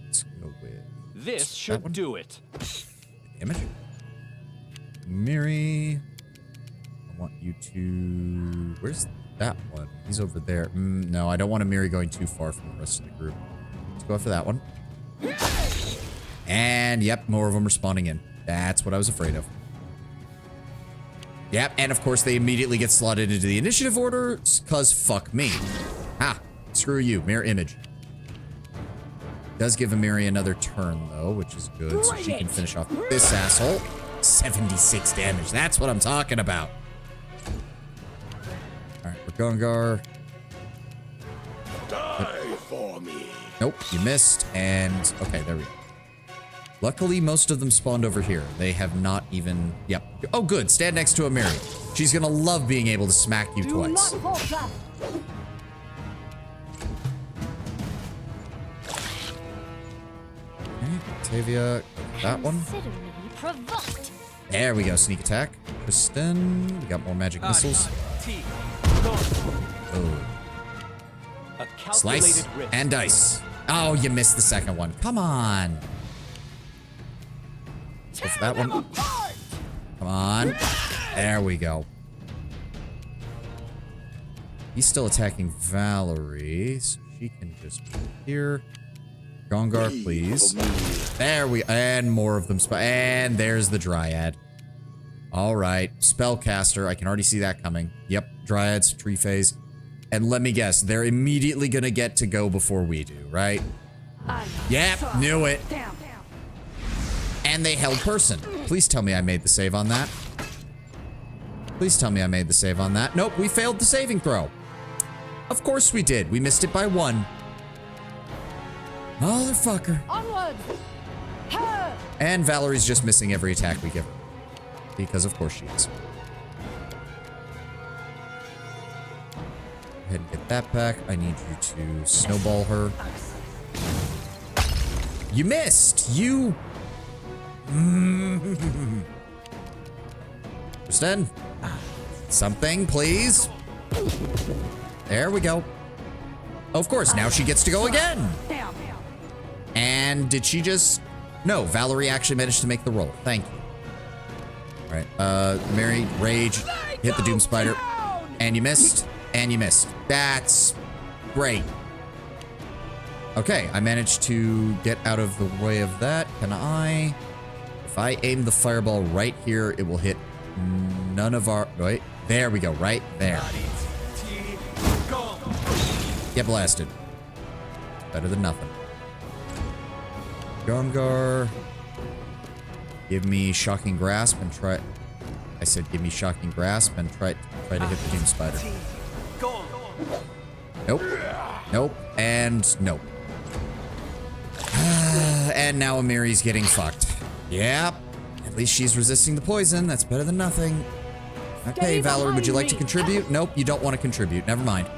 Let's go with This should do it. good damage. Miri. I want you to... Where's that one? He's over there. No, I don't want a Miri going too far from the rest of the group. Let's go after that one. And, yep, more of them are spawning in. That's what I was afraid of. Yep, and of course they immediately get slotted into the initiative order, cause fuck me. Ha! Screw you, mirror image. Does give Amiri another turn, though, which is good, so she can finish off this asshole. 76 damage, that's what I'm talking about. Alright, we're Gungar. Die for me. Nope, you missed, and... Okay, there we go. Luckily, most of them spawned over here. They have not even... Yep. Oh, good. Stand next to Amiri. She's gonna love being able to smack you twice. Okay, Octavia. That one. Consider me provoked. There we go. Sneak attack. Kristen. We got more magic missiles. Oh. A Slice calculated risk. and dice. Oh, you missed the second one. Come on. Go for that one. Come on. There we go. He's still attacking Valerie, so she can just be here. Gongar, please. There we... And more of them. And there's the Dryad. All right. Spellcaster. I can already see that coming. Yep. Dryads, tree phase. And let me guess. They're immediately going to get to go before we do, right? Yep. Knew it. And they held person. Please tell me I made the save on that. Please tell me I made the save on that. Nope, we failed the saving throw. Of course we did. We missed it by 1. Motherfucker. Onwards! And Valerie's just missing every attack we give her. Because of course she is. Go ahead and get that back. I need you to snowball her. You missed! You... Kristen, something, please. There we go. Of course, now she gets to go again. And did she just... No, Valerie actually managed to make the roll. Thank you. All right, Mary, rage, hit the Doom Spider. And you missed, and you missed. That's great. Okay, I managed to get out of the way of that. Can I... If I aim the fireball right here, it will hit none of our... Wait, there we go, right there. Get blasted. Better than nothing. Gungar. Give me Shocking Grasp and try... I said give me Shocking Grasp and try to hit the Doom Spider. Nope. Nope. And nope. And now Amiri's getting fucked. Yep. At least she's resisting the poison. That's better than nothing. Okay, Valerie, would you like to contribute? Nope, you don't want to contribute. Never mind.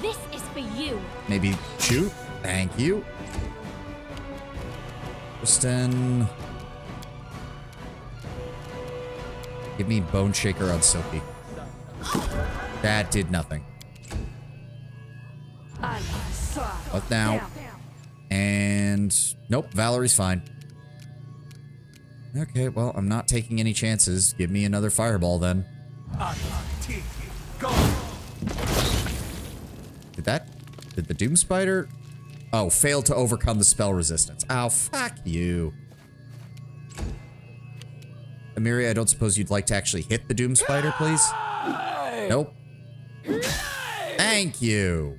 This is for you. Maybe shoot. Thank you. Kristen. Give me Bone Shaker on Silky. That did nothing. What now? And nope, Valerie's fine. Okay, well, I'm not taking any chances. Give me another fireball then. Did the Doom Spider? Oh, failed to overcome the spell resistance. Oh, fuck you. Amiri, I don't suppose you'd like to actually hit the Doom Spider, please? Nope. Thank you.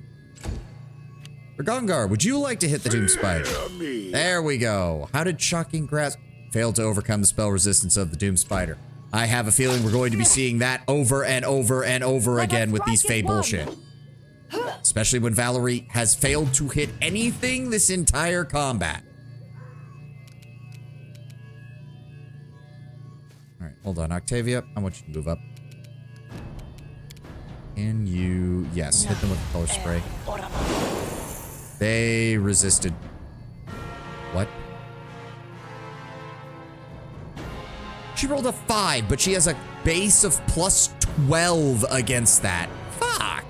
Ragongar, would you like to hit the Doom Spider? There we go. How did Shocking Grasp fail to overcome the spell resistance of the Doom Spider? I have a feeling we're going to be seeing that over and over and over again with these Fae bullshit. Especially when Valerie has failed to hit anything this entire combat. Alright, hold on. Octavia, I want you to move up. Can you... Yes, hit them with the color spray. They resisted. What? She rolled a 5, but she has a base of plus 12 against that. Fuck!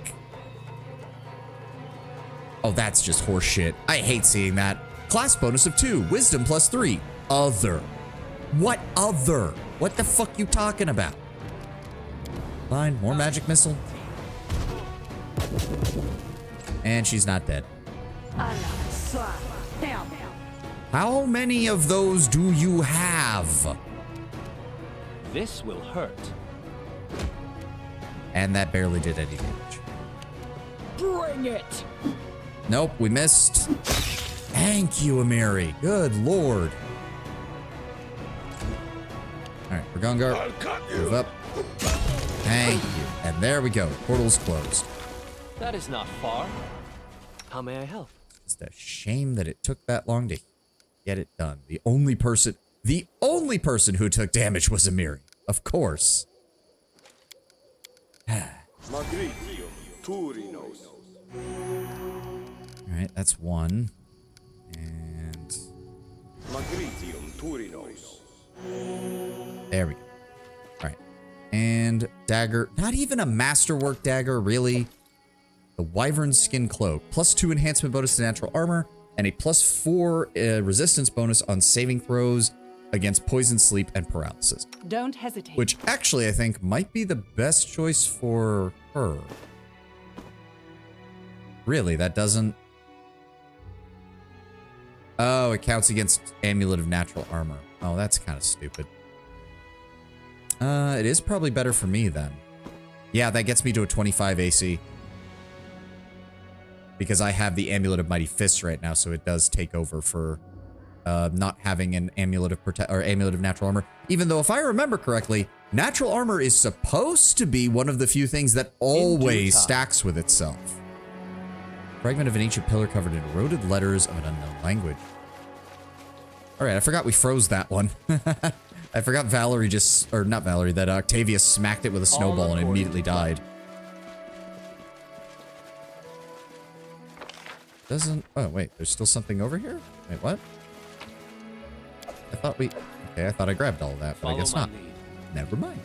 Oh, that's just horseshit. I hate seeing that. Class bonus of 2. Wisdom plus 3. Other. What other? What the fuck you talking about? Fine, more magic missile. And she's not dead. How many of those do you have? This will hurt. And that barely did any damage. Bring it! Nope, we missed. Thank you, Amiri. Good lord. Alright, Ragongar, move up. Thank you. And there we go. Portal's closed. That is not far. How may I help? It's a shame that it took that long to get it done. The only person who took damage was Amiri. Of course. Alright, that's one. And... there we go. Alright. And dagger. Not even a masterwork dagger, really. The Wyvern Skin Cloak. +2 enhancement bonus to natural armor. And a +4 resistance bonus on saving throws against poison, sleep, and paralysis. Don't hesitate. Which actually I think might be the best choice for her. Really, that doesn't... oh, it counts against Amulet of Natural Armor. Oh, that's kind of stupid. It is probably better for me then. Yeah, that gets me to a 25 AC. Because I have the Amulet of Mighty Fists right now, so it does take over for not having an Amulet of Amulet of Natural Armor. Even though, if I remember correctly, Natural Armor is supposed to be one of the few things that always stacks with itself. Fragment of an ancient pillar covered in eroded letters of an unknown language. Alright, I forgot we froze that one. I forgot Valerie just... or not Valerie, that Octavia smacked it with a snowball and immediately died. Doesn't... oh, wait. There's still something over here? Wait, what? I thought we... okay, I thought I grabbed all of that, but I guess not. Never mind.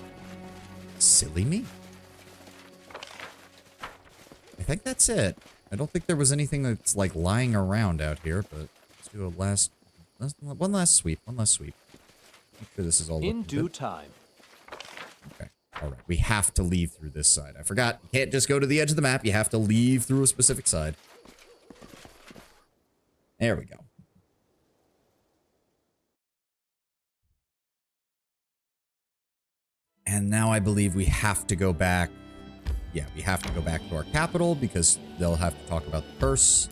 Silly me. I think that's it. I don't think there was anything that's, like, lying around out here, but let's do a one last sweep. One last sweep. Make sure this is all in due time. Okay. All right. We have to leave through this side. I forgot. You can't just go to the edge of the map. You have to leave through a specific side. There we go. And now I believe we have to go back. Yeah, we have to go back to our capital because they'll have to talk about the curse.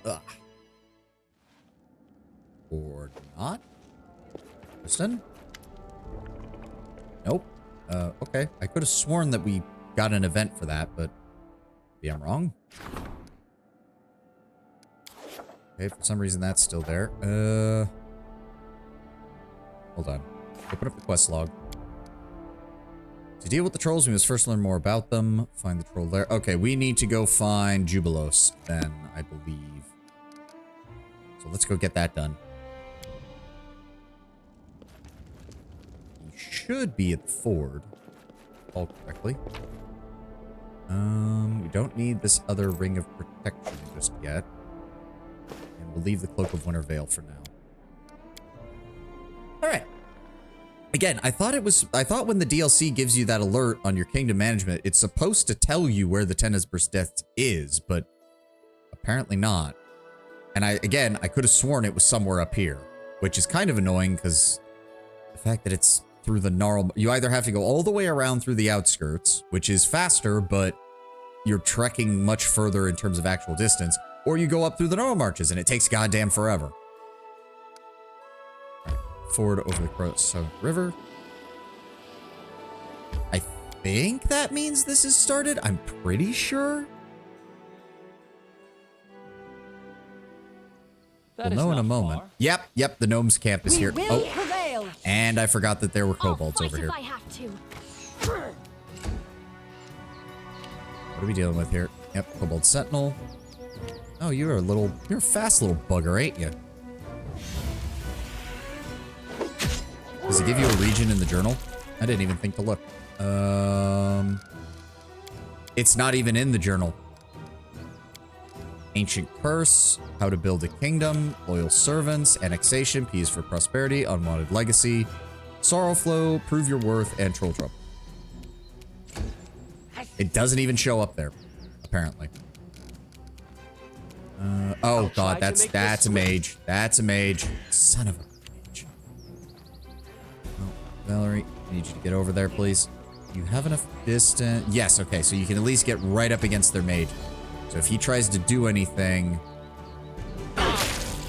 Ugh. Or not. Kristen? Nope. Okay. I could have sworn that we got an event for that, but maybe I'm wrong. Okay, for some reason that's still there. Hold on. Open up the quest log. To deal with the trolls, we must first learn more about them. Find the troll there. Okay, we need to go find Jubilos then, I believe. So let's go get that done. He should be at the ford. All correctly. We don't need this other ring of protection just yet. And we'll leave the Cloak of Winter Veil for now. Alright. Again, I thought when the DLC gives you that alert on your kingdom management, it's supposed to tell you where the Tennisburst Death is, but apparently not. And I could have sworn it was somewhere up here, which is kind of annoying because the fact that it's through the gnarl, you either have to go all the way around through the outskirts, which is faster, but you're trekking much further in terms of actual distance, or you go up through the gnarl marches and it takes goddamn forever. All right, forward over the Crowstone River. I think that means this is started. I'm pretty sure. We'll know in a moment. Yep, the gnomes camp is here. Will prevail. And I forgot that there were I'll kobolds fight over if here. I have to. What are we dealing with here? Yep, kobold sentinel. Oh, you're a fast little bugger, ain't you? Does it give you a region in the journal? I didn't even think to look. It's not even in the journal. Ancient Curse, How to Build a Kingdom, Loyal Servants, Annexation, Peace for Prosperity, Unwanted Legacy, Sorrow Flow, Prove Your Worth, and Troll Trouble. It doesn't even show up there, apparently. Oh god, that's a mage. That's a mage. Son of a mage. Oh, Valerie, I need you to get over there, please. You have enough distance. Yes, okay, so you can at least get right up against their mage. So if he tries to do anything,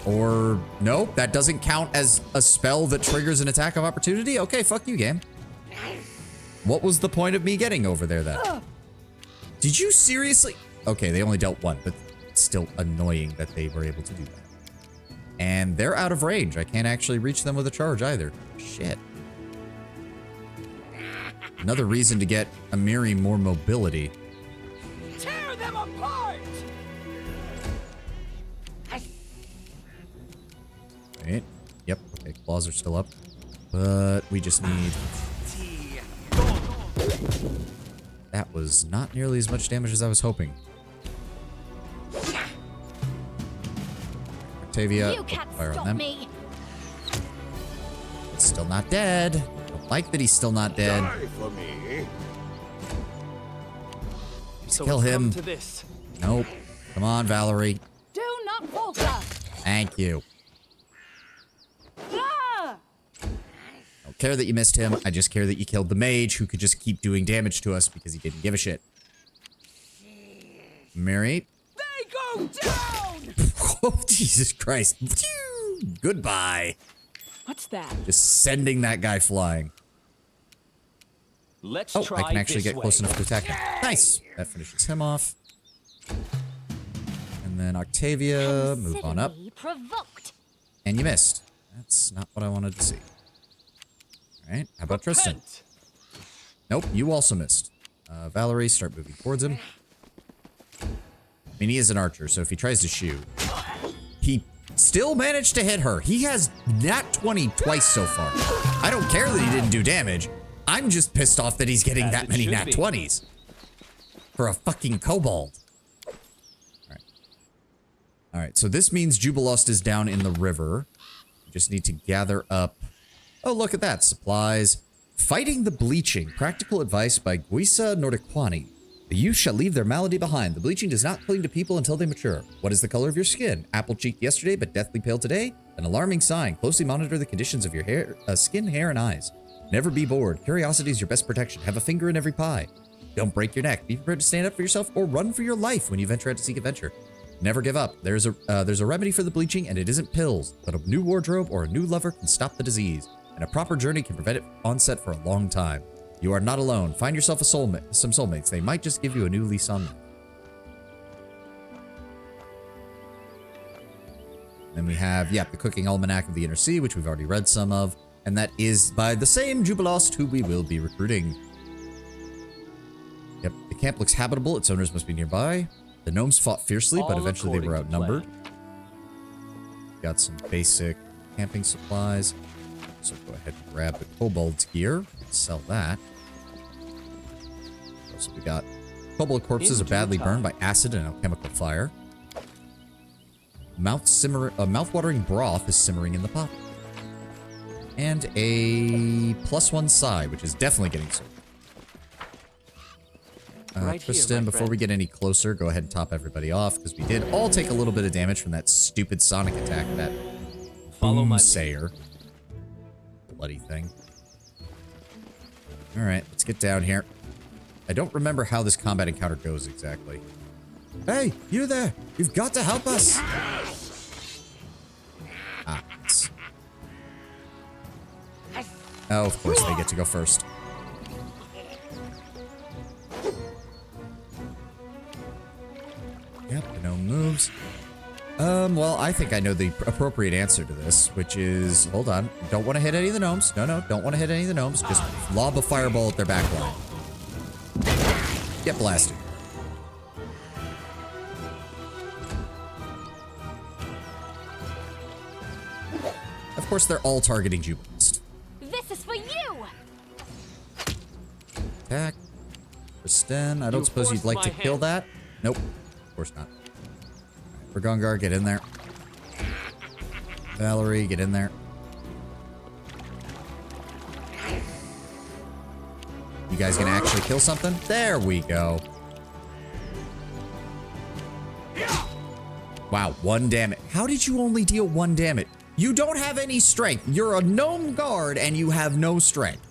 or nope, that doesn't count as a spell that triggers an attack of opportunity. Okay, fuck you, game. What was the point of me getting over there then? Did you seriously? Okay, they only dealt one, but it's still annoying that they were able to do that. And they're out of range. I can't actually reach them with a charge either. Shit. Another reason to get Amiri more mobility. Tear them apart! Right. Yep. Okay. Claws are still up. But we just need... That was not nearly as much damage as I was hoping. Octavia, You can't fire on stop them. me. It's still not dead. Don't like that he's still not dead. Die for me. Just So kill it's come him. to this. Nope. Come on, Valerie. Do not falter. Thank you. Ah! Don't care that you missed him. I just care that you killed the mage who could just keep doing damage to us because he didn't give a shit. Mary. They go down! Oh, Jesus Christ. Goodbye. What's that? Just sending that guy flying. Let's Oh, try I can actually this get close way. enough to attack him. Nice. That finishes him off. And then Octavia, move on up. Consider me provoked. And you missed. That's not what I wanted to see. All right. How about Tristan? Repent. Nope, you also missed. Valerie, start moving towards him. I mean, he is an archer, so if he tries to shoot, he still managed to hit her. He has nat 20 twice so far. I don't care that he didn't do damage. I'm just pissed off that he's getting As that it many should nat be. 20s. For a fucking kobold. All right, so this means Jubilost is down in the river. We just need to gather up... Oh, look at that. Supplies. Fighting the Bleaching. Practical advice by Guisa Nordiquani. The youth shall leave their malady behind. The bleaching does not cling to people until they mature. What is the color of your skin? Apple-cheeked yesterday, but deathly pale today? An alarming sign. Closely monitor the conditions of your hair, skin, hair, and eyes. Never be bored. Curiosity is your best protection. Have a finger in every pie. Don't break your neck. Be prepared to stand up for yourself or run for your life when you venture out to seek adventure. Never give up. There's a remedy for the bleaching, and it isn't pills, but a new wardrobe or a new lover can stop the disease, and a proper journey can prevent it onset for a long time. You are not alone. Find yourself a soulmate, some soulmates. They might just give you a new lease on life. Then we have, the Cooking Almanac of the Inner Sea, which we've already read some of, and that is by the same Jubilost who we will be recruiting. Yep, the camp looks habitable. Its owners must be nearby. The gnomes fought fiercely, but All eventually they were according to outnumbered. plan. Got some basic camping supplies. So go ahead and grab the kobold's gear. Sell that. So we got kobold corpses are In due badly time. burned by acid and alchemical fire. Mouth-watering broth is simmering in the pot. And a +1 psi, which is definitely getting sold. Right here, Tristan, my before we friend. get any closer, go ahead and top everybody off, because we did all take a little bit of damage from that stupid sonic attack, that Follow my lead. Sayer. Bloody thing. Alright, let's get down here. I don't remember how this combat encounter goes exactly. Hey, you there! You've got to help us! Ah, yes. Oh, of course, they get to go first. Yep, no moves. Well, I think I know the appropriate answer to this, which is, hold on, don't want to hit any of the gnomes. No, don't want to hit any of the gnomes. Just lob a fireball at their back line. Get blasted. Of course, they're all targeting Jubilist. This is for you! Attack. Kristen, I don't You suppose you'd forced like to my kill hand. that? Nope. Of course not. Ragongar, get in there. Valerie, get in there. You guys gonna actually kill something? There we go. Wow, 1 damage. How did you only deal 1 damage? You don't have any strength. You're a gnome guard and you have no strength.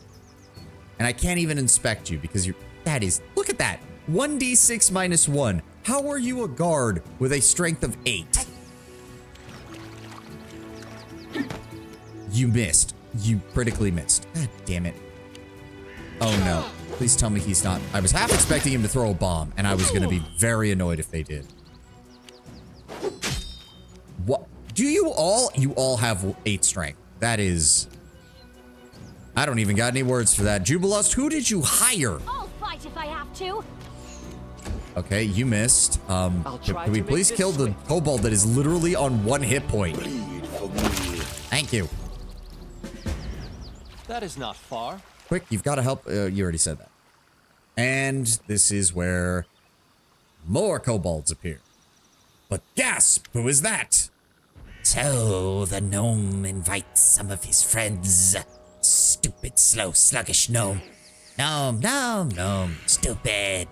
And I can't even inspect you because you're... That is... Look at that. 1d6 minus 1. How are you a guard with a strength of 8? You missed. You critically missed. God damn it. Oh no. Please tell me he's not... I was half expecting him to throw a bomb, and I was going to be very annoyed if they did. What? Do you all... You all have 8 strength. That is... I don't even got any words for that. Jubilust, who did you hire? I'll fight if I have to. Okay, you missed. I'll Can try we to make please this kill the swift. kobold that is literally on 1 hit point? Bleed for me. Thank you. That is not far. Quick, you've got to help. You already said that. And this is where more kobolds appear. But gasp, who is that? So the gnome invites some of his friends. Stupid, slow, sluggish gnome. Gnome, stupid.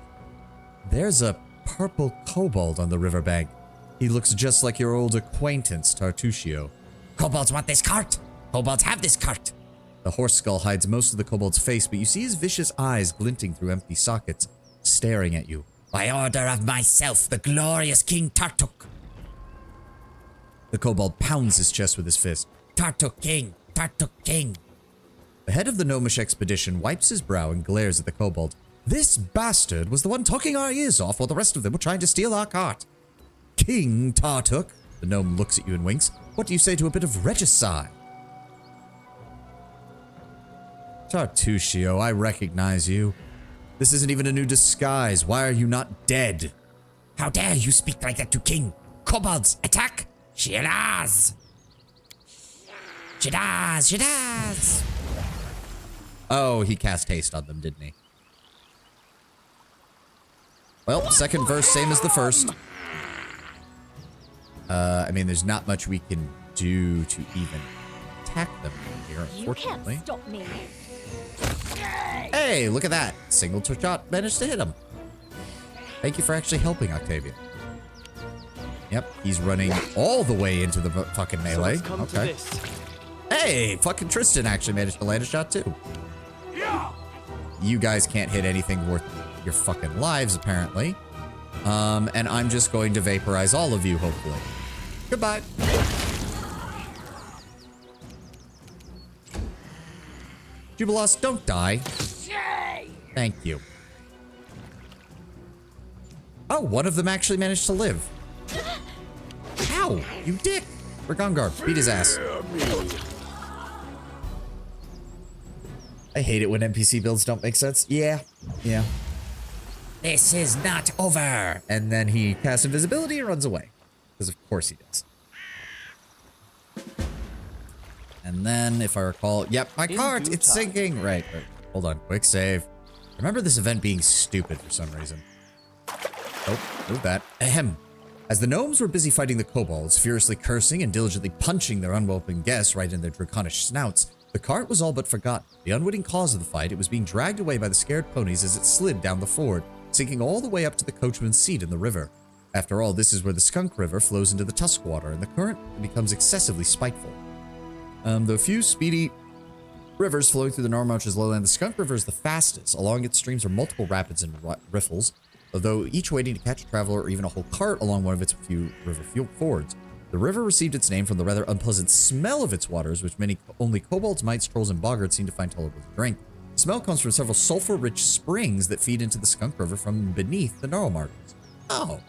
There's a purple kobold on the riverbank. He looks just like your old acquaintance, Tartuccio. Kobolds want this cart. Kobolds have this cart. The horse skull hides most of the kobold's face, but you see his vicious eyes glinting through empty sockets, staring at you. By order of myself, the glorious King Tartuk. The kobold pounds his chest with his fist. Tartuk King, Tartuk King. The head of the gnomish expedition wipes his brow and glares at the kobold. This bastard was the one talking our ears off while the rest of them were trying to steal our cart. King Tartuk. The gnome looks at you and winks. What do you say to a bit of regicide? Tartuccio, I recognize you. This isn't even a new disguise. Why are you not dead? How dare you speak like that to King? Kobolds, attack! Shiraz! Shiraz! Oh, he cast haste on them, didn't he? Well, second verse, same as the first. I mean, there's not much we can do to even attack them here, You can't unfortunately. stop me. Hey, look at that. Single shot managed to hit him. Thank you for actually helping, Octavia. Yep, he's running all the way into the fucking So melee. let's come to Okay. this. Hey, fucking Tristan actually managed to land a shot too. You guys can't hit anything worth your fucking lives, apparently. And I'm just going to vaporize all of you, hopefully. Goodbye. Jubilos, don't die. Thank you. Oh, one of them actually managed to live. Ow, you dick. Ragongar, beat his ass. I hate it when NPC builds don't make sense. Yeah. This is not over. And then he casts invisibility and runs away. Because of course he does. And then, if I recall... Yep, my In cart! due It's time. sinking! Right. Hold on. Quick save. I remember this event being stupid for some reason. Oh, move that. Ahem. As the gnomes were busy fighting the kobolds, furiously cursing and diligently punching their unwelcome guests right in their draconish snouts, The cart was all but forgotten. The unwitting cause of the fight, it was being dragged away by the scared ponies as it slid down the ford, sinking all the way up to the coachman's seat in the river. After all, this is where the Skunk River flows into the Tuskwater, and the current becomes excessively spiteful. The few speedy rivers flowing through the Narmarch's lowland, the Skunk River is the fastest. Along its streams are multiple rapids and riffles, although each waiting to catch a traveler or even a whole cart along one of its few river fords. The river received its name from the rather unpleasant smell of its waters, which only kobolds, mites, trolls, and boggarts seem to find tolerable to drink. The smell comes from several sulfur-rich springs that feed into the Skunk River from beneath the Narmarches. Oh.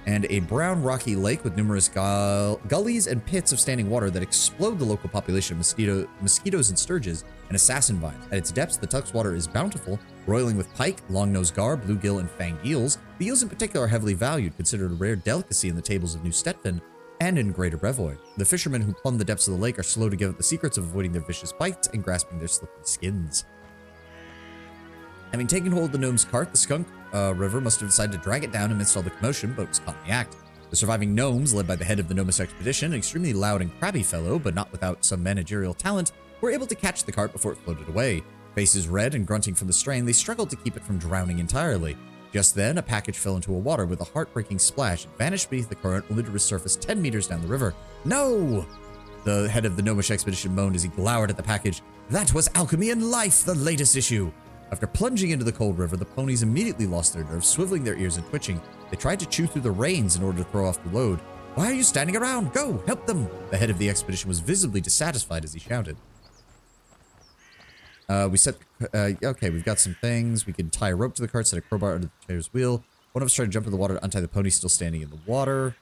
And a brown rocky lake with numerous gullies and pits of standing water that explode the local population of mosquitoes and sturges and assassin vines. At its depths, the Tuskwater is bountiful, roiling with pike, long-nosed gar, bluegill, and fanged eels. The eels in particular are heavily valued, considered a rare delicacy in the tables of New Stettin and in Greater Brevoy. The fishermen who plumb the depths of the lake are slow to give up the secrets of avoiding their vicious bites and grasping their slippery skins. Having taken hold of the gnome's cart, the Skunk River must have decided to drag it down amidst all the commotion, but was caught in the act. The surviving gnomes, led by the head of the gnomish expedition, an extremely loud and crabby fellow, but not without some managerial talent, were able to catch the cart before it floated away. Faces red and grunting from the strain, they struggled to keep it from drowning entirely. Just then, a package fell into a water with a heartbreaking splash and vanished beneath the current, only to resurface 10 meters down the river. No! The head of the gnomish expedition moaned as he glowered at the package. That was Alchemy and Life, the latest issue! After plunging into the cold river, the ponies immediately lost their nerve, swiveling their ears and twitching. They tried to chew through the reins in order to throw off the load. Why are you standing around? Go, help them! The head of the expedition was visibly dissatisfied as he shouted. Okay, we've got some things. We can tie a rope to the cart, set a crowbar under the carrier's wheel. One of us tried to jump in the water to untie the pony still standing in the water.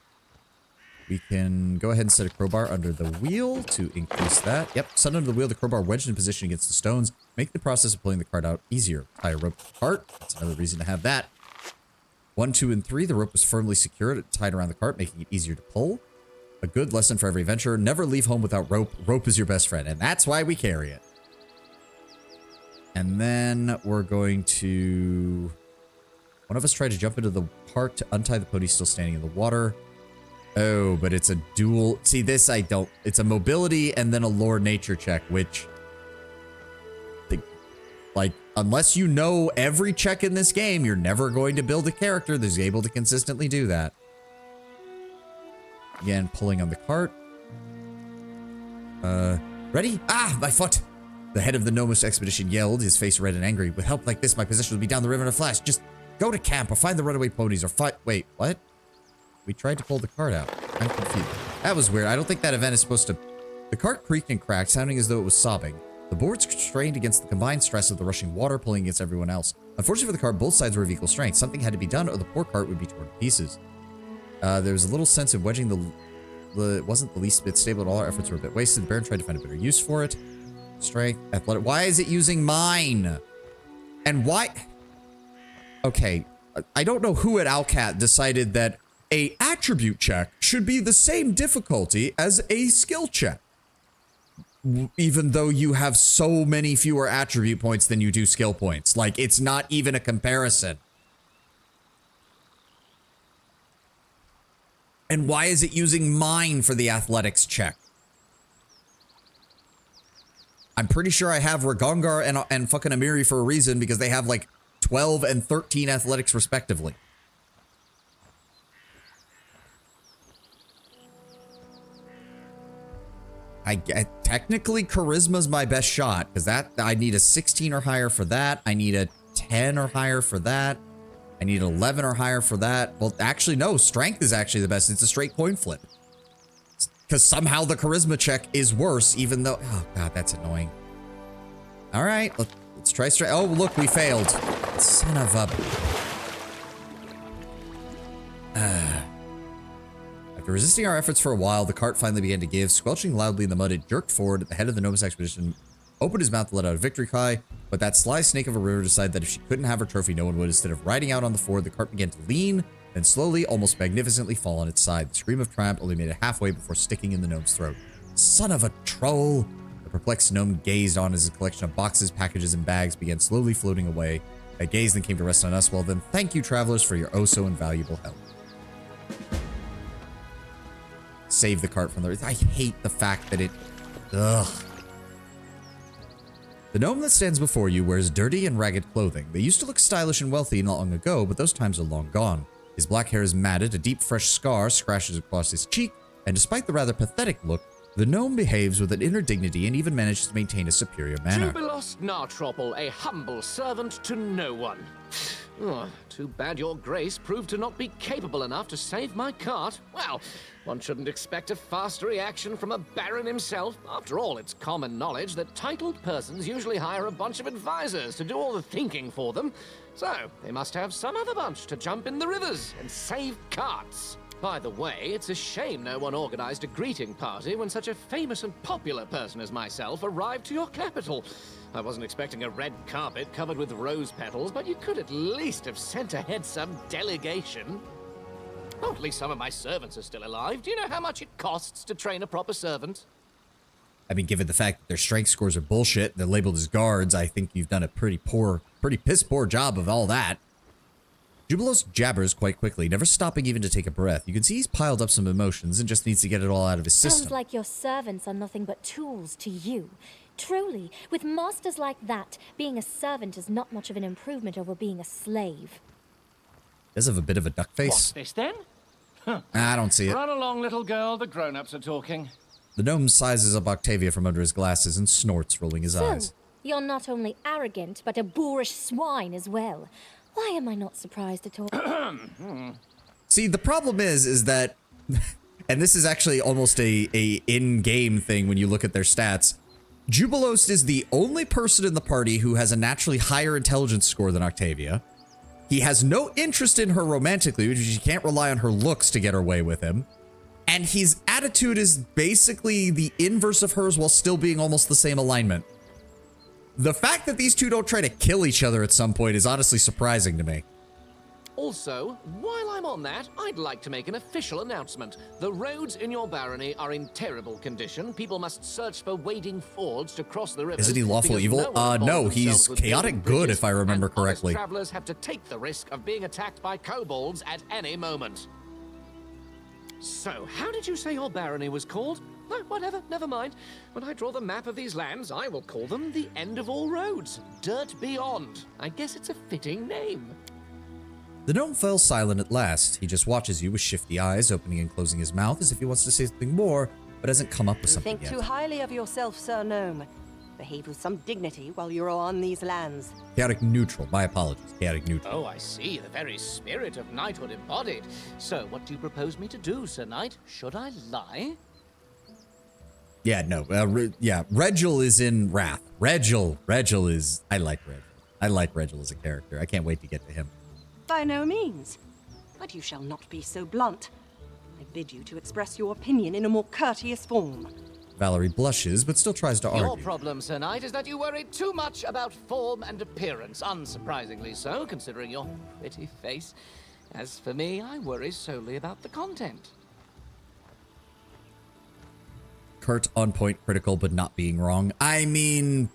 We can go ahead and set a crowbar under the wheel to increase that. Yep, set under the wheel, the crowbar wedged in position against the stones. Make the process of pulling the cart out easier. Tie a rope to the cart. That's another reason to have that. 1, 2, and 3, the rope was firmly secured, tied around the cart, making it easier to pull. A good lesson for every adventurer. Never leave home without rope. Rope is your best friend, and that's why we carry it. And then we're going to... One of us tried to jump into the cart to untie the pony still standing in the water. Oh, but it's a dual... See, this I don't... It's a mobility and then a lore nature check, which... Like, unless you know every check in this game, you're never going to build a character that's able to consistently do that. Again, pulling on the cart. Ready? Ah, my foot! The head of the gnomish expedition yelled, his face red and angry. With help like this, my position would be down the river in a flash. Just go to camp or find the runaway ponies or fight... Wait, what? We tried to pull the cart out. I'm confused. That was weird. I don't think that event is supposed to... The cart creaked and cracked, sounding as though it was sobbing. The boards strained against the combined stress of the rushing water pulling against everyone else. Unfortunately for the cart, both sides were of equal strength. Something had to be done or the poor cart would be torn to pieces. There was a little sense of wedging it wasn't the least bit stable at all. Our efforts were a bit wasted. The Baron tried to find a better use for it. Strength, athletic. Why is it using mine? And why? Okay, I don't know who at Alcat decided that a attribute check should be the same difficulty as a skill check. Even though you have so many fewer attribute points than you do skill points. Like, it's not even a comparison. And why is it using mine for the athletics check? I'm pretty sure I have Ragongar and fucking Amiri for a reason because they have like 12 and 13 athletics respectively. Technically charisma's my best shot because that I need a 16 or higher for that. I need a 10 or higher for that. I need 11 or higher for that. Well, actually, no, strength is actually the best. It's a straight coin flip. Because somehow the charisma check is worse, even though... Oh, God, that's annoying. All right, let's try strength. Oh, look, we failed. Son of a... After resisting our efforts for a while, the cart finally began to give. Squelching loudly in the mud, it jerked forward. The head of the Gnome's expedition opened his mouth to let out a victory cry, but that sly snake of a river decided that if she couldn't have her trophy, no one would. Instead of riding out on the ford, the cart began to lean, then slowly, almost magnificently fall on its side. The scream of triumph only made it halfway before sticking in the gnome's throat. Son of a troll! The perplexed gnome gazed on as his collection of boxes, packages, and bags began slowly floating away. A gaze then came to rest on us. Well then, thank you, travelers, for your oh-so-invaluable help. Save the cart from the... I hate the fact that it... Ugh. The gnome that stands before you wears dirty and ragged clothing. They used to look stylish and wealthy not long ago, but those times are long gone. His black hair is matted, a deep fresh scar scratches across his cheek, and despite the rather pathetic look, the gnome behaves with an inner dignity and even manages to maintain a superior manner. Jubilos Nartropple, a humble servant to no one. Oh, too bad your grace proved to not be capable enough to save my cart. Well, one shouldn't expect a faster reaction from a baron himself. After all, it's common knowledge that titled persons usually hire a bunch of advisors to do all the thinking for them. So, they must have some other bunch to jump in the rivers and save carts. By the way, it's a shame no one organized a greeting party when such a famous and popular person as myself arrived to your capital. I wasn't expecting a red carpet covered with rose petals, but you could at least have sent ahead some delegation. Oh, at least some of my servants are still alive. Do you know how much it costs to train a proper servant? I mean, given the fact that their strength scores are bullshit, they're labeled as guards, I think you've done a pretty piss poor job of all that. Jubilos jabbers quite quickly, never stopping even to take a breath. You can see he's piled up some emotions and just needs to get it all out of his system. Sounds like your servants are nothing but tools to you. Truly, with masters like that, being a servant is not much of an improvement over being a slave. Does have a bit of a duck face. What's this then? I don't see it. Run along, little girl. The grown-ups are talking. The gnome sizes up Octavia from under his glasses and snorts, rolling his eyes. You're not only arrogant, but a boorish swine as well. Why am I not surprised at all? See, the problem is that, and this is actually almost a in-game thing when you look at their stats, Jubilos is the only person in the party who has a naturally higher intelligence score than Octavia. He has no interest in her romantically, which is she can't rely on her looks to get her way with him. And his attitude is basically the inverse of hers while still being almost the same alignment. The fact that these two don't try to kill each other at some point is honestly surprising to me. Also, while I'm on that, I'd like to make an official announcement. The roads in your barony are in terrible condition. People must search for wading fords to cross the rivers. Isn't he lawful because evil? No, he's chaotic good, if I remember correctly. Travelers have to take the risk of being attacked by kobolds at any moment. So, how did you say your barony was called? No, whatever, never mind. When I draw the map of these lands, I will call them the End of All Roads. Dirt Beyond. I guess it's a fitting name. The gnome fell silent at last. He just watches you with shifty eyes, opening and closing his mouth as if he wants to say something more, but hasn't come up with something Think yet. too highly of yourself, Sir Gnome. Behave with some dignity while you're on these lands. Chaotic neutral. My apologies. Chaotic neutral. Oh, I see. The very spirit of knighthood embodied. So, what do you propose me to do, Sir Knight? Should I lie? Yeah, no. Regil is in Wrath. Regil is... I like Regil. I like Regil as a character. I can't wait to get to him. By no means. But you shall not be so blunt. I bid you to express your opinion in a more courteous form. Valerie blushes, but still tries to Your argue. problem, Sir Knight, is that you worry too much about form and appearance. Unsurprisingly so, considering your pretty face. As for me, I worry solely about the content. Kurt, on point, critical, but not being wrong. I mean...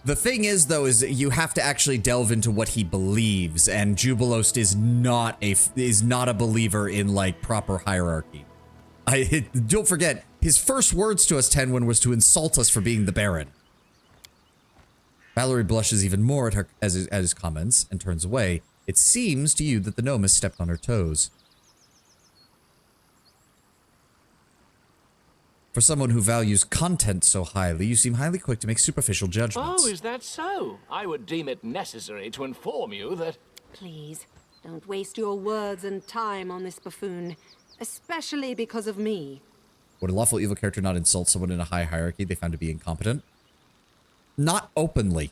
The thing is, though, is you have to actually delve into what he believes, and Jubilost is not a believer in, like, proper hierarchy. Don't forget, his first words to us, Tenwin, was to insult us for being the Baron. Valerie blushes even more at his comments and turns away. It seems to you that the gnome has stepped on her toes. For someone who values content so highly, you seem highly quick to make superficial judgments. Oh, is that so? I would deem it necessary to inform you that... Please, don't waste your words and time on this buffoon, especially because of me. Would a lawful evil character not insult someone in a high hierarchy they found to be incompetent? Not openly.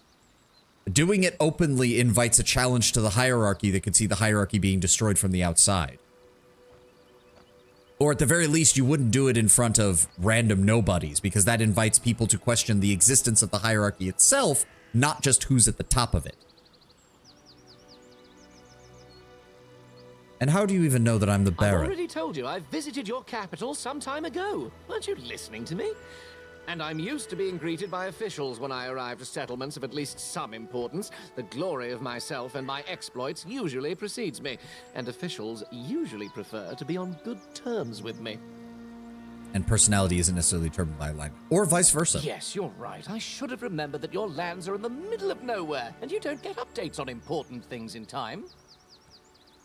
Doing it openly invites a challenge to the hierarchy that could see the hierarchy being destroyed from the outside. Or at the very least, you wouldn't do it in front of random nobodies, because that invites people to question the existence of the hierarchy itself, not just who's at the top of it. And how do you even know that I'm the Baron? I've already told you I visited your capital some time ago. Weren't you listening to me? And I'm used to being greeted by officials when I arrive to settlements of at least some importance. The glory of myself and my exploits usually precedes me, and officials usually prefer to be on good terms with me. and personality isn't necessarily determined by alignment, or vice versa. Yes, you're right. I should have remembered that your lands are in the middle of nowhere, and you don't get updates on important things in time.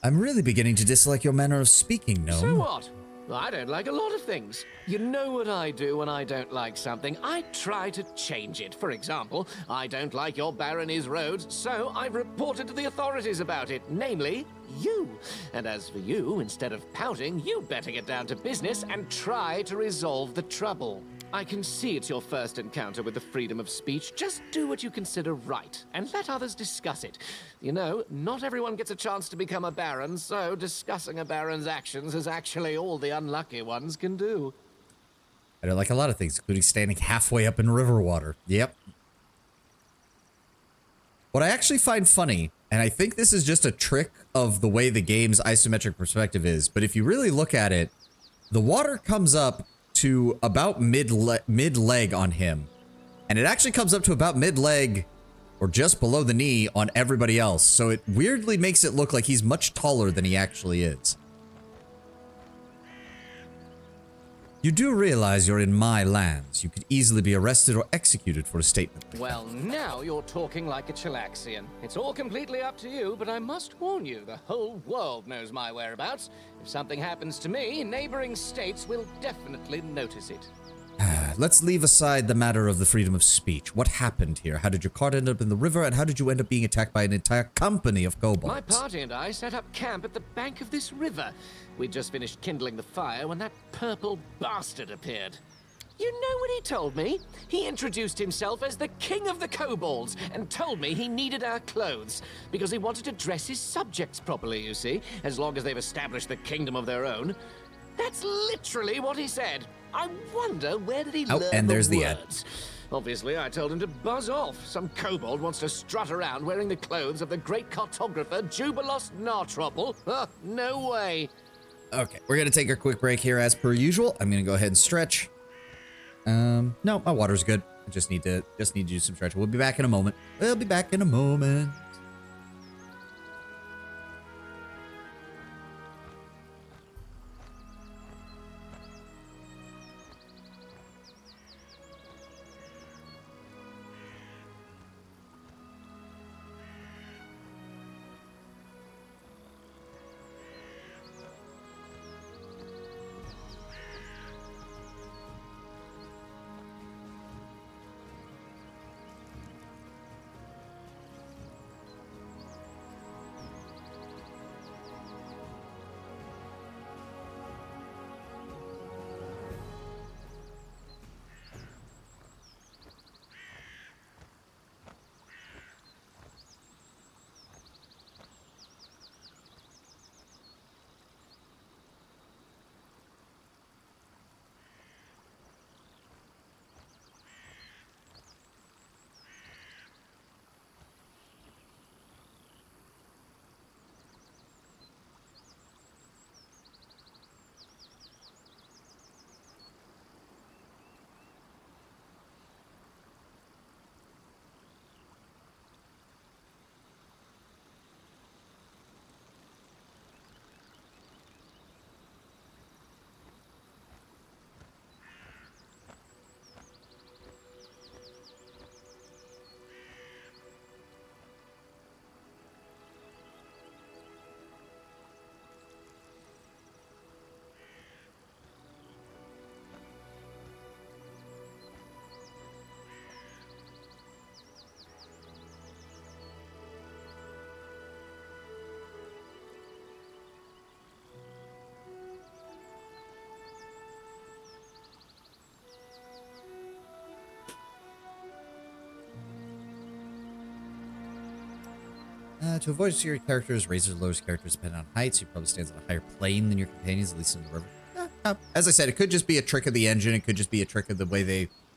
I'm really beginning to dislike your manner of speaking, Gnome. So what? I don't like a lot of things. You know what I do when I don't like something? I try to change it. For example, I don't like your barony's roads, so I've reported to the authorities about it, namely, you. And as for you, instead of pouting, you better get down to business and try to resolve the trouble. I can see it's your first encounter with the freedom of speech. Just do what you consider right, and let others discuss it. You know, not everyone gets a chance to become a baron, so discussing a baron's actions is actually all the unlucky ones can do. I don't like a lot of things, including standing halfway up in river water. Yep. What I actually find funny, and I think this is just a trick of the way the game's isometric perspective is, but if you really look at it, the water comes up to about mid-leg on him. And it actually comes up to about mid-leg or just below the knee on everybody else. So it weirdly makes it look like he's much taller than he actually is. You do realize you're in my lands. You could easily be arrested or executed for a statement. Well, now you're talking like a Chilaxian. It's all completely up to you, but I must warn you, the whole world knows my whereabouts. If something happens to me, neighboring states will definitely notice it. Let's leave aside the matter of the freedom of speech. What happened here? How did your cart end up in the river, and how did you end up being attacked by an entire company of kobolds? My party and I set up camp at the bank of this river. We'd just finished kindling the fire when that purple bastard appeared. You know what he told me? He introduced himself as the king of the kobolds and told me he needed our clothes because he wanted to dress his subjects properly, you see, as long as they've established the kingdom of their own. That's literally what he said. I wonder, where did he learn and there's the the ad. words? Obviously, I told him to buzz off. Some kobold wants to strut around wearing the clothes of the great cartographer Jubilos Nartropple. No way. Okay, we're gonna take a quick break here as per usual. I'm gonna go ahead and stretch. No, my water's good. I just need to do some stretching. We'll be back in a moment. We'll be back in a moment. To avoid your characters, raises or lowers characters depend on height, so he probably stands on a higher plane than your companions, at least in the river. As I said, it could just be a trick of the engine. It could just be a trick of the way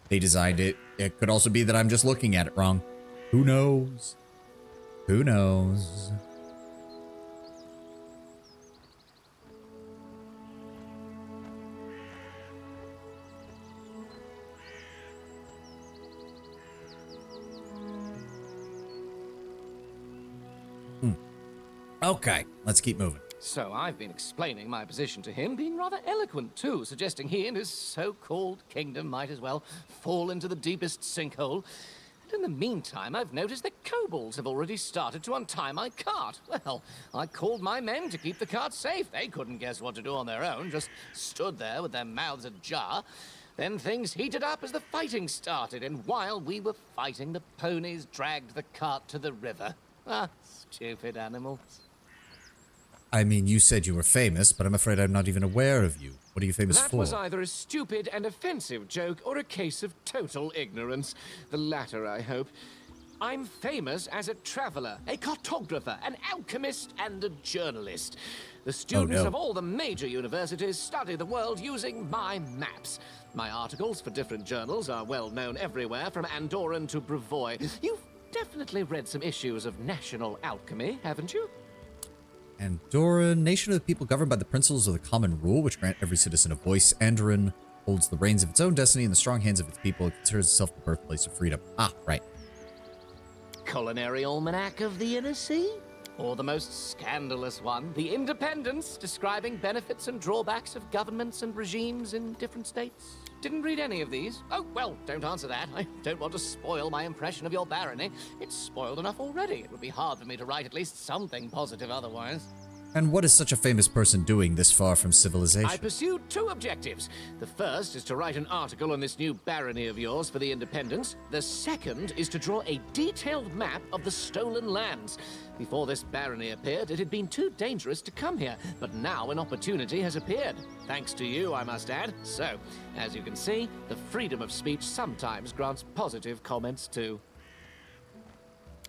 they designed it. It could also be that I'm just looking at it wrong. Who knows? Who knows? Okay, let's keep moving. So I've been explaining my position to him, being rather eloquent too, suggesting he and his so-called kingdom might as well fall into the deepest sinkhole. And in the meantime, I've noticed that kobolds have already started to untie my cart. Well, I called my men to keep the cart safe. They couldn't guess what to do on their own, just stood there with their mouths ajar. Then things heated up as the fighting started, and while we were fighting, the ponies dragged the cart to the river. Ah, stupid animals. I mean, you said you were famous, but I'm afraid I'm not even aware of you. What are you famous That for? was either a stupid and offensive joke or a case of total ignorance. The latter, I hope. I'm famous as a traveler, a cartographer, an alchemist, and a journalist. The students no. of all the major universities study the world using my maps. My articles for different journals are well known everywhere, from Andorran to Brevoy. You've definitely read some issues of National Alchemy, haven't you? Andorran, nation of the people governed by the principles of the common rule, which grant every citizen a voice. Andorran holds the reins of its own destiny in the strong hands of its people. It considers itself the birthplace of freedom. Ah, right. Culinary Almanac of the Inner Sea? Or the most scandalous one, the Independence, describing benefits and drawbacks of governments and regimes in different states? Didn't read any of these. Oh, well, don't answer that. I don't want to spoil my impression of your barony. It's spoiled enough already. It would be hard for me to write at least something positive otherwise. And what is such a famous person doing this far from civilization? I pursued two objectives. The first is to write an article on this new barony of yours for the Independence. The second is to draw a detailed map of the stolen lands. Before this barony appeared, it had been too dangerous to come here, but now an opportunity has appeared. Thanks to you, I must add. So, as you can see, the freedom of speech sometimes grants positive comments too.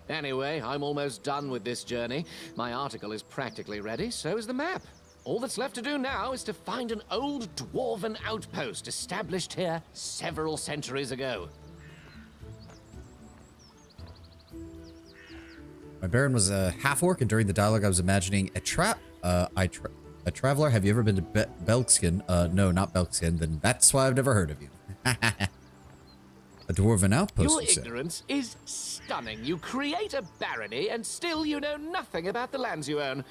Anyway, I'm almost done with this journey. My article is practically ready, so is the map. All that's left to do now is to find an old dwarven outpost established here several centuries ago. My baron was a half-orc, and during the dialogue I was imagining a traveler. Have you ever been to Belkskin? No, not Belkskin. Then that's why I've never heard of you. A dwarven outpost, Your you said. ignorance is stunning. You create a barony, and still you know nothing about the lands you own.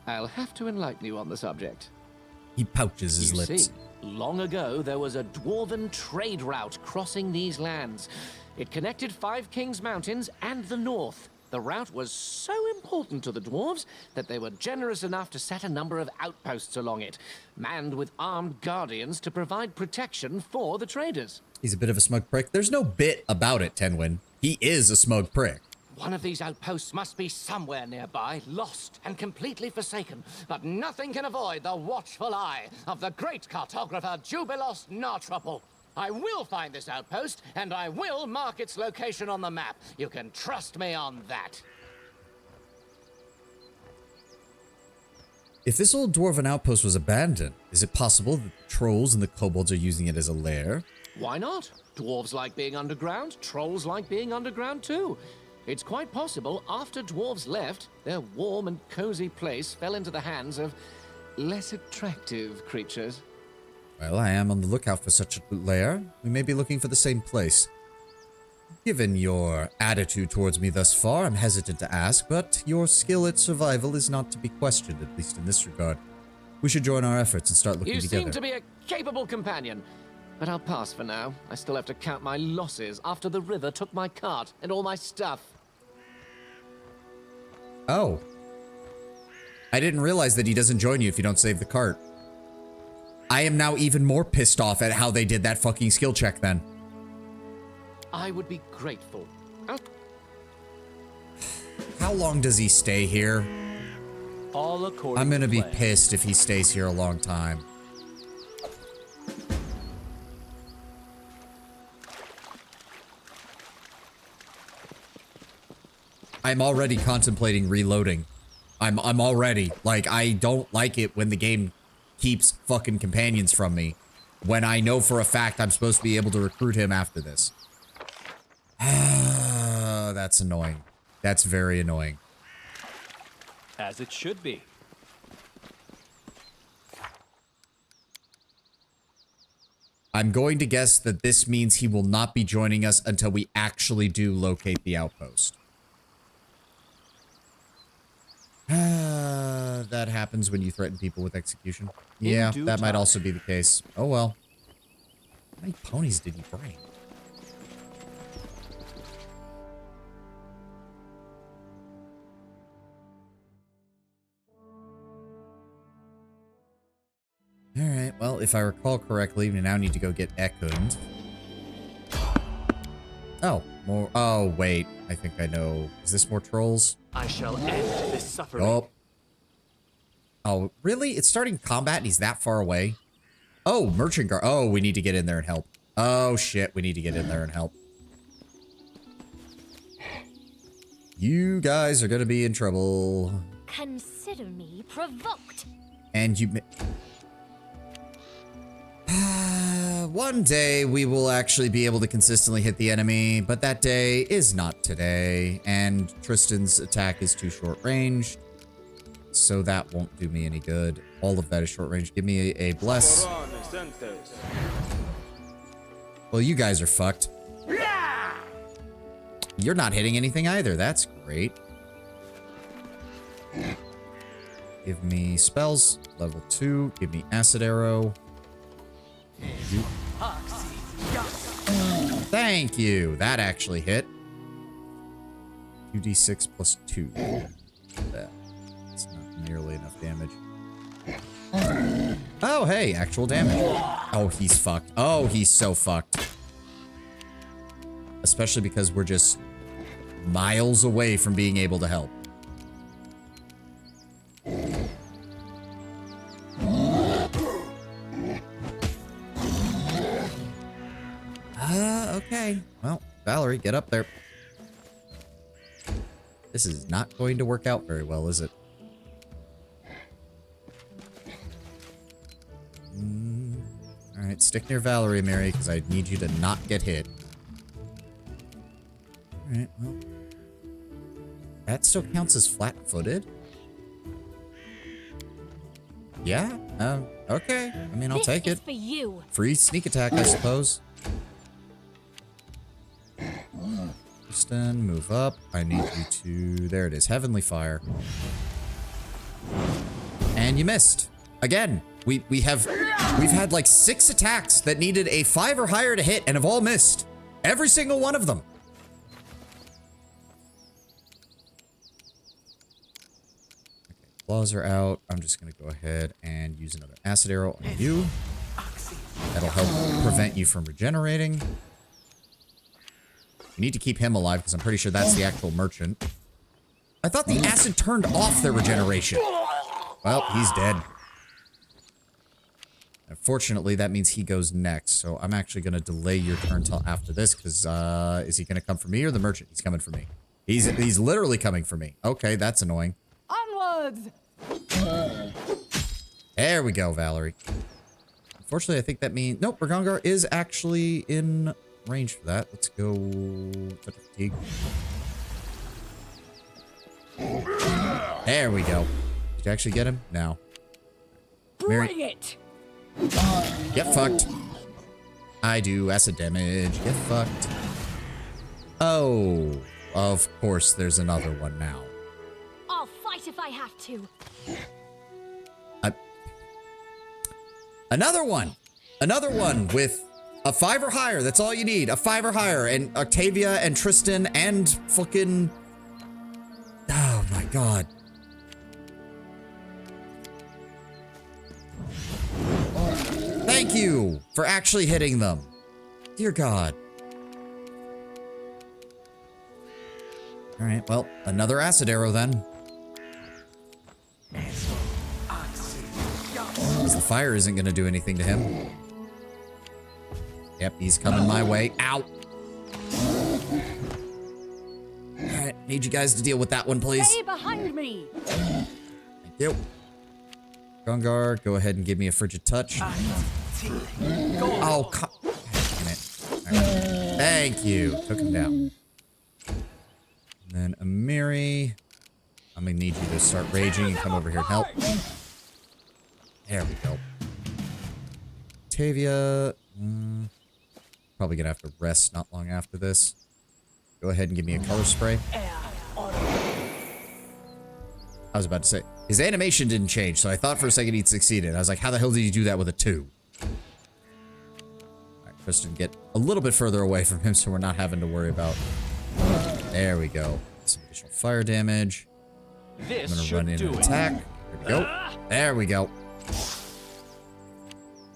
I'll have to enlighten you on the subject. He pouches his lips. See, long ago, there was a dwarven trade route crossing these lands. It connected Five Kings Mountains and the north. The route was so important to the dwarves that they were generous enough to set a number of outposts along it, manned with armed guardians to provide protection for the traders. He's a bit of a smug prick. There's no bit about it, Tenwin. He is a smug prick. One of these outposts must be somewhere nearby, lost and completely forsaken, but nothing can avoid the watchful eye of the great cartographer Jubilos Nartruple. I will find this outpost, and I will mark its location on the map. You can trust me on that. If this old dwarven outpost was abandoned, is it possible that the trolls and the kobolds are using it as a lair? Why not? Dwarves like being underground, trolls like being underground too. It's quite possible after dwarves left, their warm and cozy place fell into the hands of less attractive creatures. Well, I am on the lookout for such a lair. We may be looking for the same place. Given your attitude towards me thus far, I'm hesitant to ask, but your skill at survival is not to be questioned, at least in this regard. We should join our efforts and start looking You together. seem to be a capable companion, but I'll pass for now. I still have to count my losses after the river took my cart and all my stuff. Oh. I didn't realize that he doesn't join you if you don't save the cart. I am now even more pissed off at how they did that fucking skill check then. I would be grateful. How long does he stay here? All according I'm gonna to be plan. pissed if he stays here a long time. I'm already contemplating reloading. I'm already, like, I don't like it when the game keeps fucking companions from me, when I know for a fact I'm supposed to be able to recruit him after this. That's annoying. That's very annoying. As it should be. I'm going to guess that this means he will not be joining us until we actually do locate the outpost. That happens when you threaten people with execution. Yeah, due that might time. also be the case. Oh well. How many ponies did he bring? Alright, well, if I recall correctly, we now need to go get Ekund. Oh, more. Oh, wait. I think I know. Is this more trolls? I shall end this suffering. Oh. Oh, really? It's starting combat and he's that far away? Oh, merchant guard. Oh, we need to get in there and help. Oh, shit. We need to get in there and help. You guys are going to be in trouble. Consider me provoked. And you... One day we will actually be able to consistently hit the enemy, but that day is not today, and Tristan's attack is too short range, so that won't do me any good. All of that is short range. Give me a bless. Well, you guys are fucked. You're not hitting anything either. That's great. Give me spells. Level 2. Give me acid arrow. Thank you. That actually hit. 2d6 plus 2. That's not nearly enough damage. Oh, hey, actual damage. Oh, he's fucked. Oh, he's so fucked. Especially because we're just miles away from being able to help. Okay. Well, Valerie, get up there. This is not going to work out very well, is it? Alright, stick near Valerie, Mary, because I need you to not get hit. Alright, well. That still counts as flat-footed? Yeah? Okay. I mean, I'll take it. For you. Free sneak attack, I suppose. Tristan, move up. I need you to... There it is. Heavenly Fire. And you missed. Again. We've had like 6 attacks that needed a 5 or higher to hit and have all missed. Every single one of them. Okay, claws are out. I'm just going to go ahead and use another acid arrow on you. That'll help prevent you from regenerating. We need to keep him alive because I'm pretty sure that's the actual merchant. I thought the acid turned off their regeneration. Well, he's dead. Unfortunately, that means he goes next, so I'm actually going to delay your turn till after this, because, is he going to come for me or the merchant? He's coming for me. He's literally coming for me. Okay, that's annoying. Onwards! There we go, Valerie. Unfortunately, I think that means... Nope, Bergongar is actually in range for that. Let's go... Touch of Fatigue. There we go. Did you actually get him? No. Bring it! Get fucked. I do acid damage. Get fucked. Oh, of course there's another one now. I'll fight if I have to. Another one. Another one with a 5 or higher. That's all you need. A 5 or higher. And Octavia and Tristan and fucking... Oh my god. Thank you for actually hitting them. Dear God. All right, well, another acid arrow then. Because the fire isn't going to do anything to him. Yep, he's coming my way. Ow. All right, need you guys to deal with that one, please. Stay behind me. Thank you. Gungar, go ahead and give me a frigid touch. Oh, damn it. Right. Thank you. Took him down. And then Amiri. I'm going to need you to start raging and come over here and help. There we go. Octavia. Probably going to have to rest not long after this. Go ahead and give me a color spray. I was about to say, his animation didn't change, so I thought for a second he'd succeeded. I was like, how the hell did he do that with a 2? Alright, Kristen, get a little bit further away from him so we're not having to worry about... There we go. Some additional fire damage. This I'm gonna should run in do and it. attack. There we go. There we go.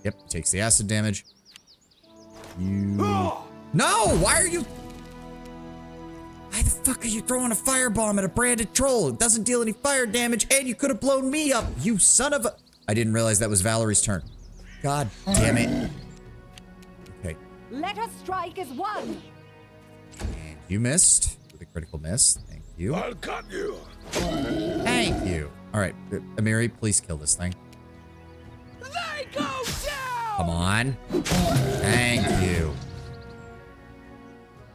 Yep, takes the acid damage. You... No! Why are you... Why the fuck are you throwing a firebomb at a branded troll? It doesn't deal any fire damage, and you could have blown me up, you son of a... I didn't realize that was Valerie's turn. God damn it. Okay. Let us strike as one. And you missed with a critical miss. Thank you. I'll cut you. Thank you. All right, Amiri, please kill this thing. They go down. Come on. Thank you.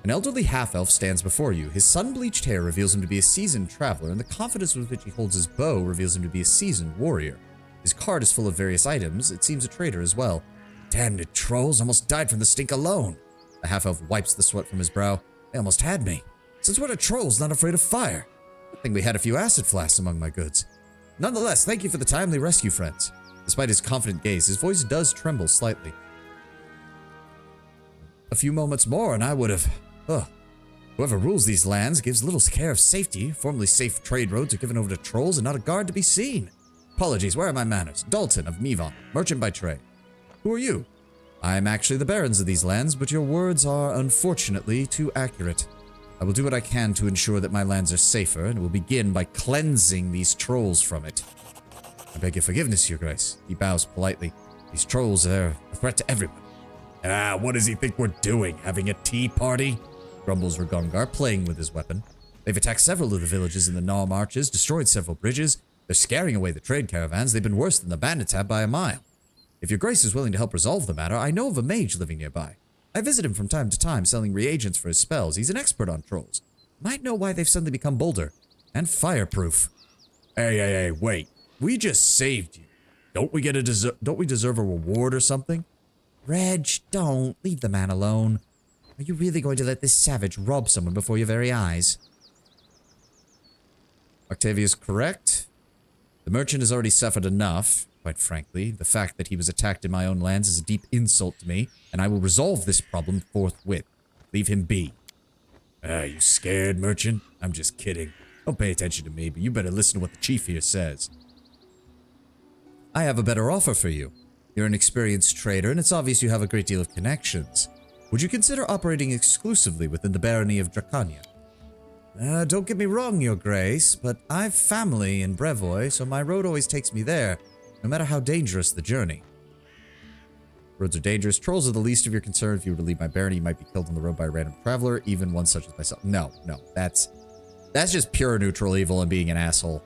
An elderly half-elf stands before you. His sun-bleached hair reveals him to be a seasoned traveler, and the confidence with which he holds his bow reveals him to be a seasoned warrior. His cart is full of various items. It seems a trader as well. Damned trolls, almost died from the stink alone. The half-elf wipes the sweat from his brow. They almost had me. Since when are trolls not afraid of fire? I think we had a few acid flasks among my goods. Nonetheless, thank you for the timely rescue, friends. Despite his confident gaze, his voice does tremble slightly. A few moments more and I would have... Whoever rules these lands gives little care of safety. Formerly safe trade roads are given over to trolls and not a guard to be seen. Apologies, where are my manners? Dalton of Mevon, merchant by trade. Who are you? I am actually the barons of these lands, but your words are unfortunately too accurate. I will do what I can to ensure that my lands are safer, and will begin by cleansing these trolls from it. I beg your forgiveness, your grace. He bows politely. These trolls are a threat to everyone. Ah, what does he think we're doing? Having a tea party? Grumbles Ragungar, playing with his weapon. They've attacked several of the villages in the Gnaw Marches, destroyed several bridges. They're scaring away the trade caravans. They've been worse than the bandits have by a mile. If your grace is willing to help resolve the matter, I know of a mage living nearby. I visit him from time to time, selling reagents for his spells. He's an expert on trolls. Might know why they've suddenly become bolder. And fireproof. Hey, wait. We just saved you. Don't we deserve a reward or something? Reg, don't. Leave the man alone. Are you really going to let this savage rob someone before your very eyes? Octavia's correct. The merchant has already suffered enough, quite frankly. The fact that he was attacked in my own lands is a deep insult to me, and I will resolve this problem forthwith. Leave him be. You scared, merchant? I'm just kidding. Don't pay attention to me, but you better listen to what the chief here says. I have a better offer for you. You're an experienced trader, and it's obvious you have a great deal of connections. Would you consider operating exclusively within the barony of Dracania? Don't get me wrong, your grace, but I've family in Brevoy, so my road always takes me there, no matter how dangerous the journey. Roads are dangerous. Trolls are the least of your concern. If you were to leave my barony, you might be killed on the road by a random traveler, even one such as myself. No, that's just pure neutral evil and being an asshole.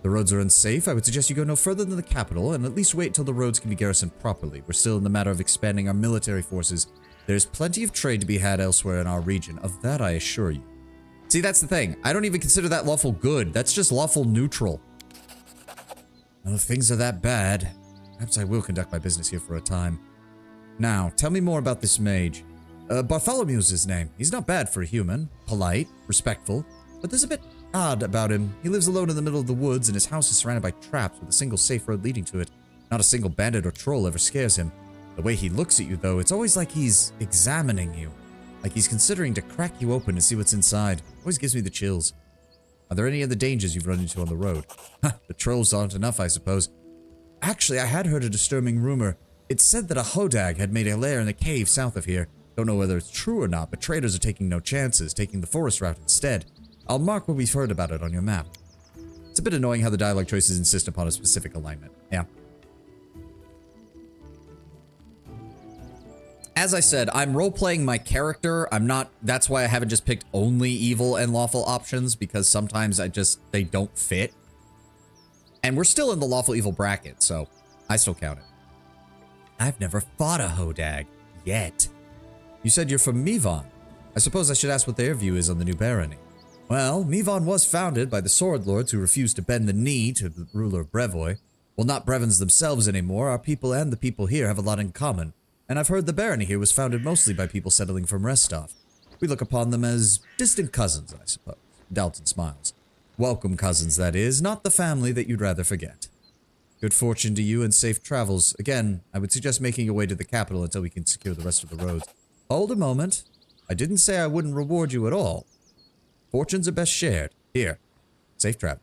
The roads are unsafe. I would suggest you go no further than the capital, and at least wait till the roads can be garrisoned properly. We're still in the matter of expanding our military forces. There's plenty of trade to be had elsewhere in our region. Of that, I assure you. See, that's the thing. I don't even consider that lawful good. That's just lawful neutral. Well, if things are that bad, perhaps I will conduct my business here for a time. Now, tell me more about this mage. Bartholomew's his name. He's not bad for a human. Polite, respectful, but there's a bit odd about him. He lives alone in the middle of the woods, and his house is surrounded by traps with a single safe road leading to it. Not a single bandit or troll ever scares him. The way he looks at you, though, it's always like he's examining you. Like he's considering to crack you open to see what's inside. Always gives me the chills. Are there any other dangers you've run into on the road? The trolls aren't enough, I suppose. Actually, I had heard a disturbing rumor. It said that a hodag had made a lair in a cave south of here. Don't know whether it's true or not, but traders are taking no chances, taking the forest route instead. I'll mark what we've heard about it on your map. It's a bit annoying how the dialogue choices insist upon a specific alignment. Yeah. As I said, I'm role-playing my character. That's why I haven't just picked only evil and lawful options, because sometimes they don't fit. And we're still in the lawful evil bracket, so I still count it. I've never fought a hodag. Yet. You said you're from Mevon. I suppose I should ask what their view is on the new barony. Well, Mevon was founded by the sword lords who refused to bend the knee to the ruler of Brevoy. Well, not Brevins themselves anymore. Our people and the people here have a lot in common. And I've heard the barony here was founded mostly by people settling from Restov. We look upon them as distant cousins, I suppose. Dalton smiles. Welcome, cousins, that is, not the family that you'd rather forget. Good fortune to you and safe travels. Again, I would suggest making your way to the capital until we can secure the rest of the roads. Hold a moment. I didn't say I wouldn't reward you at all. Fortunes are best shared. Here. Safe travels.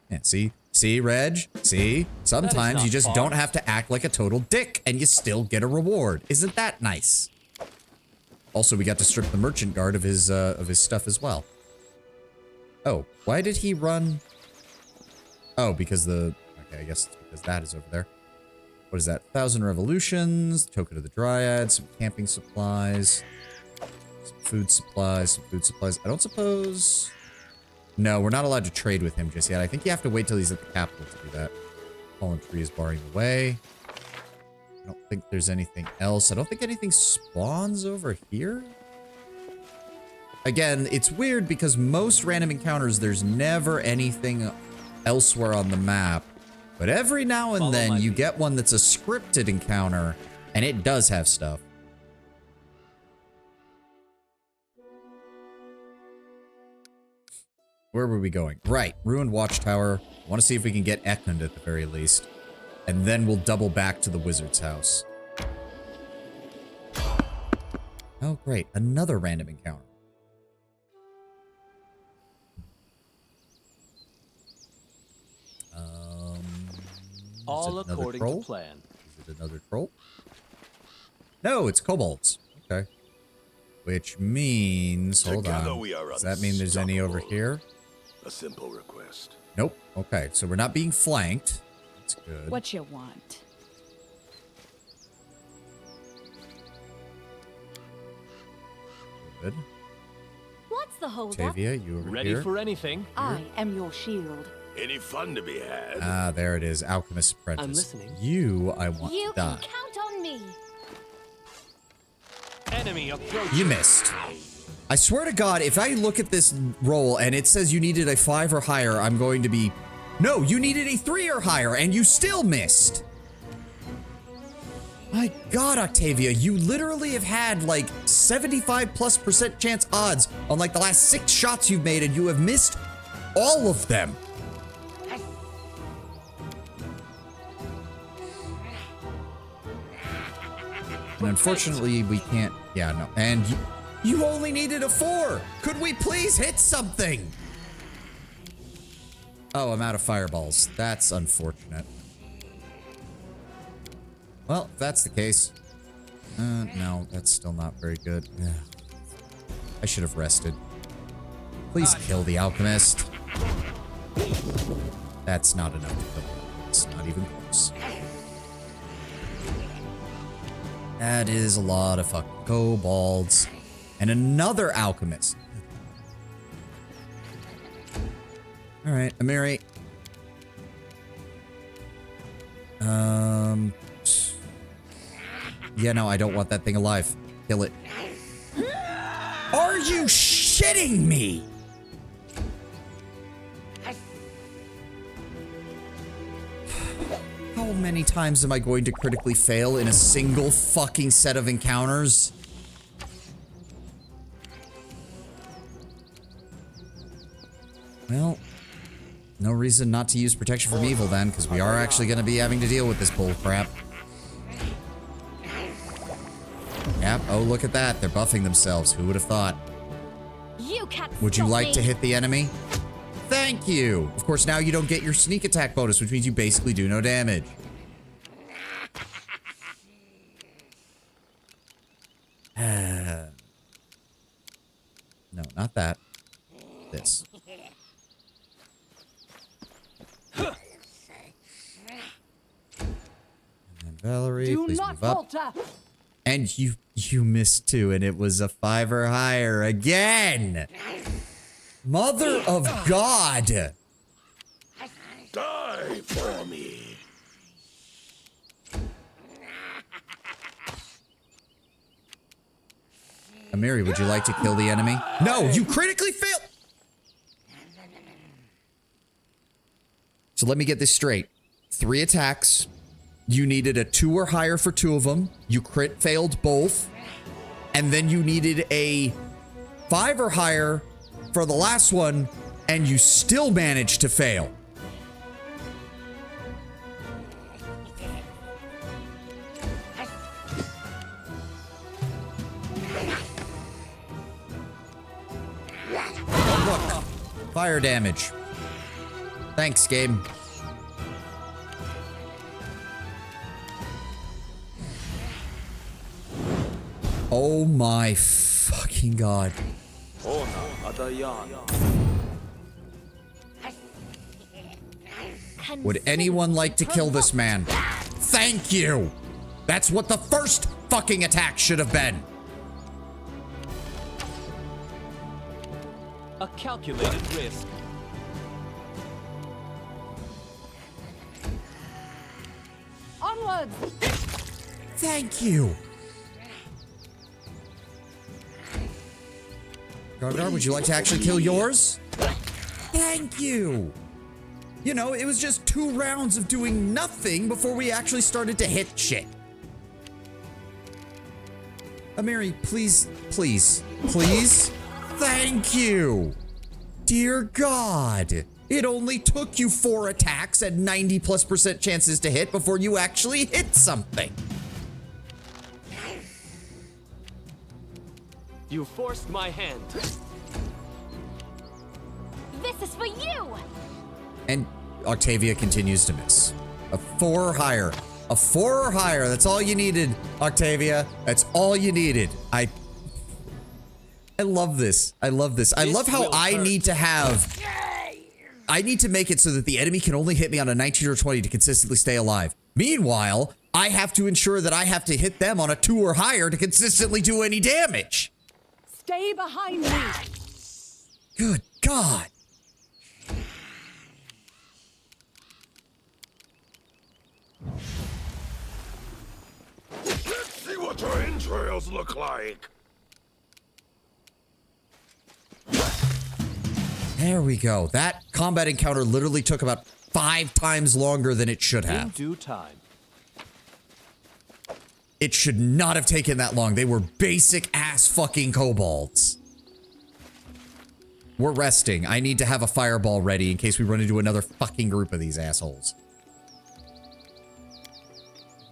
Yeah, see? See, Reg? See? Sometimes you just far. don't have to act like a total dick, and you still get a reward. Isn't that nice? Also, we got to strip the merchant guard of his stuff as well. Oh, why did he run? Oh, because the... Okay, I guess it's because that is over there. What is that? 1,000 revolutions, token of the dryad, some camping supplies, some food supplies, I don't suppose... No, we're not allowed to trade with him just yet. I think you have to wait till he's at the capital to do that. Fallen tree is barring the way. I don't think there's anything else. I don't think anything spawns over here. Again, it's weird because most random encounters, there's never anything elsewhere on the map. But every now and then, you get one that's a scripted encounter, and it does have stuff. Where were we going? Right, Ruined Watchtower. I want to see if we can get Ekmund at the very least. And then we'll double back to the wizard's house. Oh, great. Another random encounter. All according to plan. Is it another troll? No, it's kobolds. Okay. Which means... Hold on. Does that mean there's any over here? A simple request. Nope. Okay, so we're not being flanked. That's good. What you want? Good. What's the hold up? Tavia, you over Ready here? for anything. I am your shield. Any fun to be had? Ah, there it is. Alchemist Apprentice. I'm listening. You, I want You to die. can count on me. Enemy approaching. You missed. I swear to God, if I look at this roll and it says you needed a 5 or higher, I'm going to be... No, you needed a 3 or higher, and you still missed. My God, Octavia, you literally have had like 75+% chance odds on like the last 6 shots you've made, and you have missed all of them. And unfortunately, we can't... Yeah, no. And you only needed a 4. Could we please hit something? Oh, I'm out of fireballs. That's unfortunate. Well, if that's the case... no, that's still not very good. I should have rested. Please kill the alchemist. That's not enough to kill him. It's not even close. That is a lot of fucking kobolds. And another alchemist. Alright, Amiri. Yeah, no, I don't want that thing alive. Kill it. Are you shitting me? How many times am I going to critically fail in a single fucking set of encounters? Well, no reason not to use protection from evil then, because we are actually going to be having to deal with this bull crap. Yep, oh look at that, they're buffing themselves, who would have thought? You can't Would you stop like me. to hit the enemy? Thank you! Of course, now you don't get your sneak attack bonus, which means you basically do no damage. No, not that. This. And then Valerie, Do please not move up. falter. And you missed too, and it was a 5 or higher again. Mother of God. Die for me. Amiri, would you like to kill the enemy? No, you critically failed. So let me get this straight. 3 attacks. You needed a 2 or higher for 2 of them. You crit failed both. And then you needed a 5 or higher for the last one, And you still managed to fail. Oh, look. Fire damage. Thanks, game. Oh my fucking god. Would anyone like to kill this man? Thank you! That's what the first fucking attack should have been. A calculated risk. Onwards! Thank you. Gargar, would you like to actually kill yours? Thank you. You know, it was just 2 rounds of doing nothing before we actually started to hit shit. Amiri, please, please, please. Thank you. Dear God. It only took you 4 attacks at 90+% chances to hit before you actually hit something. You forced my hand. This is for you! And Octavia continues to miss. A 4 or higher. A 4 or higher. That's all you needed, Octavia. That's all you needed. I love this. I love this. I love how I need to have... I need to make it so that the enemy can only hit me on a 19 or 20 to consistently stay alive. Meanwhile, I have to ensure that I have to hit them on a 2 or higher to consistently do any damage. Stay behind me! Good God. Let's see what your entrails look like. There we go. That combat encounter literally took about 5 times longer than it should In have. due time. It should not have taken that long. They were basic ass fucking kobolds. We're resting. I need to have a fireball ready in case we run into another fucking group of these assholes.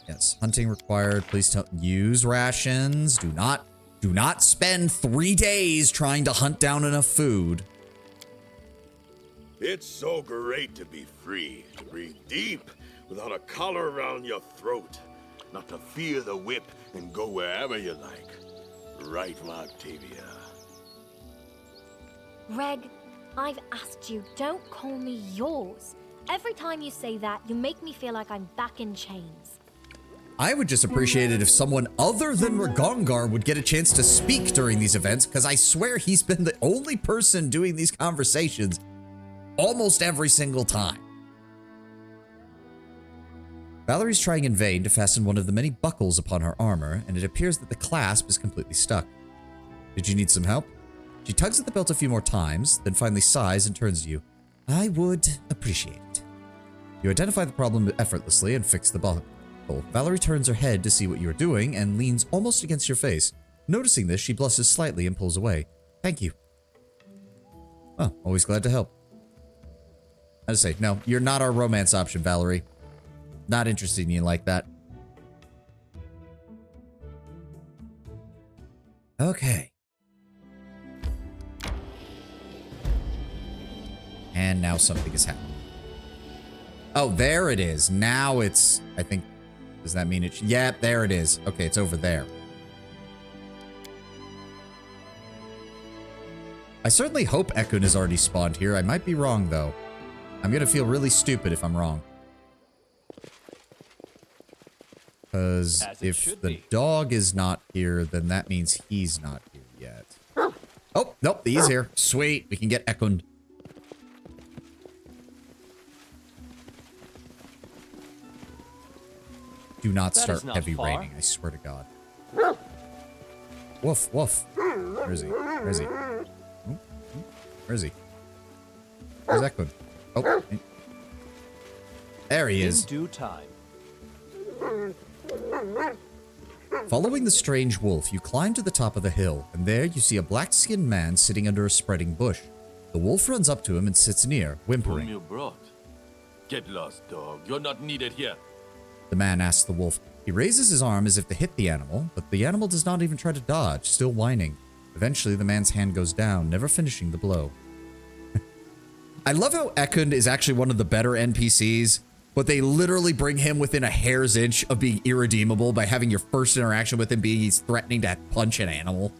Yes, hunting required. Please don't use rations. Do not spend 3 days trying to hunt down enough food. It's so great to be free, to breathe deep without a collar around your throat. Not to fear the whip and go wherever you like. Right, Octavia? Reg, I've asked you, don't call me yours. Every time you say that, you make me feel like I'm back in chains. I would just appreciate it if someone other than Ragongar would get a chance to speak during these events, because I swear he's been the only person doing these conversations almost every single time. Valerie's trying in vain to fasten one of the many buckles upon her armor, and it appears that the clasp is completely stuck. Did you need some help? She tugs at the belt a few more times, then finally sighs and turns to you. I would appreciate it. You identify the problem effortlessly and fix the buckle. Valerie turns her head to see what you are doing and leans almost against your face. Noticing this, she blushes slightly and pulls away. Thank you. Oh, always glad to help. I just say, no, you're not our romance option, Valerie. Not interested in you like that. Okay. And now something is happening. Oh, there it is. Now it's, I think, does that mean it? Yeah, there it is. Okay, it's over there. I certainly hope Ekun has already spawned here. I might be wrong, though. I'm gonna feel really stupid if I'm wrong. Because if the dog is not here, then that means he's not here yet. Oh, nope, he's here. Sweet, we can get Ekun. Do not start heavy raining, I swear to God. Woof, woof. Where is he? Where is he? Where is he? Where's Ekun? Oh. There he is. In due time. Following the strange wolf, you climb to the top of the hill, and there you see a black-skinned man sitting under a spreading bush. The wolf runs up to him and sits near, Whom whimpering. you brought? Get lost, dog. You're not needed here. The man asks the wolf. He raises his arm as if to hit the animal, but the animal does not even try to dodge, still whining. Eventually, the man's hand goes down, never finishing the blow. I love how Ekund is actually one of the better NPCs, but they literally bring him within a hair's inch of being irredeemable by having your first interaction with him being he's threatening to punch an animal.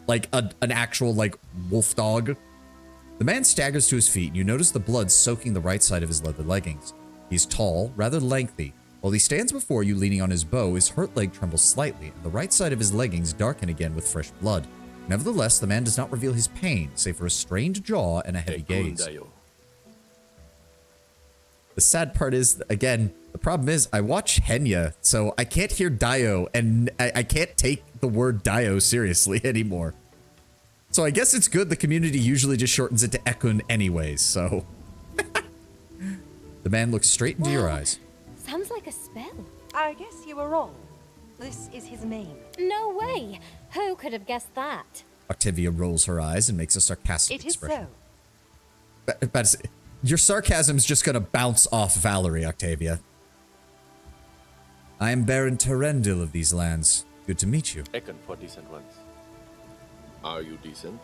Like an actual, like, wolf dog. The man staggers to his feet, and you notice the blood soaking the right side of his leather leggings. He's tall, rather lengthy. While he stands before you leaning on his bow, his hurt leg trembles slightly, and the right side of his leggings darken again with fresh blood. Nevertheless, the man does not reveal his pain, save for a strained jaw and a heavy gaze. The sad part is, again, the problem is I watch Henya, so I can't hear Dio, and I can't take the word Dio seriously anymore. So I guess it's good the community usually just shortens it to Ekun anyways, so. The man looks straight into your eyes. Sounds like a spell. I guess you were wrong. This is his name. No way! Who could have guessed that? Octavia rolls her eyes and makes a sarcastic It is expression. so. But your sarcasm's just gonna bounce off Valerie, Octavia. I am Baron Terendil of these lands. Good to meet you. Ekon for decent ones. Are you decent?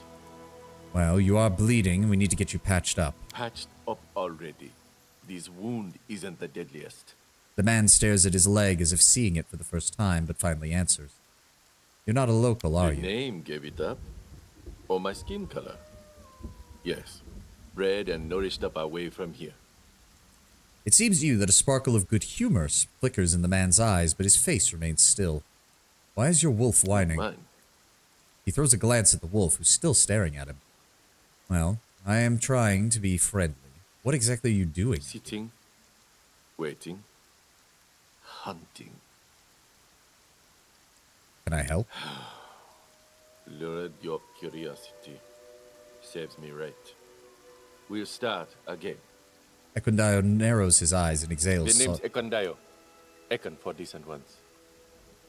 Well, you are bleeding, and we need to get you patched up. Patched up already. This wound isn't the deadliest. The man stares at his leg as if seeing it for the first time, but finally answers. You're not a local, are The you? name gave it up. Or my skin color? Yes. Bred and nourished up away from here. It seems to you that a sparkle of good humor flickers in the man's eyes, but his face remains still. Why is your wolf whining? Mine. He throws a glance at the wolf, who's still staring at him. Well, I am trying to be friendly. What exactly are you doing? Sitting. Waiting. Hunting. Can I help? Lured your curiosity. Saves me right. We'll start again. Equindio narrows his eyes and The exhales. name's Ekondayo. Ekon for decent ones.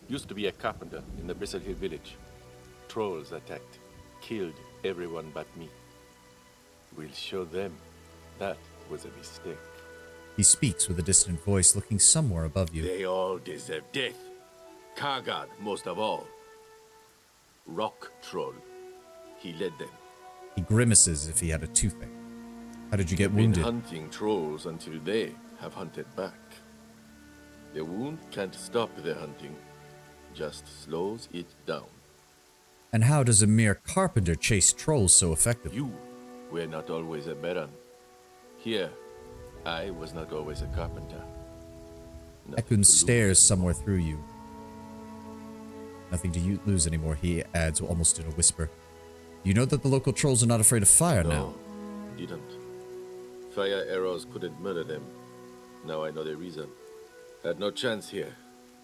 Used to be a carpenter in the Bristle Hill village. Trolls attacked. Killed everyone but me. We'll show them that was a mistake. He speaks with a distant voice, looking somewhere above you. They all deserve death. Kargad, most of all. Rock Troll. He led them. He grimaces as if he had a toothache. How did you get Been wounded? hunting trolls until they have hunted back. The wound can't stop their hunting, just slows it down. And how does a mere carpenter chase trolls so effectively? You were not always a baron. Here, I was not always a carpenter. Nothing Ekun to stares lose. somewhere through you. Nothing to lose anymore, he adds almost in a whisper. You know that the local trolls are not afraid of fire now. No, didn't. Fire arrows couldn't murder them. Now I know the reason. Had no chance here.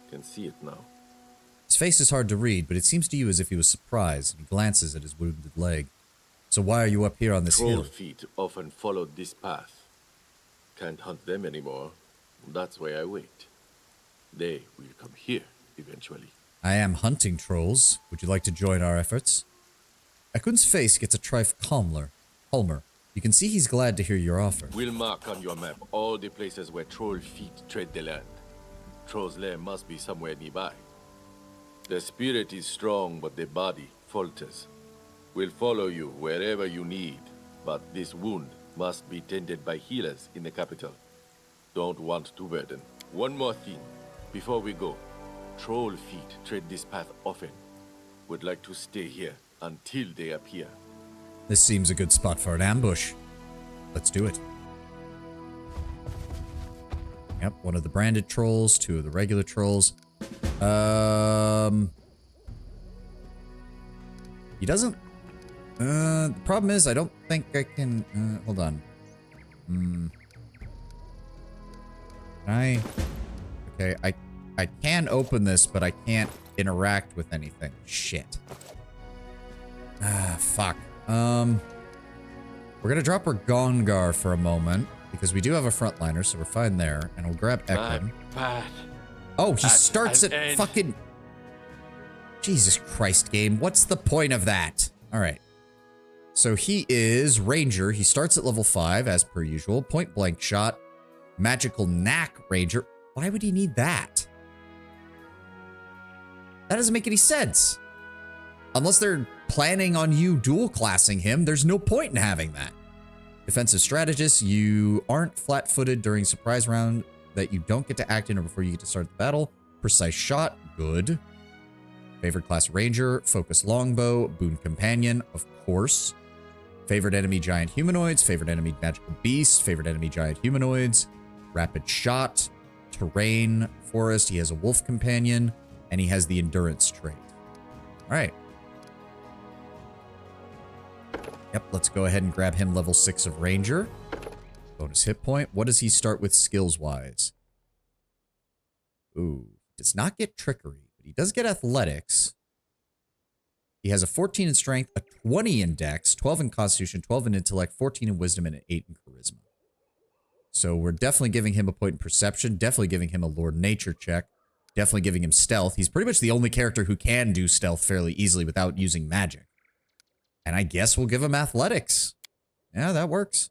Can see it now. His face is hard to read, but it seems to you as if he was surprised, and he glances at his wounded leg. So why are you up here on this Troll hill? feet often followed this path. Can't hunt them anymore. That's why I wait. They will come here eventually. I am hunting trolls. Would you like to join our efforts? Ekun's face gets a trifle calmer. You can see he's glad to hear your offer. We'll mark on your map all the places where troll feet tread the land. Troll's lair must be somewhere nearby. The spirit is strong, but the body falters. We'll follow you wherever you need, but this wound must be tended by healers in the capital. Don't want to burden. One more thing, before we go. Troll feet tread this path often. Would like to stay here until they appear. This seems a good spot for an ambush. Let's do it. Yep, one of the branded trolls, two of the regular trolls. He doesn't... the problem is, I don't think I can... hold on. Can I... Okay, I can open this, but I can't interact with anything. Shit. Ah, fuck. We're gonna drop our Gongar for a moment, because we do have a frontliner, so we're fine there. And we'll grab Ekun. Bad. Oh, he At starts an at end. fucking... Jesus Christ, game. What's the point of that? Alright. So he is Ranger. He starts at level 5 as per usual. Point blank shot. Magical knack Ranger. Why would he need that? That doesn't make any sense. Unless they're planning on you dual classing him, there's no point in having that. Defensive strategist, you aren't flat-footed during surprise round that you don't get to act in or before you get to start the battle. Precise shot, good. Favorite class ranger, focus longbow, boon companion, of course. Favorite enemy giant humanoids, favorite enemy magical beast, favorite enemy giant humanoids, rapid shot, terrain, forest. He has a wolf companion, and he has the endurance trait. All right. Yep, let's go ahead and grab him level 6 of Ranger. Bonus hit point. What does he start with skills-wise? Ooh, does not get trickery, but he does get athletics. He has a 14 in strength, a 20 in dex, 12 in constitution, 12 in intellect, 14 in wisdom, and an 8 in charisma. So we're definitely giving him a point in perception, definitely giving him a Lord Nature check, definitely giving him stealth. He's pretty much the only character who can do stealth fairly easily without using magic. And I guess we'll give him athletics. Yeah, that works.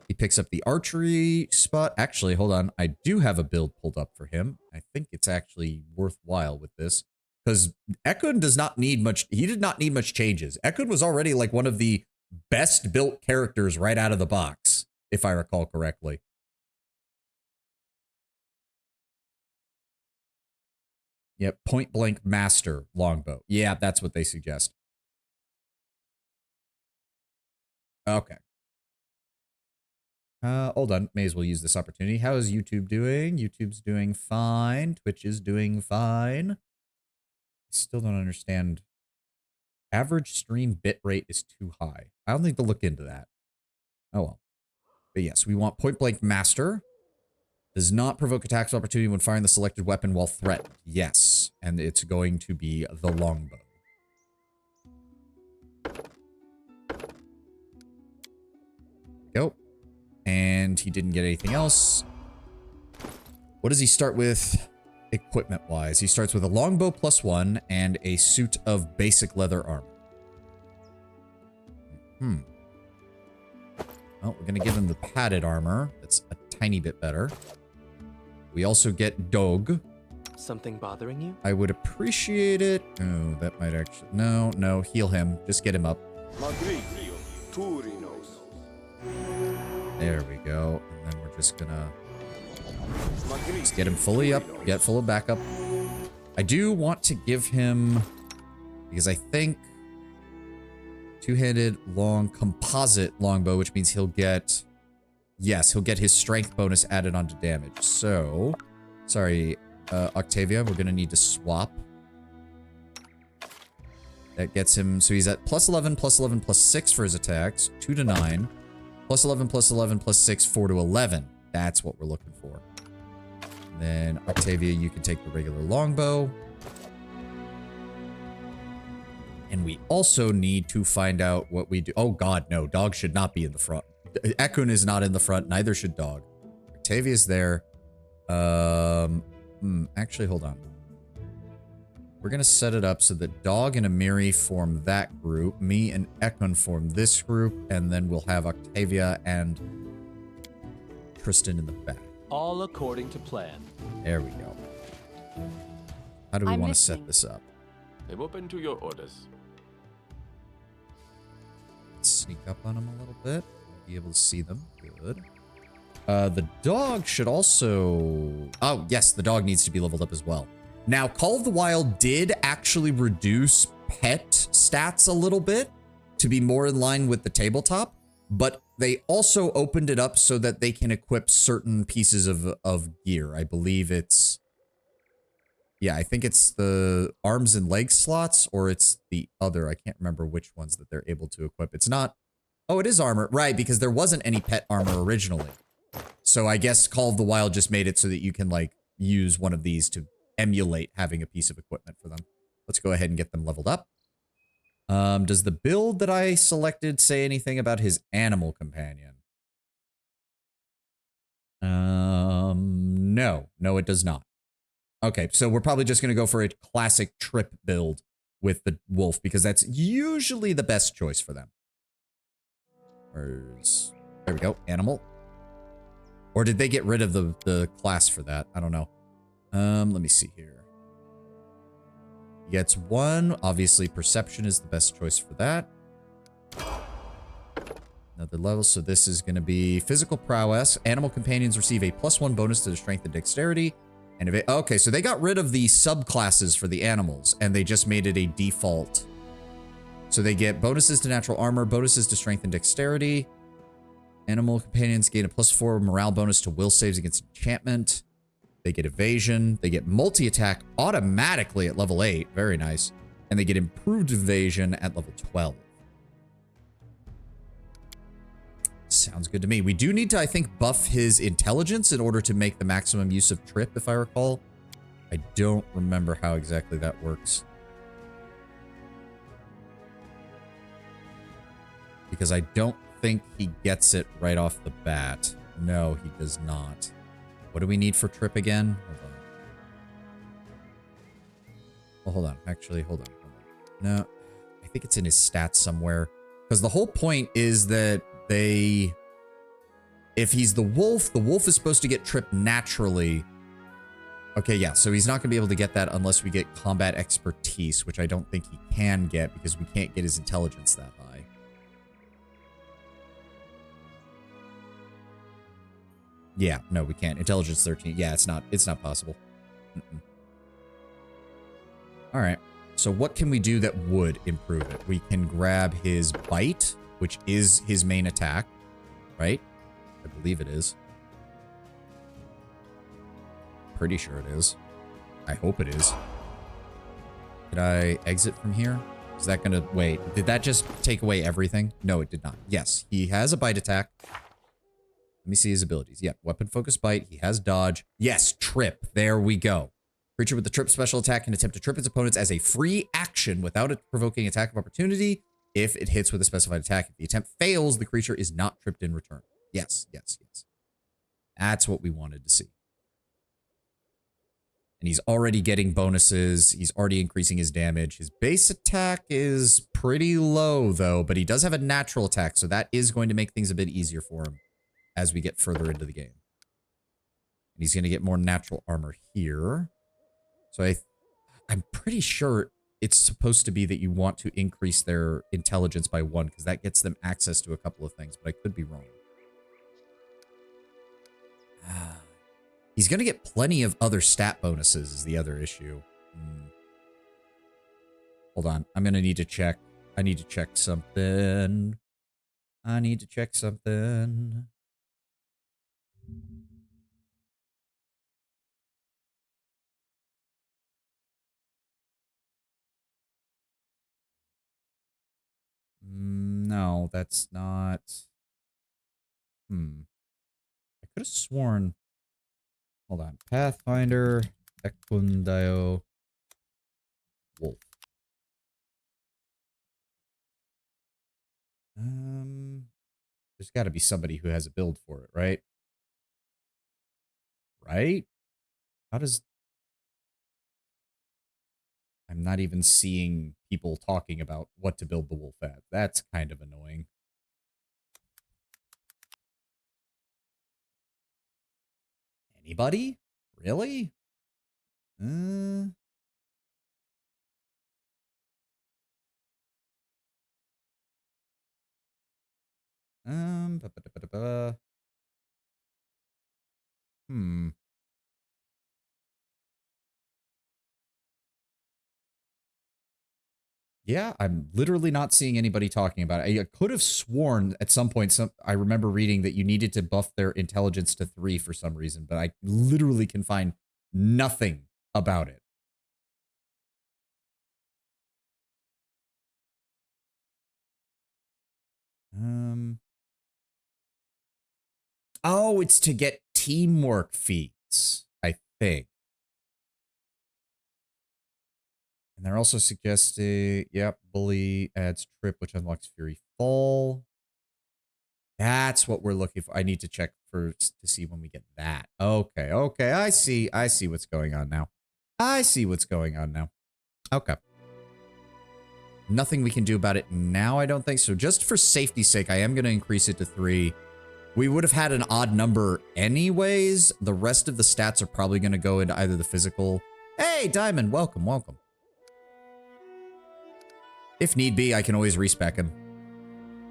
He picks up the archery spot. Actually, hold on. I do have a build pulled up for him. I think it's actually worthwhile with this. Because Ekun does not need much. He did not need much changes. Ekun was already like one of the best built characters right out of the box, if I recall correctly. Yep, point blank master longbow. Yeah, that's what they suggest. Okay. Hold on. May as well use this opportunity. How is YouTube doing? YouTube's doing fine. Twitch is doing fine. I still don't understand. Average stream bitrate is too high. I'll need to look into that. Oh well. But yes, we want point blank master. Does not provoke attacks of opportunity when firing the selected weapon while threatened. Yes. And it's going to be the longbow. Go. And he didn't get anything else. What does he start with equipment-wise? He starts with a longbow +1 and a suit of basic leather armor. Well, we're going to give him the padded armor. That's a tiny bit better. We also get dog. Something bothering you? I would appreciate it. Oh, that might actually... No, no, heal him. Just get him up. There we go. And then we're just gonna get him fully up, get full of backup. I do want to give him, because I think two-handed long composite longbow, which means he'll get, yes, he'll get his strength bonus added onto damage. So, sorry, Octavia, we're gonna need to swap. That gets him, so he's at +11, +11, +6 for his attacks, 2 to 9. +11, +11, +6, 4 to 11. That's what we're looking for. And then, Octavia, you can take the regular longbow. And we also need to find out what we do. Oh god, no. Dog should not be in the front. Ekun is not in the front. Neither should Dog. Octavia's there. Actually, hold on. We're going to set it up so that Dog and Amiri form that group. Me and Ekun form this group. And then we'll have Octavia and Tristan in the back. All according to plan. There we go. How do we want to set this up? I'm open to your orders. Let's sneak up on them a little bit. Be able to see them. Good. The dog should also... Oh, yes, the dog needs to be leveled up as well. Now, Call of the Wild did actually reduce pet stats a little bit to be more in line with the tabletop, but they also opened it up so that they can equip certain pieces of gear. I believe it's... Yeah, I think it's the arms and leg slots, or it's the other. I can't remember which ones that they're able to equip. It's not... Oh, it is armor. Right, because there wasn't any pet armor originally. So I guess Call of the Wild just made it so that you can, like, use one of these to emulate having a piece of equipment for them. Let's go ahead and get them leveled up. Does the build that I selected say anything about his animal companion? No. No, it does not. Okay, so we're probably just going to go for a classic trip build with the wolf, because that's usually the best choice for them. Where's... There we go. Animal. Or did they get rid of the class for that? I don't know. Let me see here. He gets 1. Obviously, perception is the best choice for that. Another level. So this is going to be physical prowess. Animal companions receive a +1 bonus to their strength and dexterity. And if it, okay, so they got rid of the subclasses for the animals, and they just made it a default. So they get bonuses to natural armor, bonuses to strength and dexterity. Animal companions gain a +4 morale bonus to will saves against enchantment. They get evasion. They get multi-attack automatically at level 8. Very nice. And they get improved evasion at level 12. Sounds good to me. We do need to, I think, buff his intelligence in order to make the maximum use of trip, if I recall. I don't remember how exactly that works. Because I don't think he gets it right off the bat. No, he does not. What do we need for trip again? Hold on. Oh, hold on. Actually, hold on. No, I think it's in his stats somewhere. Because the whole point is that they... If he's the wolf is supposed to get trip naturally. Okay, yeah, so he's not going to be able to get that unless we get combat expertise, which I don't think he can get because we can't get his intelligence that high. Yeah, no, we can't. Intelligence 13. Yeah, it's not possible. All right. So what can we do that would improve it? We can grab his bite, which is his main attack, right? I believe it is. Pretty sure it is. I hope it is. Did I exit from here? Is that gonna... Wait, did that just take away everything? No, it did not. Yes, he has a bite attack. Let me see his abilities. Yeah, weapon focus bite. He has dodge. Yes, trip. There we go. Creature with the trip special attack can attempt to trip its opponents as a free action without a provoking attack of opportunity if it hits with a specified attack. If the attempt fails, the creature is not tripped in return. Yes, yes, yes. That's what we wanted to see. And he's already getting bonuses. He's already increasing his damage. His base attack is pretty low, though, but he does have a natural attack, so that is going to make things a bit easier for him as we get further into the game. And he's going to get more natural armor here. So I'm pretty sure it's supposed to be that you want to increase their intelligence by 1, because that gets them access to a couple of things, but I could be wrong. He's going to get plenty of other stat bonuses is the other issue. Hold on. I'm going to need to check. I need to check something. I need to check something. No, that's not... I could have sworn... Hold on. Pathfinder, Equindio, Wolf. There's got to be somebody who has a build for it, right? Right? How does... I'm not even seeing people talking about what to build the wolf at. That's kind of annoying. Anybody? Really? Ba -ba -da -ba -da -ba. Yeah, I'm literally not seeing anybody talking about it. I could have sworn at some point, I remember reading that you needed to buff their intelligence to 3 for some reason, but I literally can find nothing about it. Oh, it's to get teamwork feats, I think. And they're also suggesting, yep, Bully adds Trip, which unlocks Fury Fall. That's what we're looking for. I need to check first to see when we get that. Okay, okay, I see what's going on now. I see what's going on now. Okay. Nothing we can do about it now, I don't think. So just for safety's sake, I am going to increase it to 3. We would have had an odd number anyways. The rest of the stats are probably going to go into either the physical. Hey, Diamond, welcome, welcome. If need be, I can always respec him.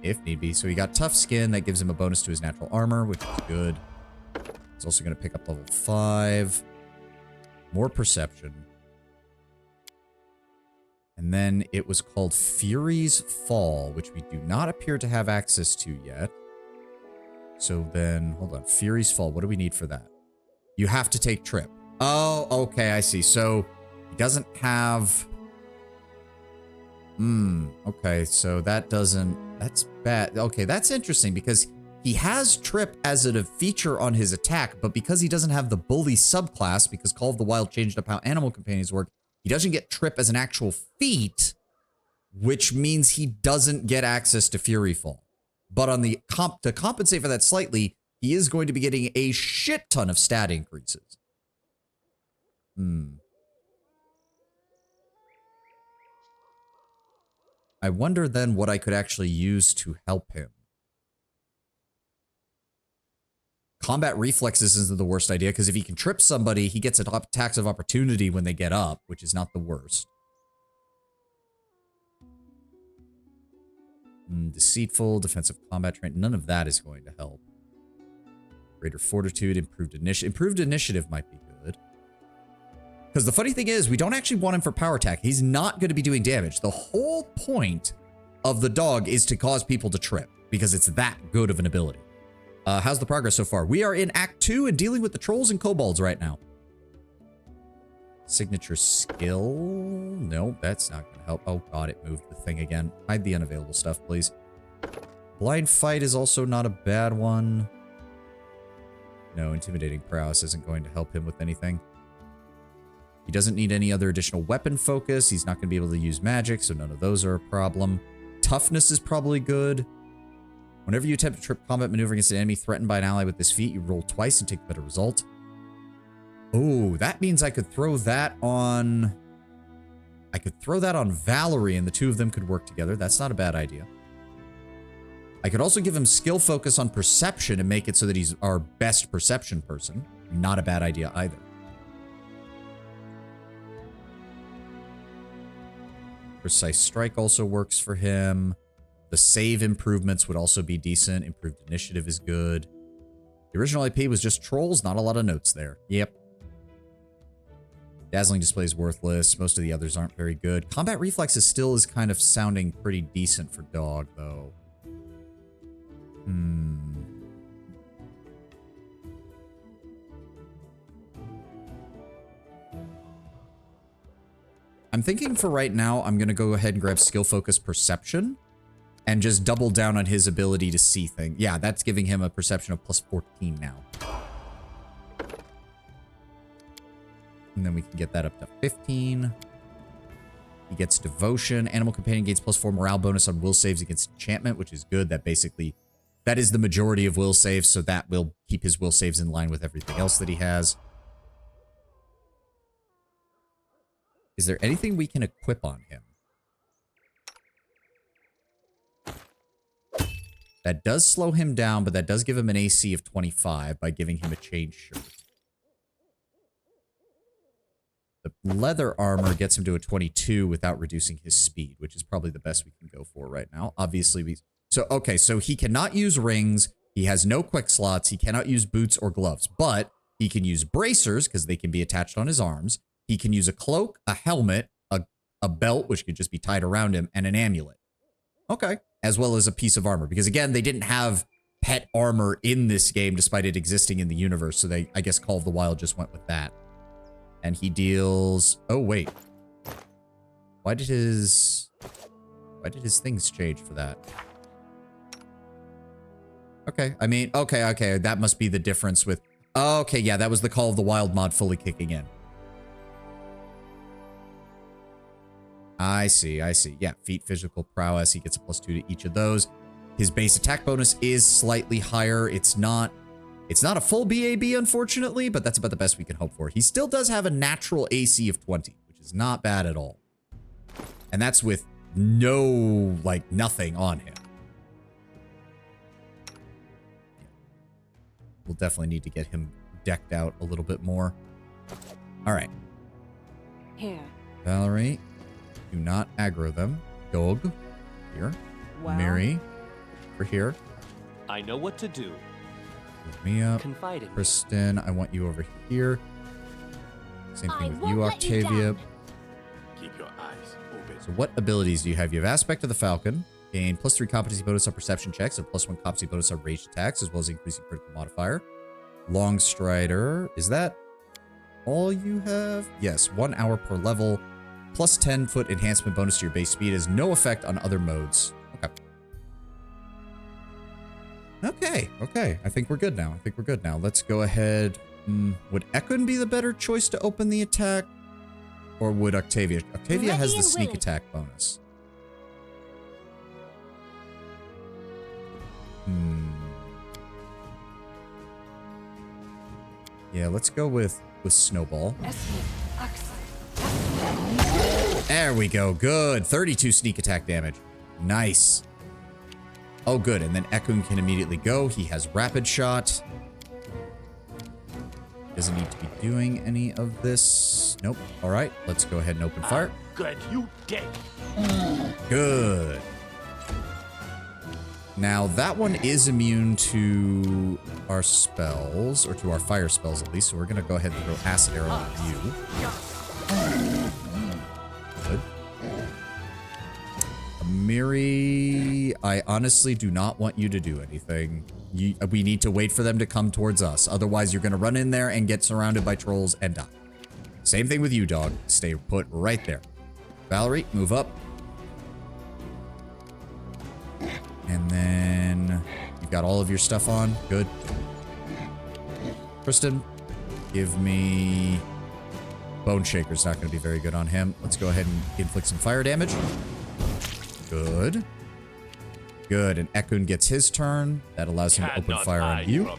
If need be. So he got tough skin. That gives him a bonus to his natural armor, which is good. He's also going to pick up level 5. More perception. And then it was called Fury's Fall, which we do not appear to have access to yet. So then, hold on. Fury's Fall. What do we need for that? You have to take Trip. Oh, okay. I see. So he doesn't have... Okay. So that doesn't... That's bad. Okay, that's interesting because he has Trip as a feature on his attack, but because he doesn't have the Bully subclass, because Call of the Wild changed up how animal companions work, he doesn't get Trip as an actual feat, which means he doesn't get access to Fury Fall. But on the to compensate for that slightly, he is going to be getting a shit ton of stat increases. I wonder then what I could actually use to help him. Combat reflexes isn't the worst idea, because if he can trip somebody, he gets attacks of opportunity when they get up, which is not the worst. Deceitful, defensive combat train. None of that is going to help. Greater fortitude, improved initiative. Improved initiative might be good. Because the funny thing is, we don't actually want him for power attack. He's not going to be doing damage. The whole point of the dog is to cause people to trip, because it's that good of an ability. How's the progress so far? We are in Act 2 and dealing with the trolls and kobolds right now. Signature skill. No, that's not going to help. Oh god, it moved the thing again. Hide the unavailable stuff, please. Blind fight is also not a bad one. No, intimidating prowess isn't going to help him with anything. He doesn't need any other additional weapon focus. He's not going to be able to use magic, so none of those are a problem. Toughness is probably good. Whenever you attempt to trip combat maneuver against an enemy threatened by an ally with this feat, you roll twice and take a better result. Oh, that means I could throw that on... I could throw that on Valerie and the two of them could work together. That's not a bad idea. I could also give him skill focus on perception and make it so that he's our best perception person. Not a bad idea either. Precise strike also works for him. The save improvements would also be decent. Improved initiative is good. The original IP was just trolls. Not a lot of notes there. Yep. Dazzling display is worthless. Most of the others aren't very good. Combat reflexes still is kind of sounding pretty decent for dog, though. I'm thinking for right now, I'm going to go ahead and grab skill focus perception and just double down on his ability to see things. Yeah, that's giving him a perception of plus 14 now. And then we can get that up to 15. He gets devotion. Animal companion gains plus 4 morale bonus on will saves against enchantment, which is good. That basically, that is the majority of will saves, so that will keep his will saves in line with everything else that he has. Is there anything we can equip on him? That does slow him down, but that does give him an AC of 25 by giving him a chain shirt. The leather armor gets him to a 22 without reducing his speed, which is probably the best we can go for right now. Obviously, okay, so he cannot use rings. He has no quick slots. He cannot use boots or gloves, but he can use bracers because they can be attached on his arms. He can use a cloak, a helmet, a belt, which could just be tied around him, and an amulet. Okay. As well as a piece of armor. Because again, they didn't have pet armor in this game despite it existing in the universe. So they, I guess, Call of the Wild just went with that. And he deals... Oh, wait. Why did his things change for that? Okay. I mean, okay. That must be the difference with... Okay, yeah, that was the Call of the Wild mod fully kicking in. I see. Yeah, feat, physical prowess. He gets a +2 to each of those. His base attack bonus is slightly higher. It's not a full BAB, unfortunately, but that's about the best we can hope for. He still does have a natural AC of 20, which is not bad at all. And that's with no, like, nothing on him. We'll definitely need to get him decked out a little bit more. All right. Here. Valerie, do not aggro them. Dog, here. Well? Mary, for here. I know what to do. Move me up. Confide in me. Kristen, I want you over here. Same I thing with won't you, let you Octavia. down. Keep your eyes open. So what abilities do you have? You have Aspect of the Falcon. Gain +3 competency bonus on perception checks and +1 competency bonus on ranged attacks, as well as increasing critical modifier. Long Strider. Is that all you have? Yes, 1 hour per level. +10 foot enhancement bonus to your base speed has no effect on other modes. Okay. I think we're good now. Let's go ahead. Would Ekun be the better choice to open the attack? Or would Octavia? Octavia has Ready the and sneak willing. attack bonus. Yeah, let's go with Snowball. There we go. Good. 32 sneak attack damage. Nice. Oh, good. And then Ekun can immediately go. He has rapid shot. Doesn't need to be doing any of this. Nope. All right. Let's go ahead and open fire. Good, you dead. Good. Now, that one is immune to our spells, or to our fire spells at least, so we're going to go ahead and throw Acid Arrow on you. Good. Miri, I honestly do not want you to do anything. We need to wait for them to come towards us. Otherwise, you're going to run in there and get surrounded by trolls and die. Same thing with you, dog. Stay put right there. Valerie, move up. And then you've got all of your stuff on. Good. Kristen, give me... Bone Shaker's not going to be very good on him. Let's go ahead and inflict some fire damage. Good. Good. And Ekun gets his turn. That allows him to open fire on you.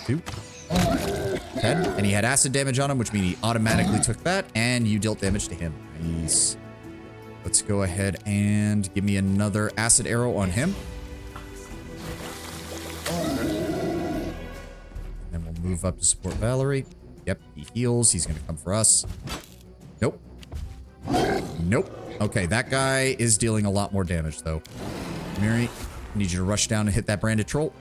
2. 10. And he had acid damage on him, which means he automatically took that. And you dealt damage to him. Nice. Let's go ahead and give me another acid arrow on him. And we'll move up to support Valerie. Yep, he heals. He's going to come for us. Nope. Nope. Okay, that guy is dealing a lot more damage, though. Miri, I need you to rush down and hit that branded troll.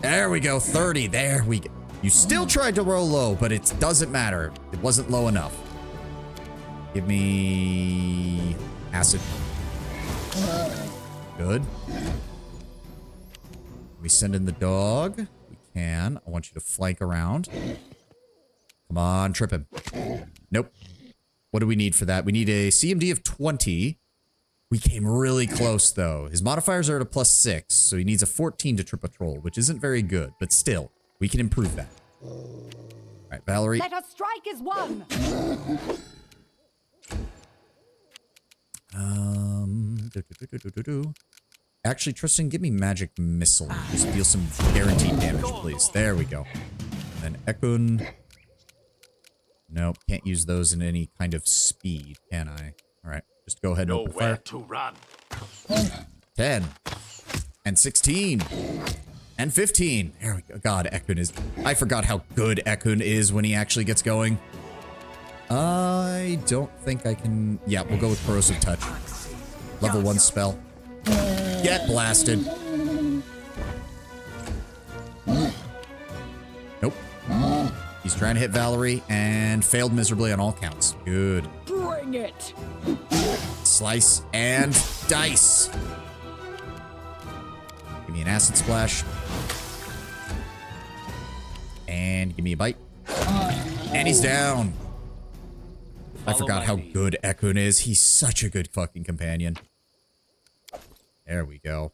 There we go. 30. There we go. You still tried to roll low, but it doesn't matter. It wasn't low enough. Give me acid. Good. We send in the dog. We can. I want you to flank around. Come on, trip him. Nope. What do we need for that? We need a CMD of 20. We came really close, though. His modifiers are at a +6, so he needs a 14 to trip a troll, which isn't very good, but still, we can improve that. All right, Valerie. Let us strike as one. Actually, Tristan, give me magic missile. Just deal some guaranteed damage, please. There we go. And then Ekun. Nope, can't use those in any kind of speed, can I? All right, just go ahead and open fire. To run. 10. And 16. And 15. There we go. God, Ekun is... I forgot how good Ekun is when he actually gets going. I don't think I can... Yeah, we'll go with Corrosive Touch. Level 1 spell. Get blasted. Nope. He's trying to hit Valerie and failed miserably on all counts. Good. Bring it. Slice and dice. Give me an acid splash. And give me a bite. And he's down. I forgot how good Ekun is. He's such a good fucking companion. There we go.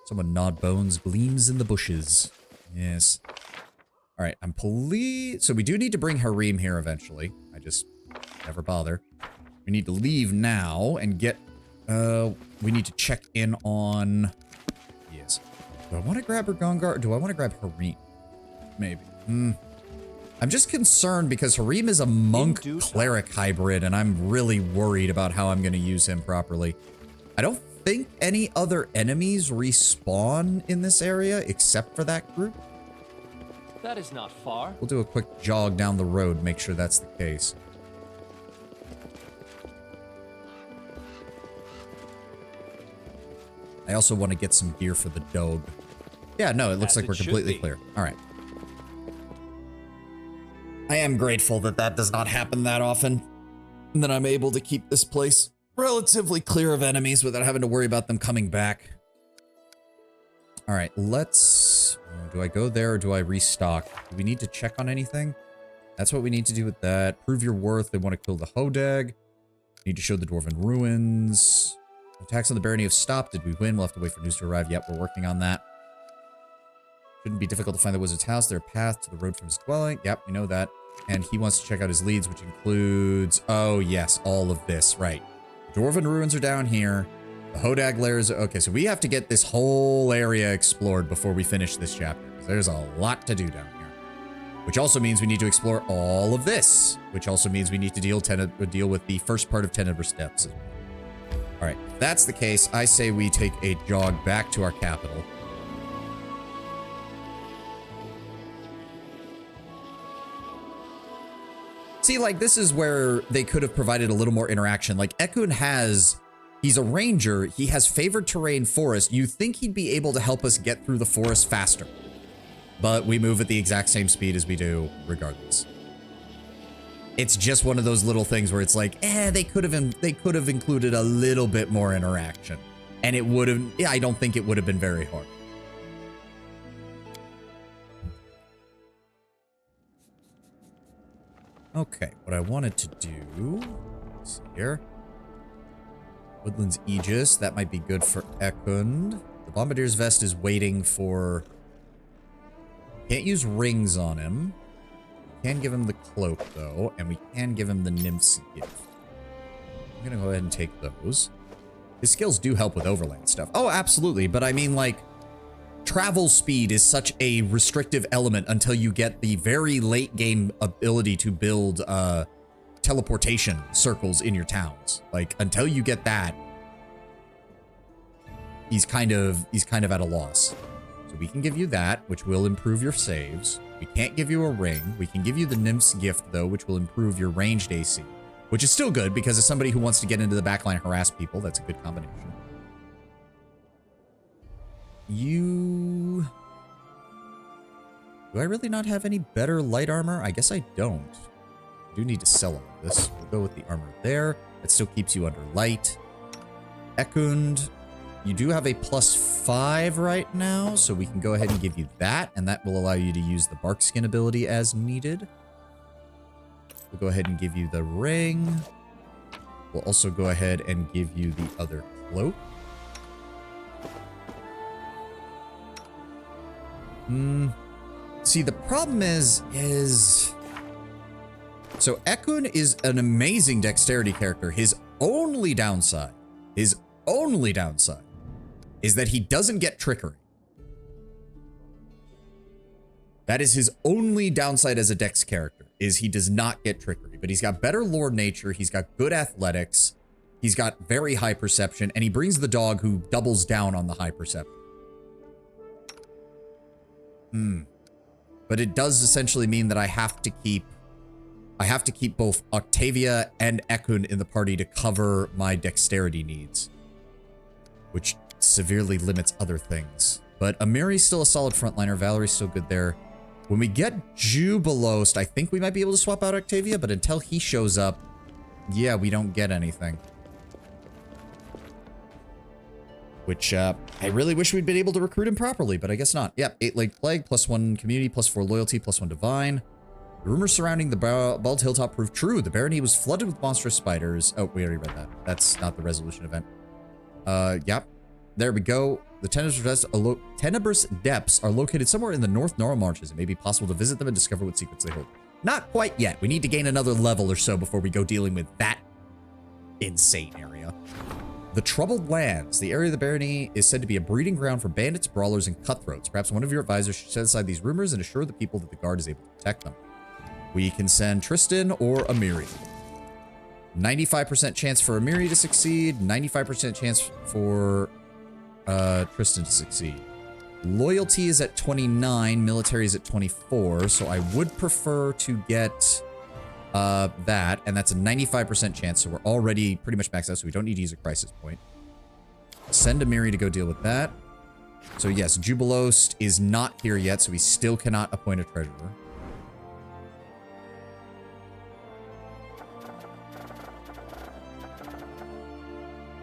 Someone nod bones, gleams in the bushes. Yes. All right, I'm pleased. So we do need to bring Harim here eventually. I just never bother. We need to leave now and get... we need to check in on... Yes. Do I want to grab her Gongar or do I want to grab Harim? Maybe. I'm just concerned because Harim is a monk cleric hybrid, and I'm really worried about how I'm going to use him properly. I don't think any other enemies respawn in this area except for that group. That is not far. We'll do a quick jog down the road, make sure that's the case. I also want to get some gear for the dog. Yeah, no, it looks like we're completely clear. All right. I am grateful that that does not happen that often, and that I'm able to keep this place relatively clear of enemies without having to worry about them coming back. All right, let's... do I go there or do I restock? Do we need to check on anything? That's what we need to do with that. Prove your worth. They want to kill the Hodag. Need to show the Dwarven Ruins. Attacks on the Barony have stopped. Did we win? We'll have to wait for news to arrive. Yep, we're working on that. Shouldn't be difficult to find the wizard's house. Their path to the road from his dwelling. Yep, we know that. And he wants to check out his leads, which includes... oh, yes, all of this. Right. Dwarven Ruins are down here. The Hodag lairs... okay, so we have to get this whole area explored before we finish this chapter. There's a lot to do down here. Which also means we need to explore all of this. Which also means we need to deal with the first part of Tenebrous Depths. All right, if that's the case, I say we take a jog back to our capital. See, like, this is where they could have provided a little more interaction. Like, Ekun has... he's a ranger. He has favored terrain forest. You think he'd be able to help us get through the forest faster. But we move at the exact same speed as we do, regardless. It's just one of those little things where it's like, they could have included a little bit more interaction. And it would have... yeah, I don't think it would have been very hard. Okay, what I wanted to do... let's see here. Woodland's Aegis, that might be good for Ekund. The Bombardier's Vest is waiting for... can't use rings on him. We can give him the cloak, though, and we can give him the Nymph's Gift. I'm gonna go ahead and take those. His skills do help with overland stuff. Oh, absolutely, but I mean, like, travel speed is such a restrictive element until you get the very late game ability to build teleportation circles in your towns. Like, until you get that, he's kind of at a loss. So we can give you that, which will improve your saves. We can't give you a ring. We can give you the Nymph's Gift, though, which will improve your ranged AC, which is still good because as somebody who wants to get into the backline and harass people, that's a good combination. Do I really not have any better light armor? I guess I don't. I do need to sell all of this. We'll go with the armor there. That still keeps you under light. Ekund, you do have a +5 right now, so we can go ahead and give you that, and that will allow you to use the bark skin ability as needed. We'll go ahead and give you the ring. We'll also go ahead and give you the other cloak. See, the problem is... so Ekun is an amazing dexterity character. His only downside is that he doesn't get trickery. That is his only downside as a dex character, is he does not get trickery. But he's got better lore nature, he's got good athletics, he's got very high perception, and he brings the dog who doubles down on the high perception. But it does essentially mean that I have to keep both Octavia and Ekun in the party to cover my dexterity needs, which severely limits other things. But Amiri's still a solid frontliner. Valerie's still good there. When we get Jubilost, I think we might be able to swap out Octavia, but until he shows up, yeah, we don't get anything. Which, I really wish we'd been able to recruit him properly, but I guess not. Yep, 8-Leg Plague, +1 community, +4 loyalty, +1 divine. The rumors surrounding the Bald Hilltop proved true. The barony was flooded with monstrous spiders. Oh, we already read that. That's not the resolution event. Yep. There we go. The Tenebrous Depths are located somewhere in the North Normal Marches. It may be possible to visit them and discover what secrets they hold. Not quite yet. We need to gain another level or so before we go dealing with that insane area. The Troubled Lands. The area of the barony is said to be a breeding ground for bandits, brawlers, and cutthroats. Perhaps one of your advisors should set aside these rumors and assure the people that the guard is able to protect them. we can send Tristan or Amiri. 95% chance for Amiri to succeed, 95% chance for Tristan to succeed. Loyalty is at 29, military is at 24, so I would prefer to get that, and that's a 95% chance, so we're already pretty much maxed out, so we don't need to use a crisis point. Send Amiri to go deal with that. So yes, Jubilost is not here yet, so we still cannot appoint a treasurer.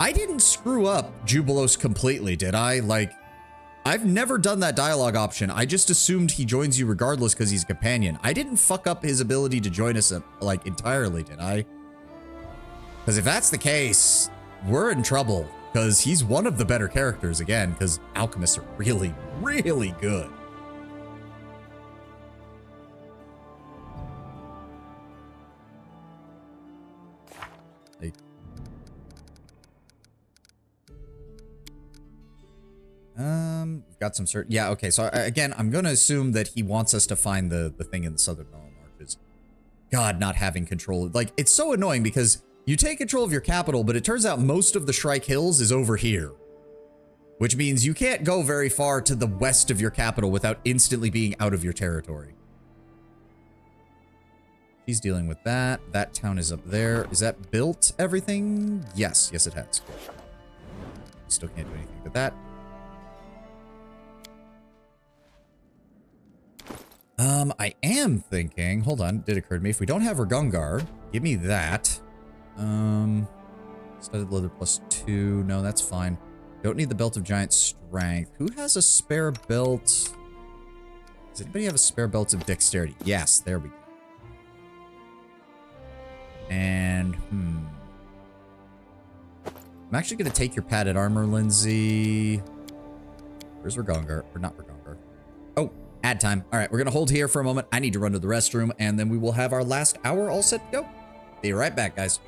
I didn't screw up Jubilost completely, did I? Like, I've never done that dialogue option. I just assumed he joins you regardless because he's a companion. I didn't fuck up his ability to join us, like, entirely, did I? Because if that's the case, we're in trouble. Because he's one of the better characters, again, because alchemists are really, really good. We've got some certain... Yeah, okay, so again, I'm going to assume that he wants us to find the thing in the Southern Realm Arches. God, not having control. Like, it's so annoying because you take control of your capital, but it turns out most of the Shrike Hills is over here. Which means you can't go very far to the west of your capital without instantly being out of your territory. He's dealing with that. That town is up there. Is that built everything? Yes. Yes, it has. Still can't do anything with that. I am thinking, hold on, did occur to me, if we don't have Ragungar, give me that. Studded leather +2, no, that's fine. Don't need the belt of giant strength. Who has a spare belt? Does anybody have a spare belt of dexterity? Yes, there we go. And, I'm actually going to take your padded armor, Lindsay. Where's Ragungar? Or not Ragungar. Oh, ad time. All right, we're going to hold here for a moment. I need to run to the restroom, and then we will have our last hour all set to go. Be right back, guys.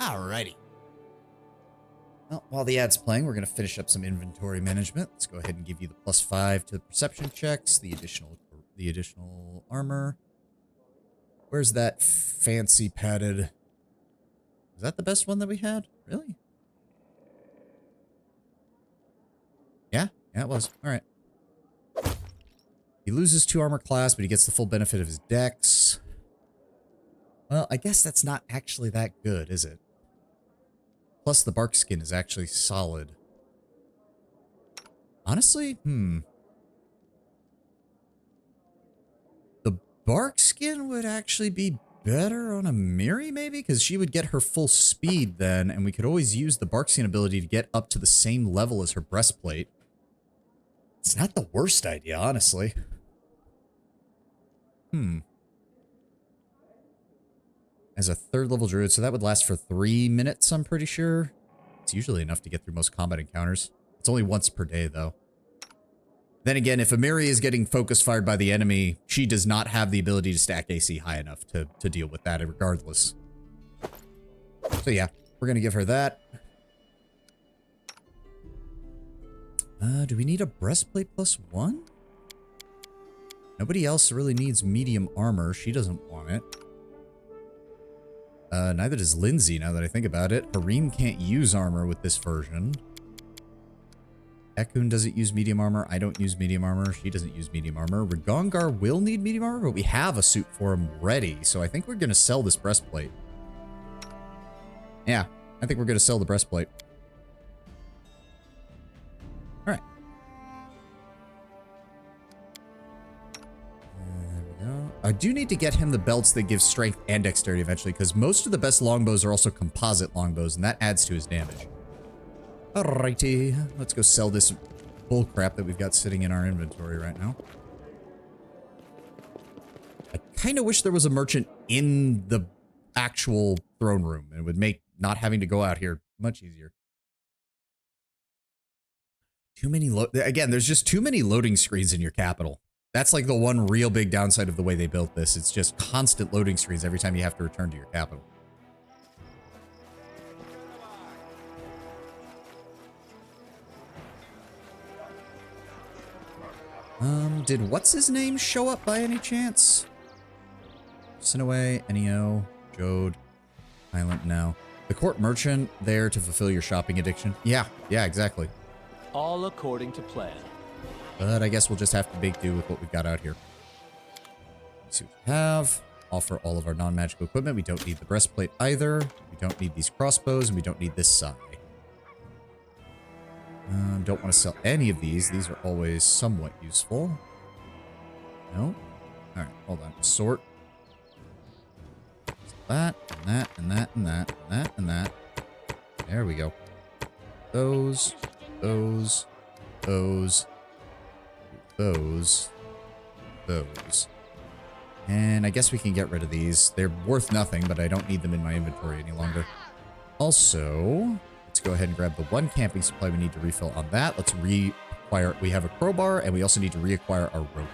Alrighty. Well, while the ad's playing, we're going to finish up some inventory management. Let's go ahead and give you the +5 to the perception checks, the additional armor. Where's that fancy padded? Is that the best one that we had? Really? Yeah, it was. All right. He loses 2 armor class, but he gets the full benefit of his dex. Well, I guess that's not actually that good, is it? Plus, the bark skin is actually solid. Honestly, The bark skin would actually be better on a Miri, maybe? Because she would get her full speed then, and we could always use the Barksian ability to get up to the same level as her breastplate. It's not the worst idea, honestly. As a 3rd level druid, so that would last for 3 minutes, I'm pretty sure. It's usually enough to get through most combat encounters. It's only once per day, though. Then again, if Amiri is getting focus fired by the enemy, she does not have the ability to stack AC high enough to deal with that regardless. So yeah, we're going to give her that. Do we need a breastplate +1? Nobody else really needs medium armor. She doesn't want it. Neither does Lindsay, now that I think about it. Harim can't use armor with this version. Ekun doesn't use medium armor. I don't use medium armor. She doesn't use medium armor. Ragongar will need medium armor, but we have a suit for him ready, so I think we're going to sell this breastplate. Yeah, I think we're going to sell the breastplate. Alright. There we go. I do need to get him the belts that give strength and dexterity eventually, because most of the best longbows are also composite longbows, and that adds to his damage. Alrighty, let's go sell this bullcrap that we've got sitting in our inventory right now. I kind of wish there was a merchant in the actual throne room. It would make not having to go out here much easier. Too many again, there's just too many loading screens in your capital. That's like the one real big downside of the way they built this. It's just constant loading screens every time you have to return to your capital. Did what's-his-name show up by any chance? Sinaway, Enio, Jode, Island, no. The court merchant there to fulfill your shopping addiction? Yeah, exactly. All according to plan. But I guess we'll just have to make do with what we've got out here. Let's see what we have. Offer all of our non-magical equipment. We don't need the breastplate either. We don't need these crossbows, and we don't need this sai. Don't want to sell any of these. These are always somewhat useful. No? Alright, hold on. Sort. That, and that, and that, and that, and that, and that. There we go. Those. And I guess we can get rid of these. They're worth nothing, but I don't need them in my inventory any longer. Also, let's go ahead and grab the one camping supply we need to refill on that. Let's reacquire. We have a crowbar, and we also need to reacquire our rope.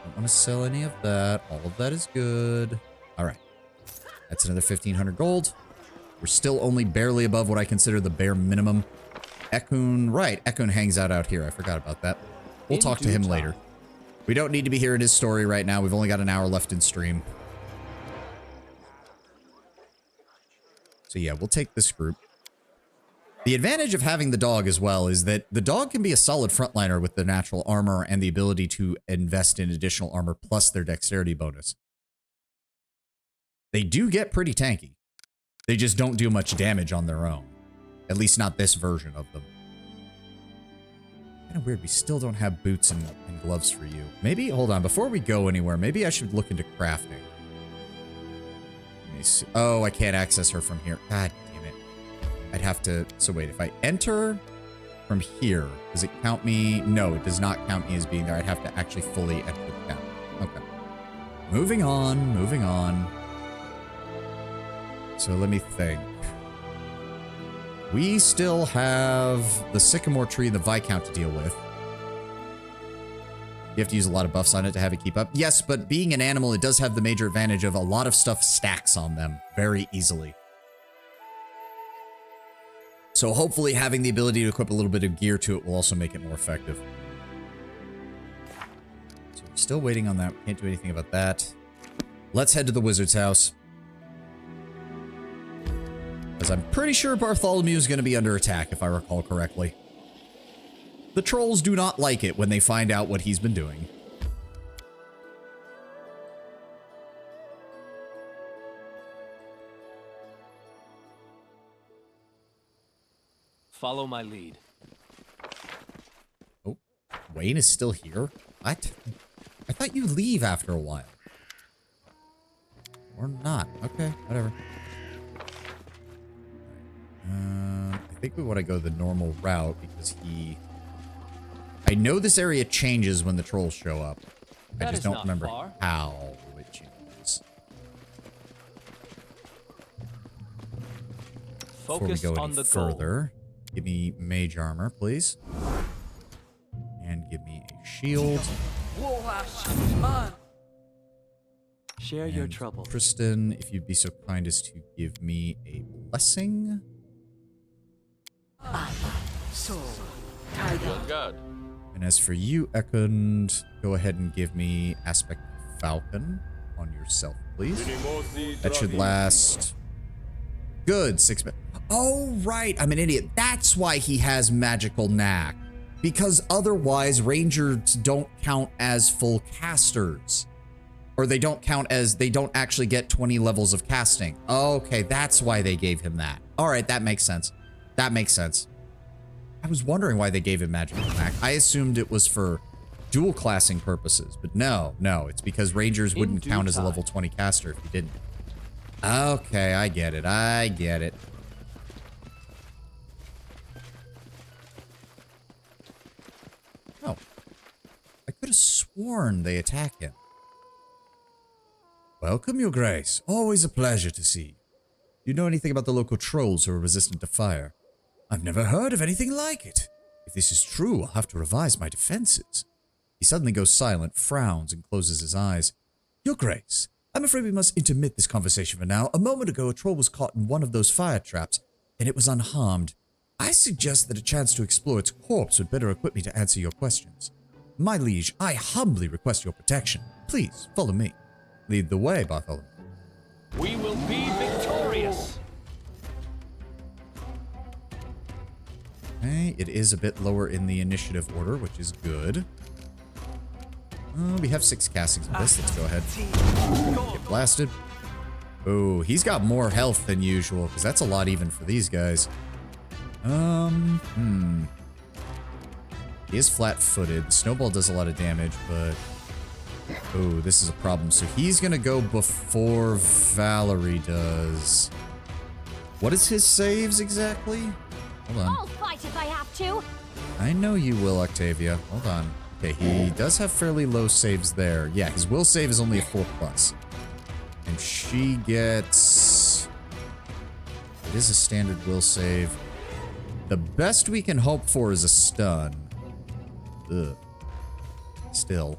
Don't want to sell any of that. All of that is good. All right. That's another 1,500 gold. We're still only barely above what I consider the bare minimum. Ekun, right. Ekun hangs out here. I forgot about that. We'll talk to him later. We don't need to be hearing his story right now. We've only got an hour left in stream. So yeah, we'll take this group. The advantage of having the dog as well is that the dog can be a solid frontliner with the natural armor and the ability to invest in additional armor plus their dexterity bonus. They do get pretty tanky. They just don't do much damage on their own. At least not this version of them. Kind of weird, we still don't have boots and gloves for you. Maybe, hold on, before we go anywhere, maybe I should look into crafting. Let me see. Oh, I can't access her from here. God damn it. I'd have to, so wait, if I enter from here, does it count me? No, it does not count me as being there. I'd have to actually fully enter the count. Okay. Moving on. So let me think. We still have the sycamore tree and the Viscount to deal with. You have to use a lot of buffs on it to have it keep up. Yes, but being an animal, it does have the major advantage of a lot of stuff stacks on them very easily. So hopefully having the ability to equip a little bit of gear to it will also make it more effective. So we're still waiting on that. We can't do anything about that. Let's head to the wizard's house. Because I'm pretty sure Bartholomew is going to be under attack, if I recall correctly. The trolls do not like it when they find out what he's been doing. Follow my lead. Oh, Wayne is still here? What? I thought you leave after a while. Or not. Okay, whatever. I think we want to go the normal route because I know this area changes when the trolls show up. I just don't remember how it changes. Before we go any further, give me mage armor, please. And give me a shield. Share your trouble. Tristan, if you'd be so kind as to give me a blessing. God. And as for you, Ekund, go ahead and give me Aspect Falcon on yourself, please. That should last... Good, 6 minutes. Oh, right, I'm an idiot. That's why he has magical knack. Because otherwise, rangers don't count as full casters. Or they don't count as... They don't actually get 20 levels of casting. Okay, that's why they gave him that. All right, that makes sense. That makes sense. I was wondering why they gave him magical knack. I assumed it was for dual classing purposes, but no, it's because rangers wouldn't count as a level 20 caster if you didn't. Okay, I get it. Oh. I could have sworn they attack him. Welcome, Your Grace. Always a pleasure to see you. Do you know anything about the local trolls who are resistant to fire? I've never heard of anything like it. If this is true, I'll have to revise my defenses. He suddenly goes silent, frowns, and closes his eyes. Your Grace, I'm afraid we must intermit this conversation for now. A moment ago, a troll was caught in one of those fire traps, and it was unharmed. I suggest that a chance to explore its corpse would better equip me to answer your questions. My liege, I humbly request your protection. Please, follow me. Lead the way, Bartholomew. We will be victorious. Okay, it is a bit lower in the initiative order, which is good. We have 6 castings of this. Let's go ahead. Get blasted. Oh, he's got more health than usual, because that's a lot even for these guys. He is flat-footed. The snowball does a lot of damage, but... Oh, this is a problem. So he's gonna go before Valerie does. What is his saves exactly? Hold on. I'll fight if I have to. I know you will, Octavia. Hold on. Okay, he does have fairly low saves there. Yeah, his will save is only a 4+. And she gets... It is a standard will save. The best we can hope for is a stun. Ugh. Still.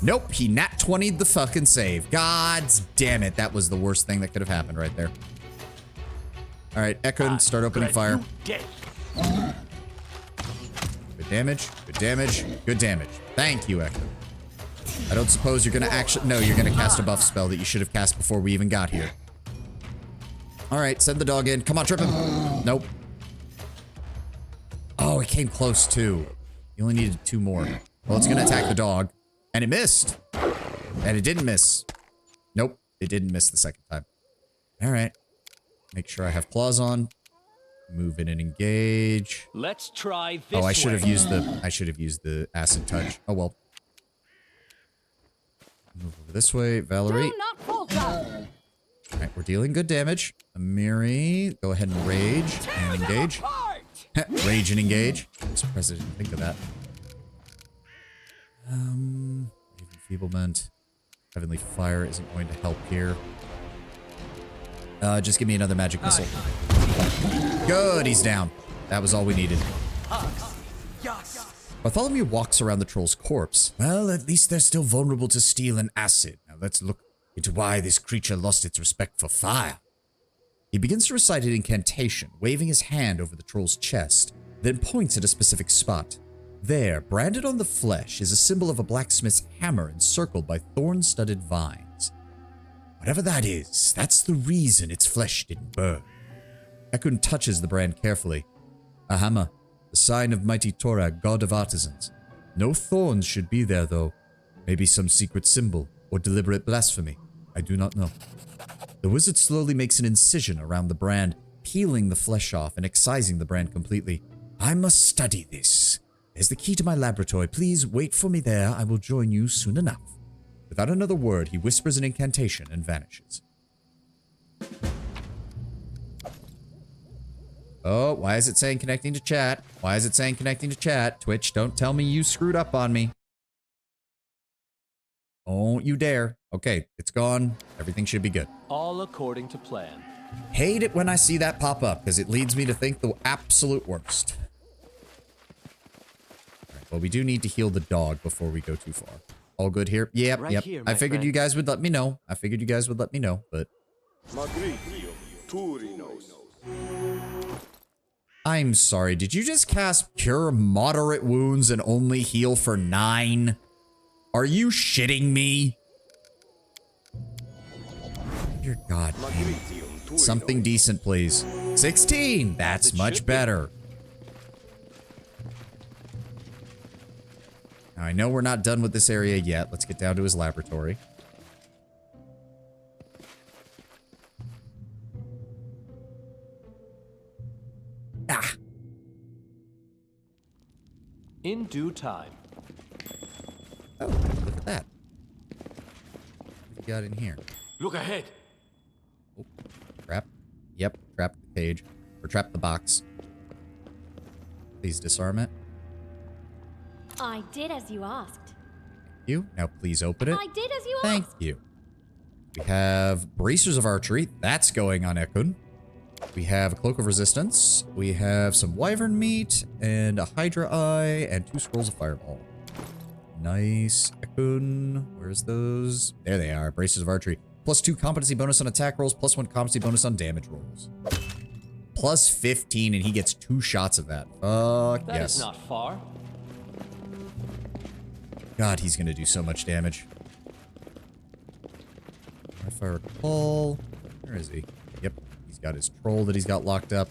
Nope, he nat 20'd the fucking save. God damn it, that was the worst thing that could have happened right there. Alright, Ekund, start opening fire. Good damage, good damage, good damage. Thank you, Ekund. I don't suppose you're gonna actually... No, you're gonna cast a buff spell that you should have cast before we even got here. Alright, send the dog in. Come on, trip him. Nope. Oh, it came close too. You only needed 2 more. Well, it's gonna attack the dog. And it missed. And it didn't miss. Nope, it didn't miss the second time. Alright. Make sure I have claws on. Move in and engage. Let's try this. Oh, I should have used the acid touch. Oh well. Move over this way, Valerie. Alright, we're dealing good damage. Amiri, go ahead and rage and engage. Rage and engage. I'm surprised I didn't think of that. Enfeeblement. Heavenly Fire isn't going to help here. Just give me another magic missile. Good, he's down. That was all we needed. Bartholomew walks around the troll's corpse. Well, at least they're still vulnerable to steel and acid. Now let's look into why this creature lost its respect for fire. He begins to recite an incantation, waving his hand over the troll's chest, then points at a specific spot. There, branded on the flesh, is a symbol of a blacksmith's hammer encircled by thorn-studded vines. Whatever that is, that's the reason its flesh didn't burn. Ekun touches the brand carefully. A hammer, the sign of mighty Torah, god of artisans. No thorns should be there, though. Maybe some secret symbol, or deliberate blasphemy. I do not know. The wizard slowly makes an incision around the brand, peeling the flesh off and excising the brand completely. I must study this. There's the key to my laboratory. Please wait for me there. I will join you soon enough. Without another word, he whispers an incantation and vanishes. Oh, why is it saying connecting to chat? Why is it saying connecting to chat? Twitch, don't tell me you screwed up on me. Don't you dare. Okay, it's gone. Everything should be good. All according to plan. Hate it when I see that pop up, because it leads me to think the absolute worst. Alright, well, we do need to heal the dog before we go too far. All good here? Yep, Right yep. here, I my figured friend. you guys would let me know. But... I'm sorry, did you just cast Cure Moderate Wounds and only heal for 9? Are you shitting me? Dear God, man. Something decent, please. 16! That's much better. Now, I know we're not done with this area yet. Let's get down to his laboratory. Ah! In due time. Oh, look at that. What do you got in here? Look ahead. Oh, trap. Yep, trap the cage. Or trap the box. Please disarm it. I did as you asked. Thank you. Now please open it. I did as you Thank asked. you. We have bracers of archery. That's going on Ekun. We have a cloak of resistance. We have some wyvern meat and a hydra eye and 2 scrolls of fireball. Nice. Ekun. Where's those? There they are. Bracers of archery. +2 competency bonus on attack rolls. +1 competency bonus on damage rolls. +15 and he gets 2 shots of that. Fuck That yes. is not far. God, he's gonna do so much damage. If I recall... Where is he? Yep. He's got his troll that he's got locked up.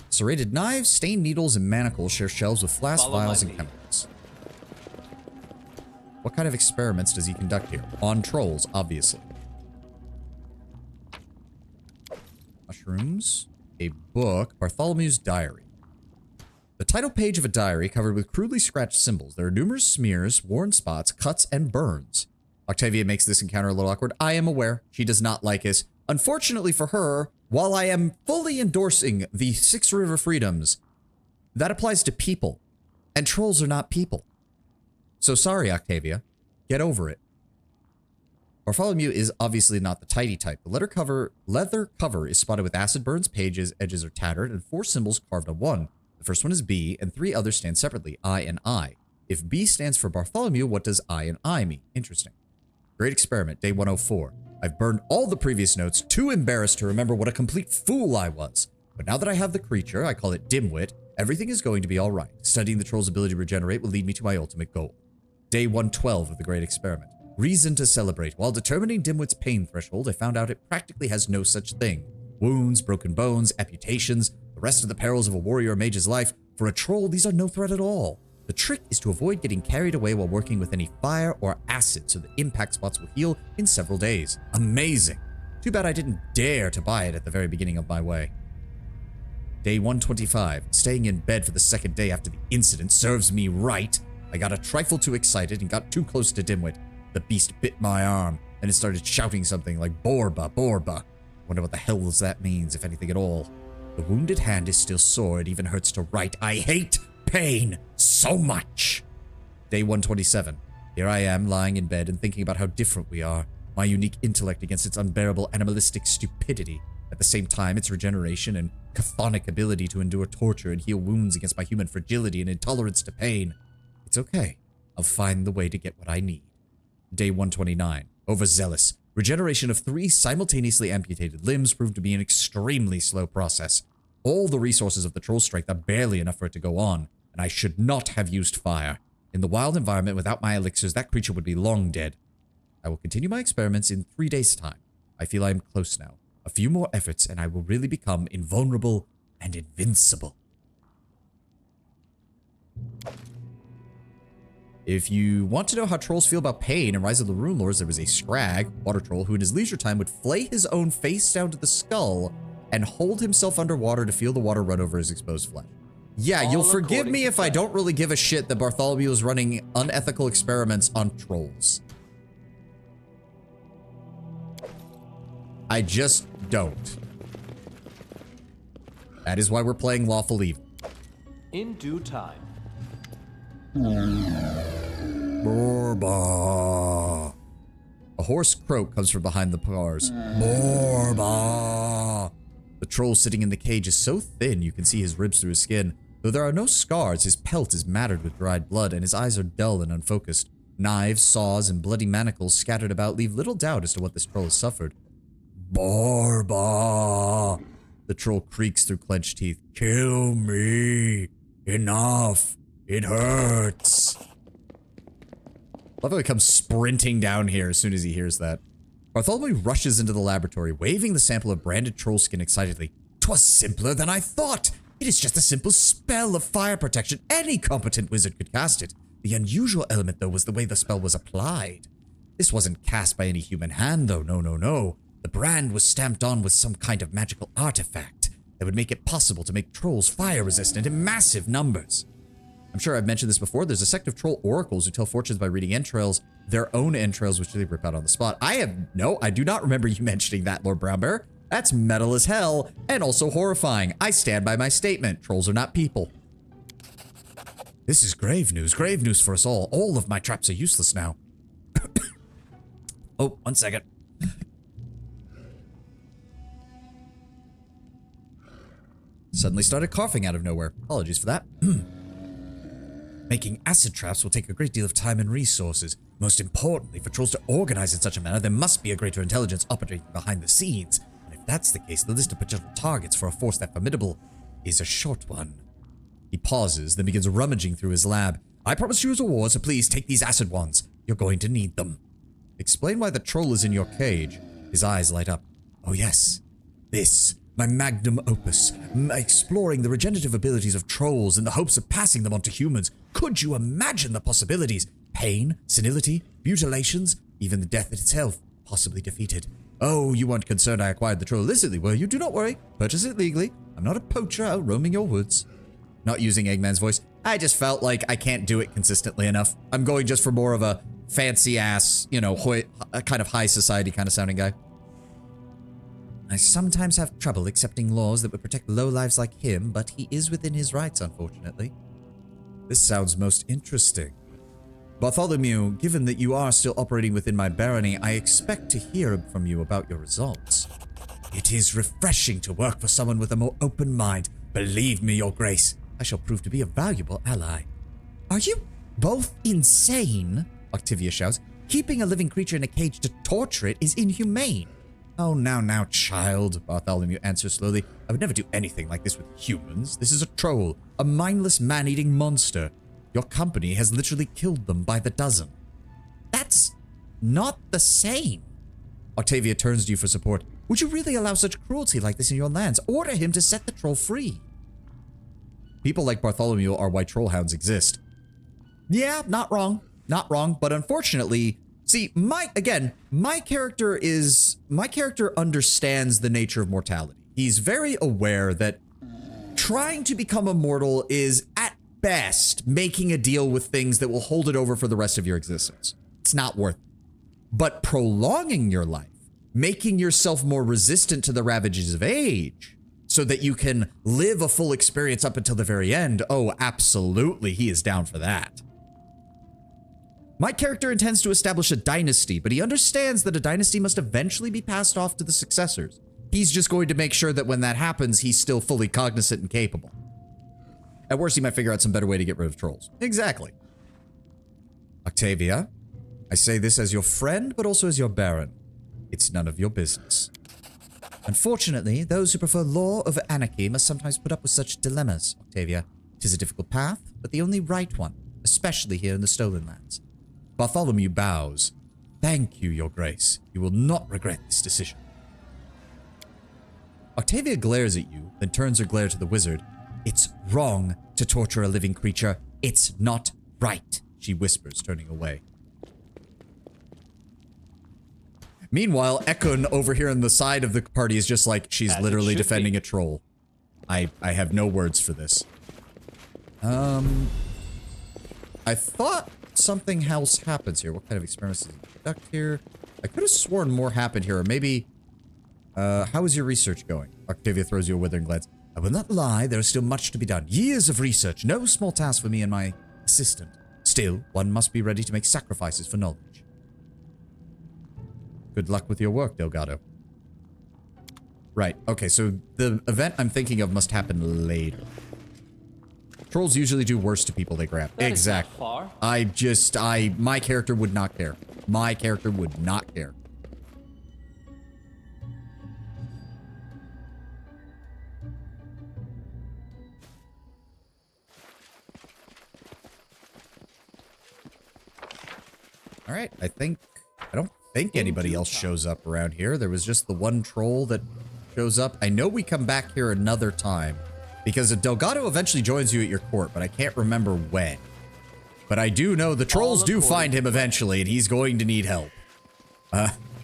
Serrated knives, stained needles, and manacles share shelves with flasks, Follow vials, my and lead. chemicals. What kind of experiments does he conduct here? On trolls, obviously. Mushrooms. A book. Bartholomew's Diary. The title page of a diary covered with crudely scratched symbols. There are numerous smears, worn spots, cuts, and burns. Octavia makes this encounter a little awkward. I am aware. She does not like us. Unfortunately for her, while I am fully endorsing the Six River Freedoms, that applies to people. And trolls are not people. So sorry, Octavia. Get over it. Bartholomew is obviously not the tidy type. The leather cover is spotted with acid burns, pages, edges are tattered, and 4 symbols carved on one. The first one is B, and 3 others stand separately, I and I. If B stands for Bartholomew, what does I and I mean? Interesting. Great experiment, day 104. I've burned all the previous notes, too embarrassed to remember what a complete fool I was. But now that I have the creature, I call it Dimwit, everything is going to be alright. Studying the troll's ability to regenerate will lead me to my ultimate goal. Day 112 of the great experiment. Reason to celebrate. While determining Dimwit's pain threshold, I found out it practically has no such thing. Wounds, broken bones, amputations, the rest of the perils of a warrior or mage's life. For a troll, these are no threat at all. The trick is to avoid getting carried away while working with any fire or acid so the impact spots will heal in several days. Amazing. Too bad I didn't dare to buy it at the very beginning of my way. Day 125. Staying in bed for the second day after the incident serves me right. I got a trifle too excited and got too close to Dimwit. The beast bit my arm, and it started shouting something like Borba, Borba. Wonder what the hell that means, if anything at all. The wounded hand is still sore, it even hurts to write. I hate pain so much. Day 127. Here I am, lying in bed and thinking about how different we are. My unique intellect against its unbearable animalistic stupidity. At the same time, its regeneration and chthonic ability to endure torture and heal wounds against my human fragility and intolerance to pain. It's okay. I'll find the way to get what I need. Day 129. Overzealous. Regeneration of 3 simultaneously amputated limbs proved to be an extremely slow process. All the resources of the troll strength are barely enough for it to go on, and I should not have used fire. In the wild environment without my elixirs, that creature would be long dead. I will continue my experiments in 3 days' time. I feel I am close now. A few more efforts and I will really become invulnerable and invincible. If you want to know how trolls feel about pain in Rise of the Rune Lords, there was a Scrag, water troll, who in his leisure time would flay his own face down to the skull and hold himself underwater to feel the water run over his exposed flesh. Yeah, you'll All forgive according me to if I plan. don't really give a shit that Bartholomew is running unethical experiments on trolls. I just don't. That is why we're playing Lawful Evil. In due time. Borba. A hoarse croak comes from behind the bars. Borba. The troll sitting in the cage is so thin you can see his ribs through his skin. Though there are no scars, his pelt is matted with dried blood, and his eyes are dull and unfocused. Knives, saws, and bloody manacles scattered about leave little doubt as to what this troll has suffered. Borba. The troll creaks through clenched teeth. Kill me. Enough. It hurts. Love how he comes sprinting down here as soon as he hears that. Bartholomew rushes into the laboratory, waving the sample of branded troll skin excitedly. 'Twas simpler than I thought. It is just a simple spell of fire protection. Any competent wizard could cast it. The unusual element, though, was the way the spell was applied. This wasn't cast by any human hand, though. No, no, no. The brand was stamped on with some kind of magical artifact that would make it possible to make trolls fire-resistant in massive numbers. I'm sure I've mentioned this before. There's a sect of troll oracles who tell fortunes by reading entrails, their own entrails, which they rip out on the spot. I do not remember you mentioning that, Lord Brownbear. That's metal as hell, and also horrifying. I stand by my statement. Trolls are not people. This is grave news for us all. All of my traps are useless now. Oh, 1 second. Suddenly started coughing out of nowhere. Apologies for that. Making acid traps will take a great deal of time and resources. Most importantly, for trolls to organize in such a manner, there must be a greater intelligence operating behind the scenes. And if that's the case, the list of potential targets for a force that formidable is a short one. He pauses, then begins rummaging through his lab. I promise you as a reward, so please take these acid ones. You're going to need them. Explain why the troll is in your cage. His eyes light up. Oh yes, this, my magnum opus, exploring the regenerative abilities of trolls in the hopes of passing them on to humans. Could you imagine the possibilities? Pain, senility, mutilations, even the death itself, possibly defeated. Oh, you weren't concerned I acquired the troll illicitly, were you? Do not worry. Purchase it legally. I'm not a poacher out roaming your woods. Not using Eggman's voice. I just felt like I can't do it consistently enough. I'm going just for more of a fancy ass, you know, kind of high society kind of sounding guy. I sometimes have trouble accepting laws that would protect lowlives like him, but he is within his rights, unfortunately. This sounds most interesting. Bartholomew, given that you are still operating within my barony, I expect to hear from you about your results. It is refreshing to work for someone with a more open mind. Believe me, Your Grace, I shall prove to be a valuable ally. Are you both insane? Octavia shouts. Keeping a living creature in a cage to torture it is inhumane. Oh, now, child, Bartholomew answers slowly. I would never do anything like this with humans. This is a troll, a mindless man-eating monster. Your company has literally killed them by the dozen. That's not the same. Octavia turns to you for support. Would you really allow such cruelty like this in your lands? Order him to set the troll free. People like Bartholomew are why trollhounds exist. Yeah, not wrong, but unfortunately, see, my character understands the nature of mortality. He's very aware that trying to become immortal is, at best, making a deal with things that will hold it over for the rest of your existence. It's not worth it. But prolonging your life, making yourself more resistant to the ravages of age, so that you can live a full experience up until the very end, oh, absolutely, he is down for that. My character intends to establish a dynasty, but he understands that a dynasty must eventually be passed off to the successors. He's just going to make sure that when that happens, he's still fully cognizant and capable. At worst, he might figure out some better way to get rid of trolls. Exactly. Octavia, I say this as your friend, but also as your baron. It's none of your business. Unfortunately, those who prefer law over anarchy must sometimes put up with such dilemmas, Octavia. 'Tis a difficult path, but the only right one, especially here in the Stolen Lands. Bartholomew bows. Thank you, Your Grace. You will not regret this decision. Octavia glares at you, then turns her glare to the wizard. It's wrong to torture a living creature. It's not right, she whispers, turning away. Meanwhile, Ekun over here on the side of the party is just like, she's literally defending a troll. I have no words for this. I thought something else happens here. What kind of experiments did you conduct here? I could have sworn more happened here, or maybe... how is your research going? Octavia throws you a withering glance. I will not lie, there is still much to be done. Years of research, no small task for me and my assistant. Still, one must be ready to make sacrifices for knowledge. Good luck with your work, Delgado. Right, okay, so the event I'm thinking of must happen later. Trolls usually do worse to people they grab. That exactly. is not far. My character would not care. My character would not care. All right, I don't think anybody else shows up around here. There was just the one troll that shows up. I know we come back here another time because Delgado eventually joins you at your court, but I can't remember when. But I do know the trolls do find him eventually, and he's going to need help.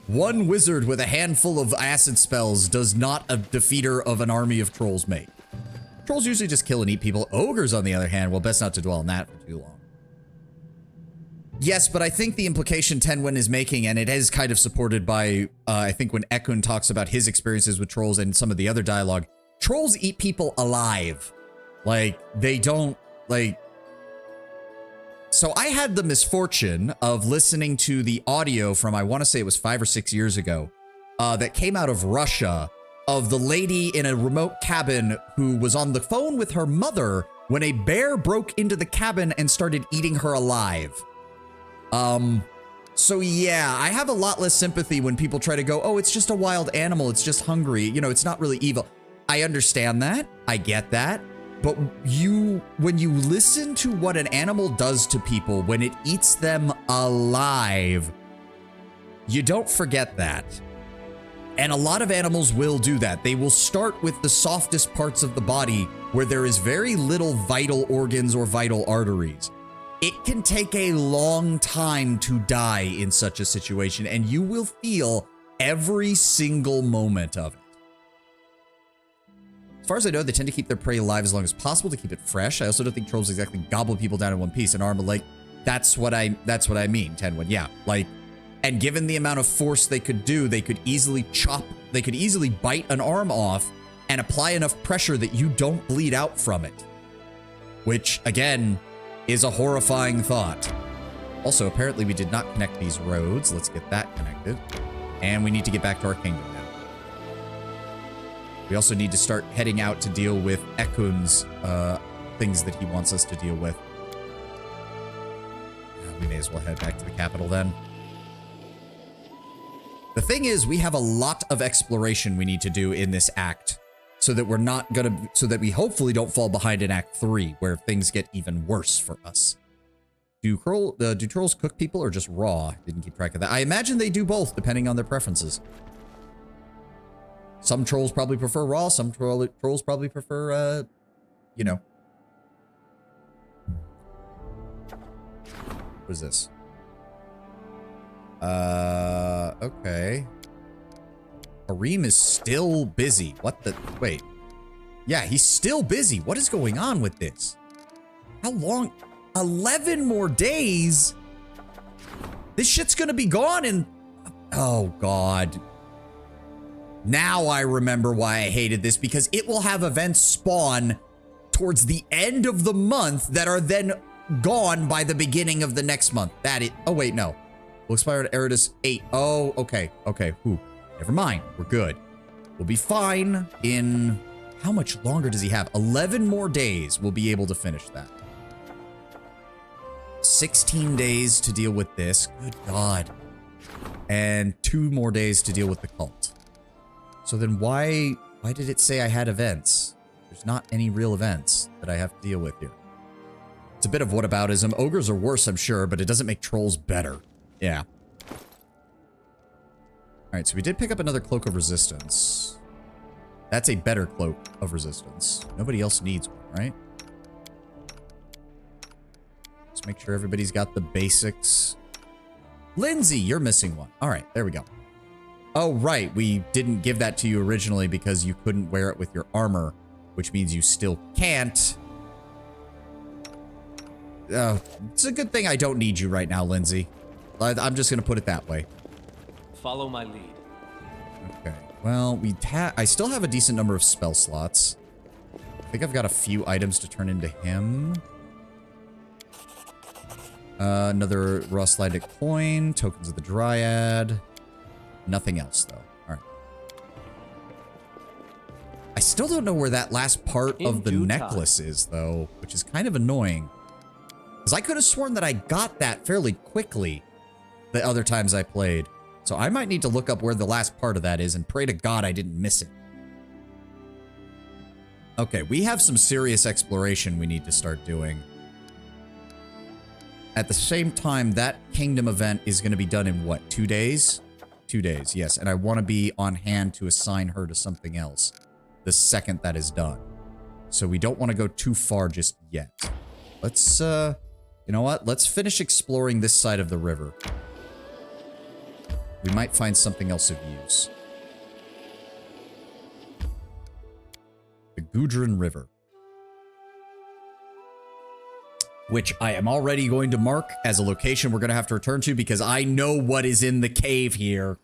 One wizard with a handful of acid spells does not a defeater of an army of trolls make. Trolls usually just kill and eat people. Ogres, on the other hand, well, best not to dwell on that for too long. Yes, but I think the implication Tenwen is making, and it is kind of supported by, I think when Ekun talks about his experiences with trolls and some of the other dialogue, trolls eat people alive. Like, they don't, like... So I had the misfortune of listening to the audio from, I want to say it was 5 or 6 years ago, that came out of Russia, of the lady in a remote cabin who was on the phone with her mother when a bear broke into the cabin and started eating her alive. So yeah, I have a lot less sympathy when people try to go, oh, it's just a wild animal, it's just hungry, you know, it's not really evil. I understand that, I get that, but when you listen to what an animal does to people when it eats them alive, you don't forget that. And a lot of animals will do that. They will start with the softest parts of the body where there is very little vital organs or vital arteries. It can take a long time to die in such a situation, and you will feel every single moment of it. As far as I know, they tend to keep their prey alive as long as possible to keep it fresh. I also don't think trolls exactly gobble people down in one piece. And Arma, like, that's what I mean, Tenwen. Yeah, like, and given the amount of force they could do, they could easily bite an arm off and apply enough pressure that you don't bleed out from it. Which, again, is a horrifying thought. Also, apparently we did not connect these roads. Let's get that connected. And we need to get back to our kingdom now. We also need to start heading out to deal with Ekun's things that he wants us to deal with. We may as well head back to the capital then. The thing is, we have a lot of exploration we need to do in this act so that we're not gonna, so that we hopefully don't fall behind in Act 3 where things get even worse for us. Do trolls cook people or just raw? Didn't keep track of that. I imagine they do both depending on their preferences. Some trolls probably prefer raw, some trolls probably prefer, you know. What is this? Okay. Kareem is still busy. What the? Wait. Yeah, he's still busy. What is going on with this? How long? 11 more days? This shit's gonna be gone in... Oh, God. Now I remember why I hated this, because it will have events spawn towards the end of the month that are then gone by the beginning of the next month. Oh, wait, no. Will expire at Eridus 8. Oh, okay. Okay. Whew. Never mind. We're good. We'll be fine in... How much longer does he have? 11 more days. We'll be able to finish that. 16 days to deal with this. Good God. And 2 more days to deal with the cult. So then why did it say I had events? There's not any real events that I have to deal with here. It's a bit of whataboutism. Ogres are worse, I'm sure, but it doesn't make trolls better. Yeah. Alright, so we did pick up another Cloak of Resistance. That's a better Cloak of Resistance. Nobody else needs one, right? Let's make sure everybody's got the basics. Lindsay, you're missing one. Alright, there we go. Oh, right. We didn't give that to you originally because you couldn't wear it with your armor, which means you still can't. It's a good thing I don't need you right now, Lindsay. I'm just gonna put it that way. Follow my lead. Okay. Well, I still have a decent number of spell slots. I think I've got a few items to turn into him. Another rust-lighted coin, tokens of the Dryad. Nothing else, though. All right. I still don't know where that last part of the necklace is, though, which is kind of annoying. Because I could have sworn that I got that fairly quickly the other times I played. So I might need to look up where the last part of that is and pray to God I didn't miss it. Okay, we have some serious exploration we need to start doing. At the same time, that kingdom event is going to be done in what, 2 days? 2 days, yes. And I want to be on hand to assign her to something else the second that is done. So we don't want to go too far just yet. Let's, you know what? Let's finish exploring this side of the river. We might find something else of use. The Gudrun River. Which I am already going to mark as a location we're going to have to return to because I know what is in the cave here.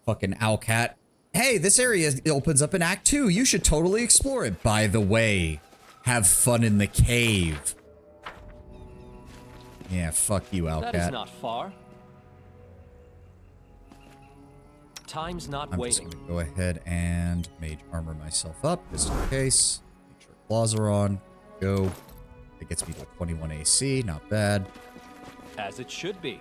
Fucking Owlcat. Hey, this area opens up in Act 2. You should totally explore it. By the way, have fun in the cave. Yeah, fuck you, Owlcat. That is not far. Time's not waiting. I'm just gonna go ahead and mage armor myself up just in case. Make sure claws are on. Go. It gets me to 21 AC. Not bad. As it should be.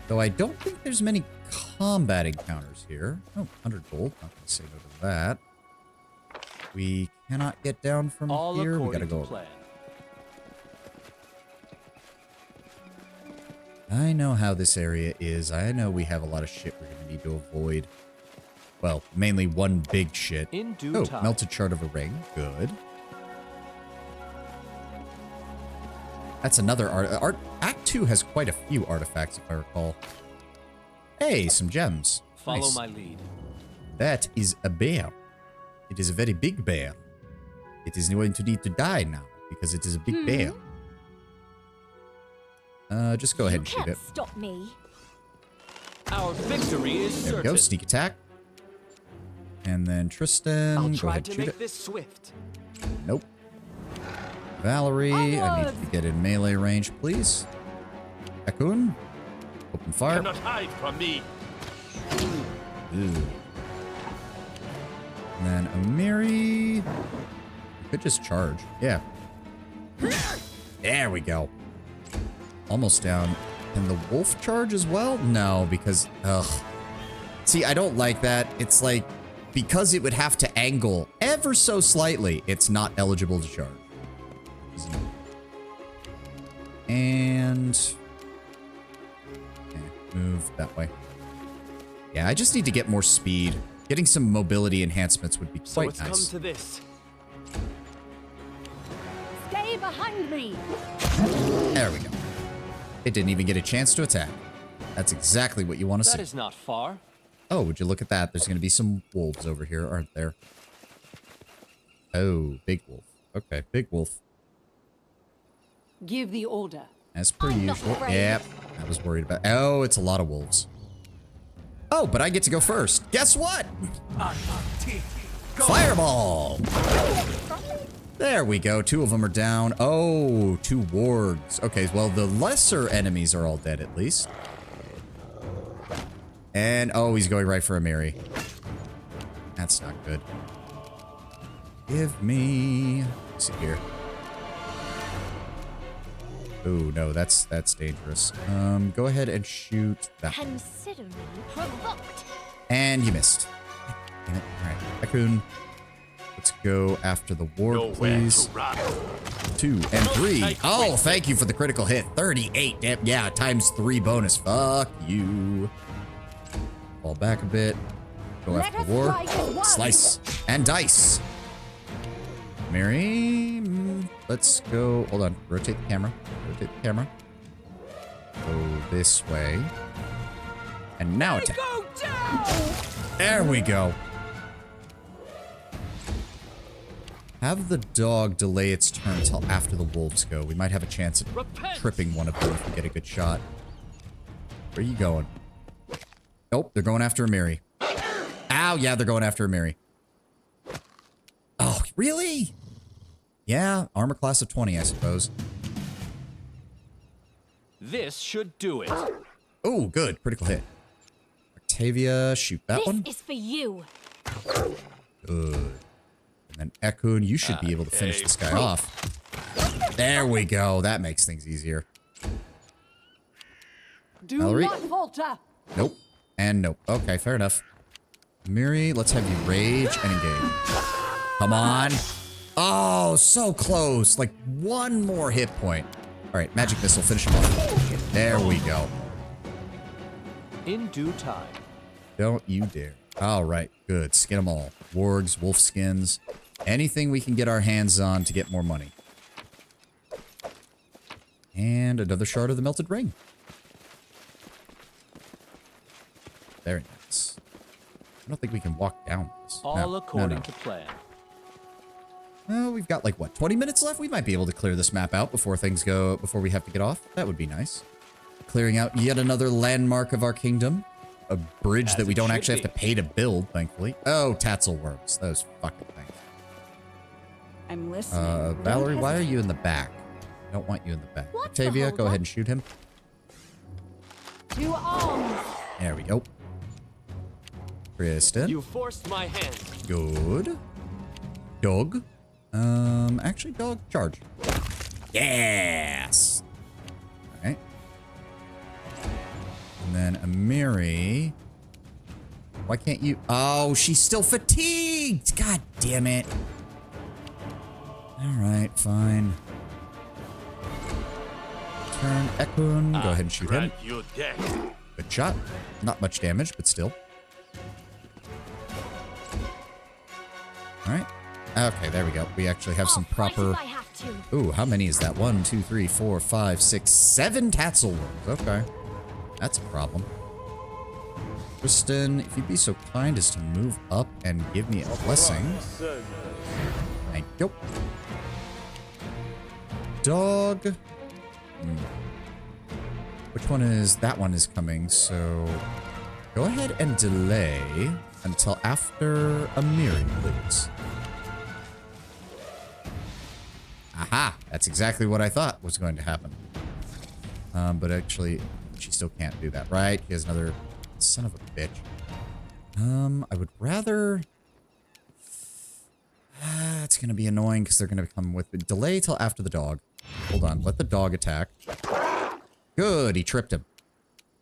Though I don't think there's many combat encounters here. Oh, 100 gold. Not gonna say no to that. We cannot get down from here. We gotta go over. I know how this area is. I know we have a lot of shit we're going to need to avoid. Well, mainly one big shit. In due time. Melted shard of a ring. Good. That's another art. Act 2 has quite a few artifacts, if I recall. Hey, some gems. Follow Nice. my lead. That is a bear. It is a very big bear. It is going to need to die now, because it is a big bear. Just go ahead and shoot it. Stop me. Our victory is There we certain. go, sneak attack. And then Tristan, I'll go try ahead to and shoot make it. this swift. Nope. Valerie, I need you to get in melee range, please. Akun, open fire. Cannot hide from me. Ooh. And then Amiri, you could just charge. Yeah. There we go. Almost down. Can the wolf charge as well? No, because, ugh. See, I don't like that. It's like, because it would have to angle ever so slightly, it's not eligible to charge. And... okay, move that way. Yeah, I just need to get more speed. Getting some mobility enhancements would be So quite it's nice. come to this. Stay behind me! There we go. It didn't even get a chance to attack. That's exactly what you want to see. That is not far. Oh, would you look at that? There's going to be some wolves over here, aren't there? Oh, big wolf. Okay, big wolf. Give the order. As per usual. Yep, I was worried about. Oh, it's a lot of wolves. Oh, but I get to go first. Guess what? Fireball! There we go. 2 of them are down. Oh, 2 wargs. Okay, well, the lesser enemies are all dead at least. And, oh, he's going right for Amiri. That's not good. Give me... let's see here. Oh, no, that's dangerous. Go ahead and shoot that one. Consider me provoked. And you missed. Damn it. All right, Raccoon. Let's go after the ward, please. 2 and 3. Oh, thank you for the critical hit. 38. Yeah, times 3 bonus. Fuck you. Fall back a bit. Go after the war. Slice and dice. Mary, let's go. Hold on. Rotate the camera. Rotate the camera. Go this way. And now attack. There we go. Have the dog delay its turn until after the wolves go. We might have a chance at tripping one of them if we get a good shot. Where are you going? Nope, they're going after Amiri. Ow, yeah, they're going after Amiri. Oh, really? Yeah, armor class of 20, I suppose. This should do it. Oh, good. Critical hit. Octavia, shoot that one. This is for you. Good. And then Ekun, you should be able to finish this guy off. There we go. That makes things easier. Do Mallory? not falter. Nope. And nope. Okay, fair enough. Miri, let's have you rage and engage. Come on. Oh, so close. Like one more hit point. All right, magic missile, finish him off. There we go. In due time. Don't you dare. All right, good. Skin them all. Wargs, wolf skins, anything we can get our hands on to get more money. And another shard of the melted ring. Very nice. I don't think we can walk down this. All according to plan. Well, we've got like, what, 20 minutes left? We might be able to clear this map out before we have to get off. That would be nice. Clearing out yet another landmark of our kingdom. A bridge that we don't actually have to pay to build, thankfully. Oh, tassel worms. Those fucking things. I'm listening. Valerie, why are you in the back? I don't want you in the back. Octavia, go ahead and shoot him. To arms. There we go. Kristen. You forced my hand. Good. Dog. Actually, dog, charge. Yes! Alright. And then Amiri. Why can't you? Oh, she's still fatigued! God damn it. Alright, fine. Turn Ekun. Go ahead and shoot him. Good shot. Not much damage, but still. Alright. Okay, there we go. We actually have some proper... Ooh, how many is that? 1, 2, 3, 4, 5, 6, 7 tassel worms. Okay. That's a problem. Kristen, if you'd be so kind as to move up and give me a blessing. Thank you. Dog. Which one is... That one is coming, so... Go ahead and delay until after Amiri, please. Aha! That's exactly what I thought was going to happen. But actually, she still can't do that, right? He has another... Son of a bitch. I would rather... it's going to be annoying because they're going to come with... Delay till after the dog. Hold on. Let the dog attack. Good! He tripped him.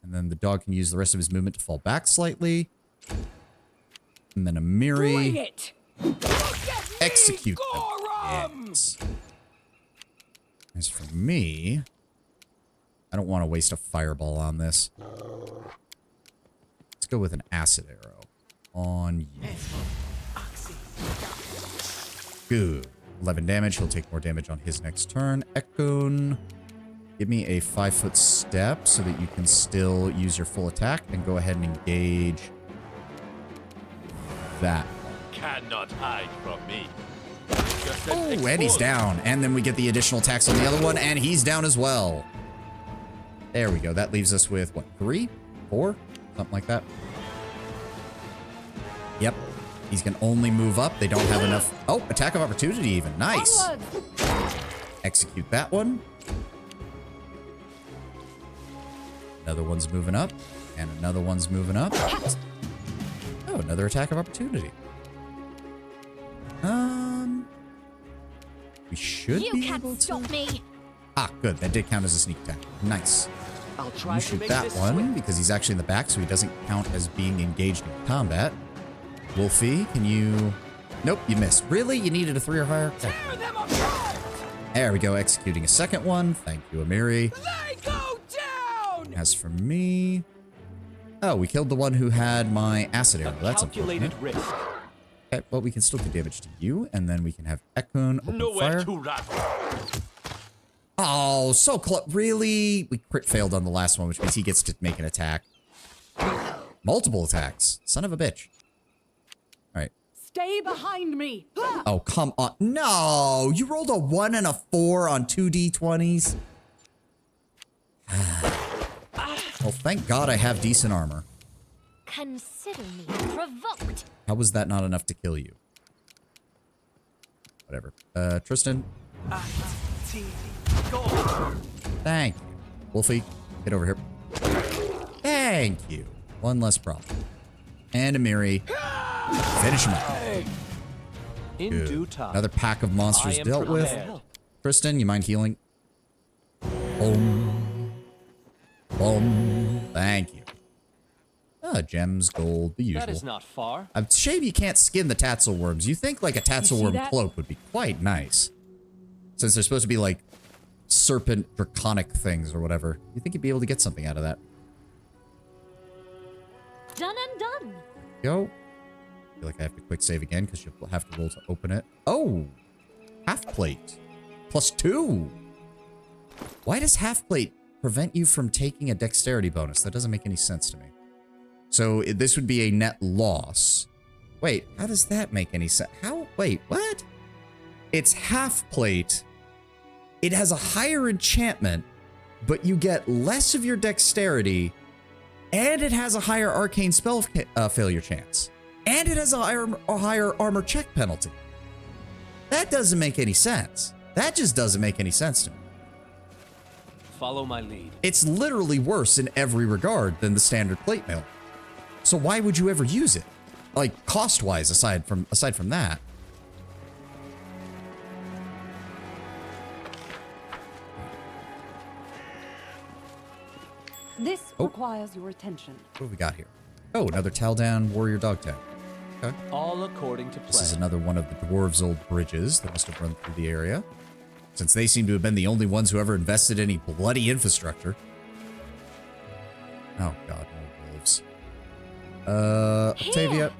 And then the dog can use the rest of his movement to fall back slightly. And then Amiri... Execute them. Yes. As for me... I don't want to waste a fireball on this. Let's go with an acid arrow on you. Good. 11 damage. He'll take more damage on his next turn. Ekun, give me a 5-foot step so that you can still use your full attack and go ahead and engage that. Cannot hide from me. Oh, and he's down. And then we get the additional attacks on the other one, and he's down as well. There we go. That leaves us with, what, 3? 4? Something like that. Yep. He's going to only move up. They don't have enough. Oh, attack of opportunity even. Nice. Execute that one. Another one's moving up. And another one's moving up. Oh, another attack of opportunity. We should be able to... stop me. Ah, good. That did count as a sneak attack. Nice. I'll try You to shoot make that this one swift. because he's actually in the back, so he doesn't count as being engaged in combat. Wolfie, can you... Nope, you missed. Really? You needed a 3 or higher? Okay. There we go, executing a second one. Thank you, Amiri. They go down! As for me... Oh, we killed the one who had my acid arrow. That's Calculated unfortunate. risk. Okay, well, we can still do damage to you, and then we can have Ekun open fire. run. Oh, so close. Really? We crit failed on the last one, which means he gets to make an attack. Multiple attacks. Son of a bitch. All right. Stay behind me. Oh, come on. No, you rolled a 1 and a 4 on 2d20s. Well, thank God I have decent armor. Consider me provoked. How was that not enough to kill you? Whatever. Tristan. Thank you. Wolfie, get over here. Thank you. One less problem. And Amiri. Finish him up. In Good. due time. Another pack of monsters I am dealt with. prepared. Tristan, you mind healing? Boom. Boom. Thank you. Gems, gold, the usual. That is not far. It's a shame you can't skin the tassel worms. You think like a tassel worm cloak would be quite nice. Since they're supposed to be like serpent draconic things or whatever. You think you'd be able to get something out of that? Done and done. Go. I feel like I have to quick save again because you'll have to roll to open it. Oh! Half plate. +2. Why does half plate prevent you from taking a dexterity bonus? That doesn't make any sense to me. So this would be a net loss. Wait, how does that make any sense? How? Wait, what? It's half plate. It has a higher enchantment, but you get less of your dexterity, and it has a higher arcane spell failure chance, and it has a higher armor check penalty. That doesn't make any sense. That just doesn't make any sense to me. Follow my lead. It's literally worse in every regard than the standard plate mail. So why would you ever use it? Like cost-wise, aside from that. This requires your attention. What have we got here? Oh, another Taldan warrior dog tag. Okay. All according to plan. This is another one of the dwarves' old bridges that must have run through the area, since they seem to have been the only ones who ever invested any bloody infrastructure. Oh god, more wolves. Octavia,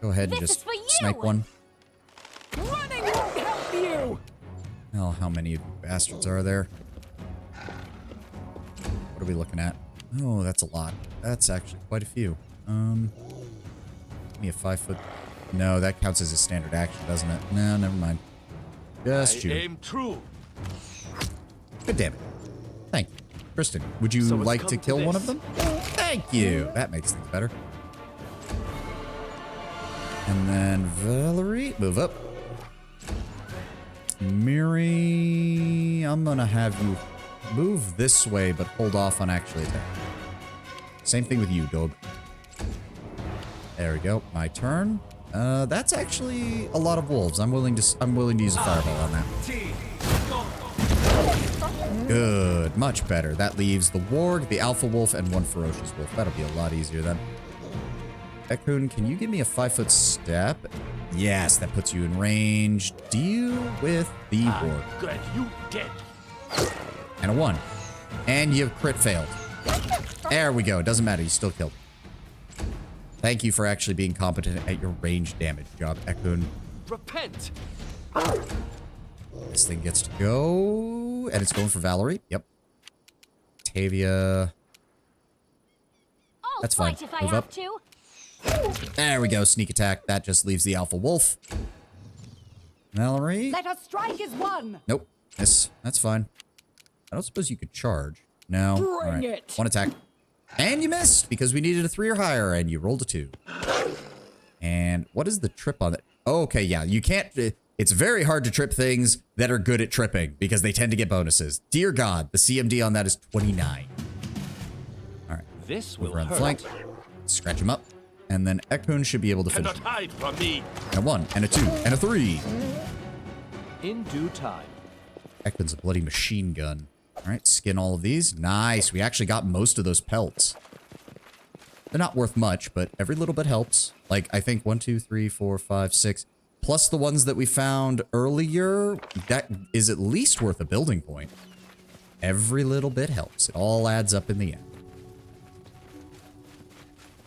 go ahead and just snipe one. Running won't help you. Oh, how many of you bastards are there? What are we looking at? Oh, that's a lot. That's actually quite a few. Give me a 5 foot. No, that counts as a standard action, doesn't it? No, never mind. Just shoot. Aim true. Good damn it. Thank you. Kristen, would you like to kill one of them? Thank you. That makes things better. And then Valerie, move up. Miri, I'm gonna have you move this way, but hold off on actually attacking. Same thing with you, dog. There we go. My turn. That's actually a lot of wolves. I'm willing to use a fireball on that. Good. Much better. That leaves the warg, the alpha wolf, and one ferocious wolf. That'll be a lot easier then. Ekun, can you give me a 5 foot step? Yes, that puts you in range. Deal with the warg. Good, you dead. And a 1. And you crit failed. There we go. It doesn't matter. You still killed. Thank you for actually being competent at your range damage job, Ekun. Repent. This thing gets to go, and it's going for Valerie. Yep. Octavia. That's fine. If I Move have up. to. There we go. Sneak attack. That just leaves the alpha wolf. Valerie. Let us strike as one. Nope. Yes, that's fine. I don't suppose you could charge. No. All right. it. One attack. And you missed because we needed a 3 or higher, and you rolled a 2. And what is the trip on it? Oh, okay, yeah. You can't... It's very hard to trip things that are good at tripping because they tend to get bonuses. Dear God, the CMD on that is 29. All right. This will Over on the hurt. flank. Scratch him up. And then Ekun should be able to finish Cannot him. hide from me. And a 1, and a 2, and a 3. In due time. Ekun's a bloody machine gun. All right, skin all of these. Nice. We actually got most of those pelts. They're not worth much, but every little bit helps. Like, I think 1, 2, 3, 4, 5, 6. Plus the ones that we found earlier, that is at least worth a building point. Every little bit helps. It all adds up in the end.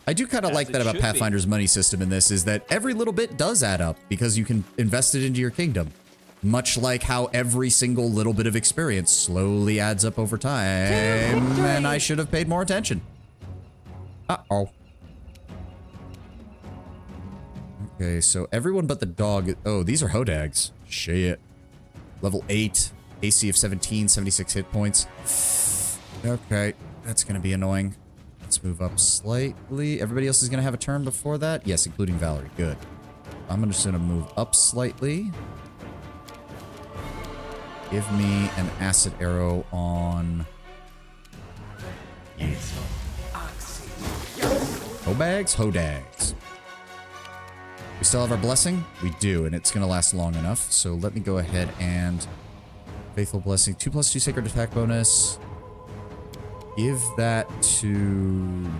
I do kind of like that about Pathfinder's money system in this, is that every little bit does add up because you can invest it into your kingdom. Much like how every single little bit of experience slowly adds up over time. And I should have paid more attention. Uh-oh. Okay, so everyone but the dog. Oh, these are Hodags. Shit. Level 8. AC of 17, 76 hit points. Okay, that's going to be annoying. Let's move up slightly. Everybody else is going to have a turn before that? Yes, including Valerie. Good. I'm just going to move up slightly. Give me an acid arrow on... Hodags. We still have our blessing? We do, and it's going to last long enough. So let me go ahead and... Faithful Blessing. 2+2 Sacred Attack bonus. Give that to...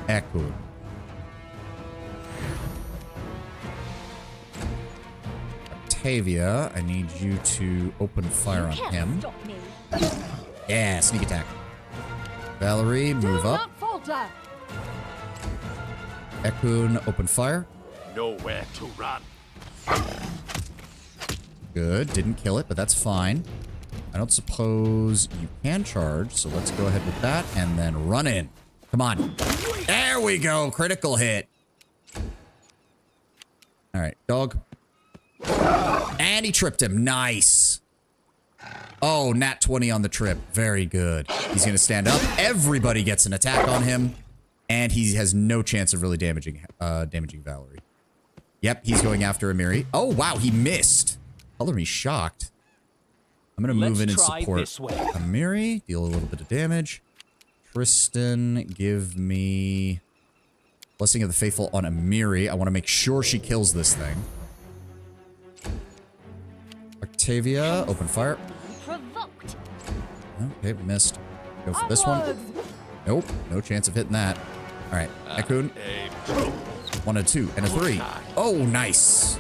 Echo. Octavia, I need you to open fire on him. Yeah, sneak attack. Valerie, move up. Ekun, open fire. Nowhere to run. Good. Didn't kill it, but that's fine. I don't suppose you can charge, so let's go ahead with that and then run in. Come on. There we go. Critical hit. All right, dog. And he tripped him. Nice. Oh, nat 20 on the trip. Very good. He's going to stand up. Everybody gets an attack on him. And he has no chance of really damaging Valerie. Yep, he's going after Amiri. Oh, wow, he missed. Color me shocked. I'm going to move in and support Amiri. Deal a little bit of damage. Tristan, give me... Blessing of the Faithful on Amiri. I want to make sure she kills this thing. Octavia, open fire. Okay, missed. Go for this one. Nope, no chance of hitting that. All right, Ekun. 1, a 2, and a 3. Oh, nice.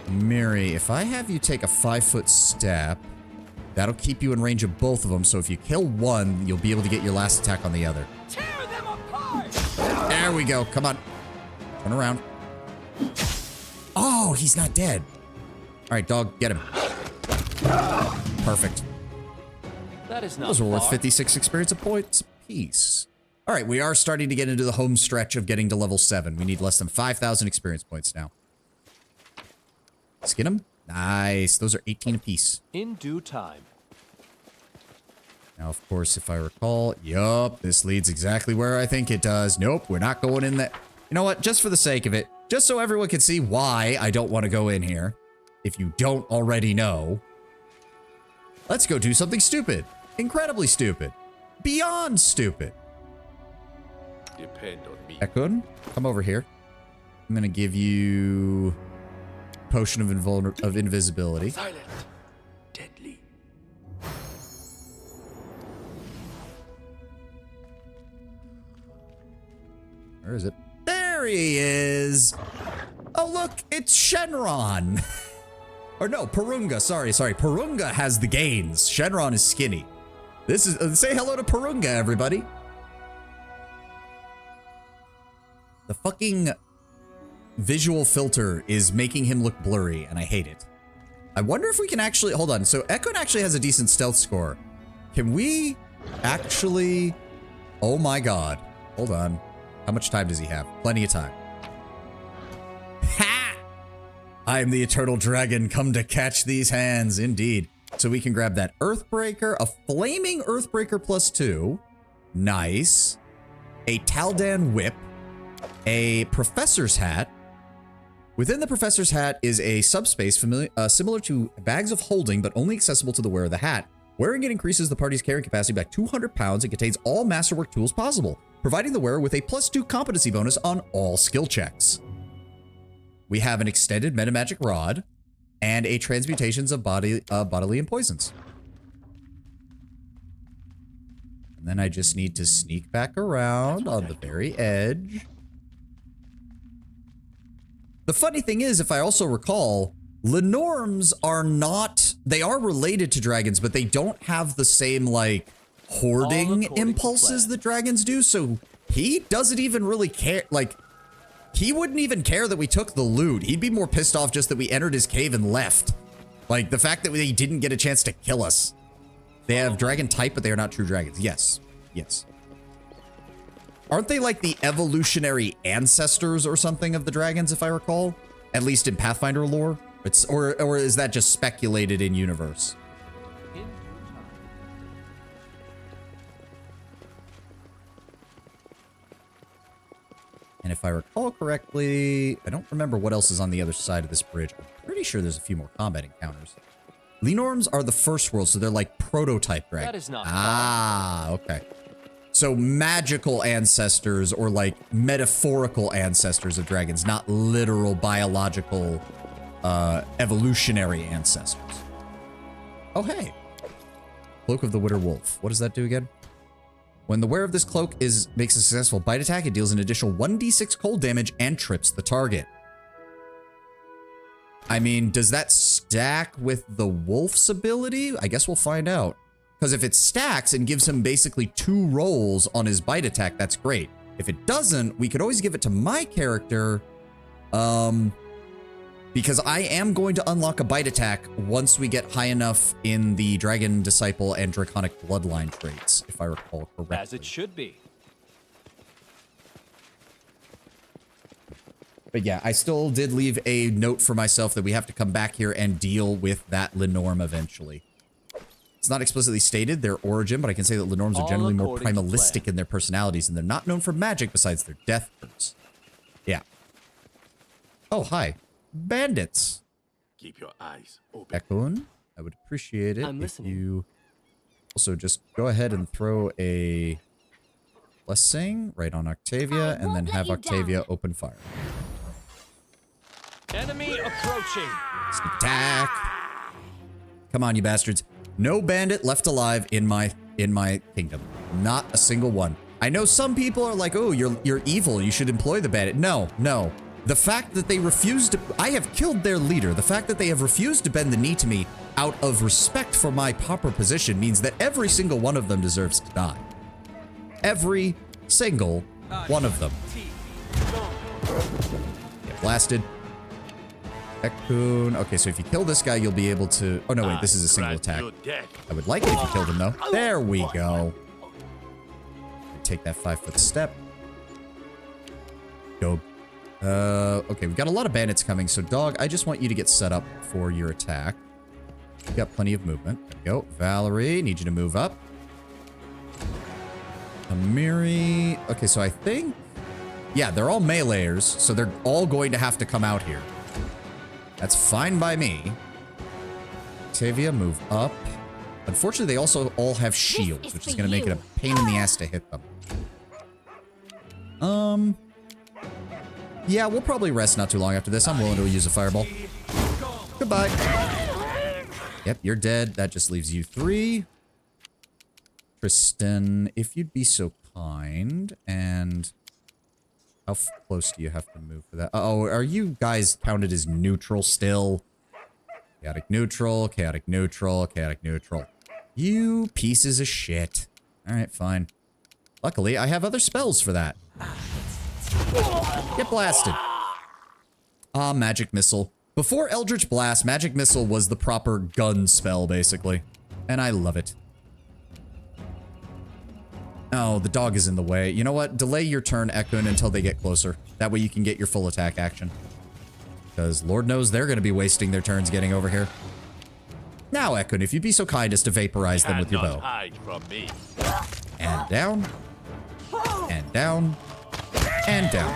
Miri, if I have you take a 5-foot step, that'll keep you in range of both of them. So if you kill one, you'll be able to get your last attack on the other. Tear them apart! There we go. Come on. Turn around. Oh, he's not dead. All right, dog, get him. Perfect. That is not Those were worth far. 56 experience points apiece. All right, we are starting to get into the home stretch of getting to level 7. We need less than 5,000 experience points now. Skin him. Nice. Those are 18 apiece. In due time. Now, of course, if I recall, yup, this leads exactly where I think it does. Nope, we're not going in that. You know what? Just for the sake of it, just so everyone can see why I don't want to go in here, if you don't already know, let's go do something stupid. Incredibly stupid. Beyond stupid. Depend on me. Ekun, come over here. I'm going to give you Potion of Invisibility. Silent. Deadly. Where is it? There he is. Oh, look, it's Shenron. Or no, Purunga. Sorry. Purunga has the gains. Shenron is skinny. This is... say hello to Purunga, everybody. The fucking visual filter is making him look blurry, and I hate it. I wonder if we can actually... hold on. So Ekun actually has a decent stealth score. Can we actually... oh my god. Hold on. How much time does he have? Plenty of time. Ha! I am the eternal dragon, come to catch these hands. Indeed. So we can grab that Earthbreaker, a flaming Earthbreaker +2. Nice. A Taldan Whip. A Professor's Hat. Within the Professor's Hat is a subspace similar to Bags of Holding, but only accessible to the wearer of the hat. Wearing it increases the party's carrying capacity by 200 pounds and contains all masterwork tools possible, providing the wearer with a +2 competency bonus on all skill checks. We have an extended metamagic rod and a transmutations of bodily and poisons. And then I just need to sneak back around on the very edge. The funny thing is, if I also recall, Lenorms are not... they are related to dragons, but they don't have the same, like, hoarding impulses that dragons do, so he doesn't even really care. Like, he wouldn't even care that we took the loot. He'd be more pissed off just that we entered his cave and left. Like, the fact that he didn't get a chance to kill us. They have dragon type, but they are not true dragons. Yes. Yes. Aren't they like the evolutionary ancestors or something of the dragons, if I recall? At least in Pathfinder lore? Or is that just speculated in universe? And if I recall correctly, I don't remember what else is on the other side of this bridge. I'm pretty sure there's a few more combat encounters. Lenorms are the first world, so they're like prototype dragons. That is not okay. So magical ancestors or like metaphorical ancestors of dragons, not literal biological evolutionary ancestors. Oh, hey. Cloak of the Witter Wolf. What does that do again? When the wearer of this cloak makes a successful bite attack, it deals an additional 1d6 cold damage and trips the target. I mean, does that stack with the wolf's ability? I guess we'll find out. Because if it stacks and gives him basically 2 rolls on his bite attack, that's great. If it doesn't, we could always give it to my character. Because I am going to unlock a bite attack once we get high enough in the Dragon Disciple and Draconic Bloodline traits, if I recall correctly. As it should be. But yeah, I still did leave a note for myself that we have to come back here and deal with that Lenorm eventually. It's not explicitly stated their origin, but I can say that Lenorms are generally more primalistic in their personalities, and they're not known for magic besides their death curse. Yeah. Oh, hi. Bandits. Keep your eyes open. Ekun, I would appreciate it if you also just go ahead and throw a blessing right on Octavia, and then have Octavia open fire. Enemy approaching. Sneak attack. Come on, you bastards. No bandit left alive in my kingdom. Not a single one. I know some people are like, oh, you're evil. You should employ the bandit. No, no. The fact that they refused to... I have killed their leader. The fact that they have refused to bend the knee to me out of respect for my proper position means that every single one of them deserves to die. Every single one of them. Get blasted. Ekun. Okay, so if you kill this guy, you'll be able to... Oh, no, wait. This is a single attack. I would like it if you killed him, though. There we go. Take that 5-foot step. Go. Okay, we've got a lot of bandits coming, so dog, I just want you to get set up for your attack. You've got plenty of movement. There we go. Valerie, need you to move up. Amiri. Okay, so I think... Yeah, they're all meleeers, so they're all going to have to come out here. That's fine by me. Octavia, move up. Unfortunately, they also all have shields, which is going to make it a pain in the ass to hit them. Yeah, we'll probably rest not too long after this. I'm willing to use a fireball. Goodbye. Yep, you're dead. That just leaves you 3. Tristan, if you'd be so kind, and how close do you have to move for that? Oh, are you guys counted as neutral still? Chaotic neutral, chaotic neutral, chaotic neutral. You pieces of shit. All right, fine. Luckily, I have other spells for that. Get blasted. Ah, Magic Missile. Before Eldritch Blast, Magic Missile was the proper gun spell, basically. And I love it. Oh, the dog is in the way. You know what? Delay your turn, Ekun, until they get closer. That way you can get your full attack action. Because Lord knows they're going to be wasting their turns getting over here. Now, Ekun, if you'd be so kind as to vaporize them with your bow. Hide from me. And down. And down. And down.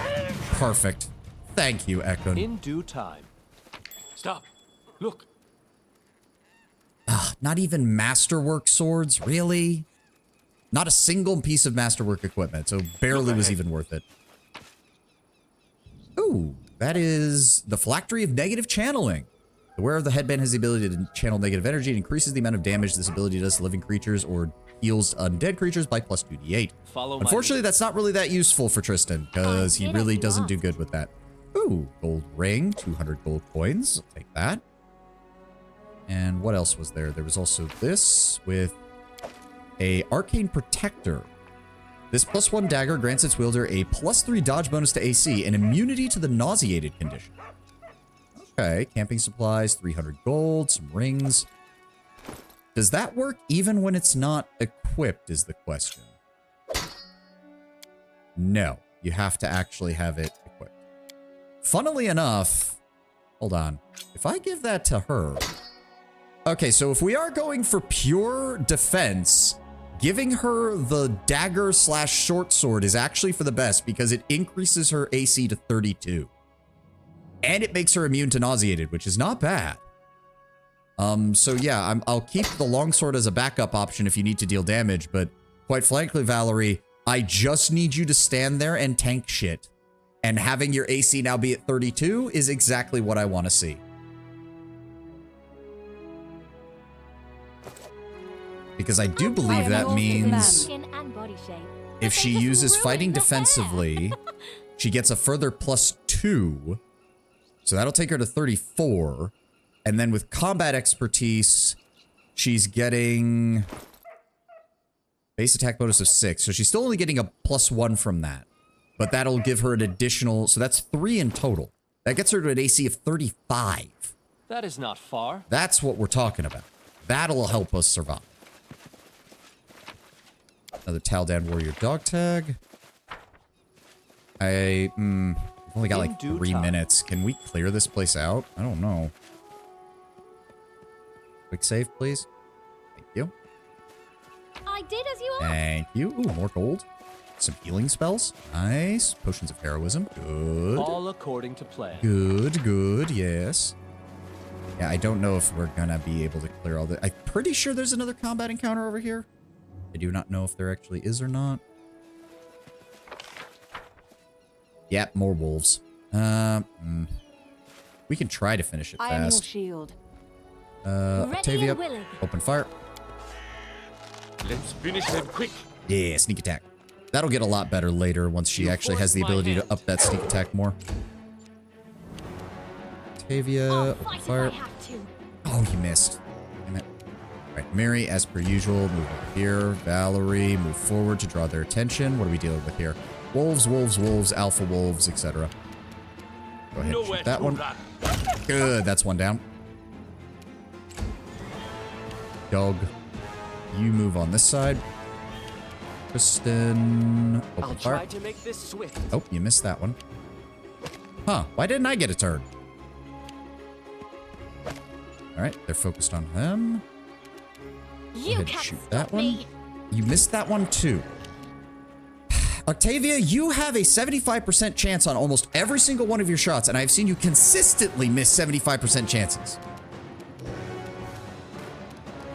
Perfect. Thank you, Ekun. In due time. Stop. Look. Ugh, not even masterwork swords? Really? Not a single piece of masterwork equipment, so barely was even worth it. Ooh, that is the Phylactery of Negative Channeling. The wearer of the headband has the ability to channel negative energy. It increases the amount of damage this ability does to living creatures or heals undead creatures by plus 2d8. Unfortunately, that's not really that useful for Tristan, because he really doesn't do good with that. Ooh, gold ring, 200 gold coins. I'll take that. And what else was there? There was also this with a Arcane Protector. This +1 dagger grants its wielder a +3 dodge bonus to AC and immunity to the nauseated condition. Okay, camping supplies, 300 gold, some rings. Does that work even when it's not equipped is the question. No, you have to actually have it equipped. Funnily enough, hold on. If I give that to her... Okay, so if we are going for pure defense, giving her the dagger slash short sword is actually for the best because it increases her AC to 32. And it makes her immune to nauseated, which is not bad. So yeah, I'll keep the longsword as a backup option if you need to deal damage, but quite frankly, Valerie, I just need you to stand there and tank shit. And having your AC now be at 32 is exactly what I want to see. Because I do believe that means if she uses fighting defensively, she gets a further +2. So that'll take her to 34. And then with combat expertise, she's getting base attack bonus of 6. So she's still only getting a +1 from that. But that'll give her an additional, so that's 3 in total. That gets her to an AC of 35. That is not far. That's what we're talking about. That'll help us survive. Another Taldan Warrior dog tag. I've only got like 3 minutes. Can we clear this place out? I don't know. Quick save, please. Thank you. I did as you asked. Thank you. Ooh, more gold. Some healing spells. Nice. Potions of heroism. Good. All according to plan. Good, good, yes. Yeah, I don't know if we're gonna be able to clear all the... I'm pretty sure there's another combat encounter over here. I do not know if there actually is or not. Yep, more wolves. We can try to finish it I am your fast. shield. Octavia, open fire. Let's finish them quick. Yeah, sneak attack. That'll get a lot better later once she actually has the ability to up that sneak attack more. Octavia, open fire. Oh, you missed. Damn it. Alright, Mary, as per usual, move over here. Valerie, move forward to draw their attention. What are we dealing with here? Wolves, wolves, wolves, alpha wolves, etc. Go ahead and shoot that one. Good, that's one down. Dog, you move on this side. Kristen, open fire. Try to make this swift. Oh, you missed that one. Huh, why didn't I get a turn? Alright, they're focused on him. Go ahead and shoot that one. You missed that one too. Octavia, you have a 75% chance on almost every single one of your shots, and I've seen you consistently miss 75% chances.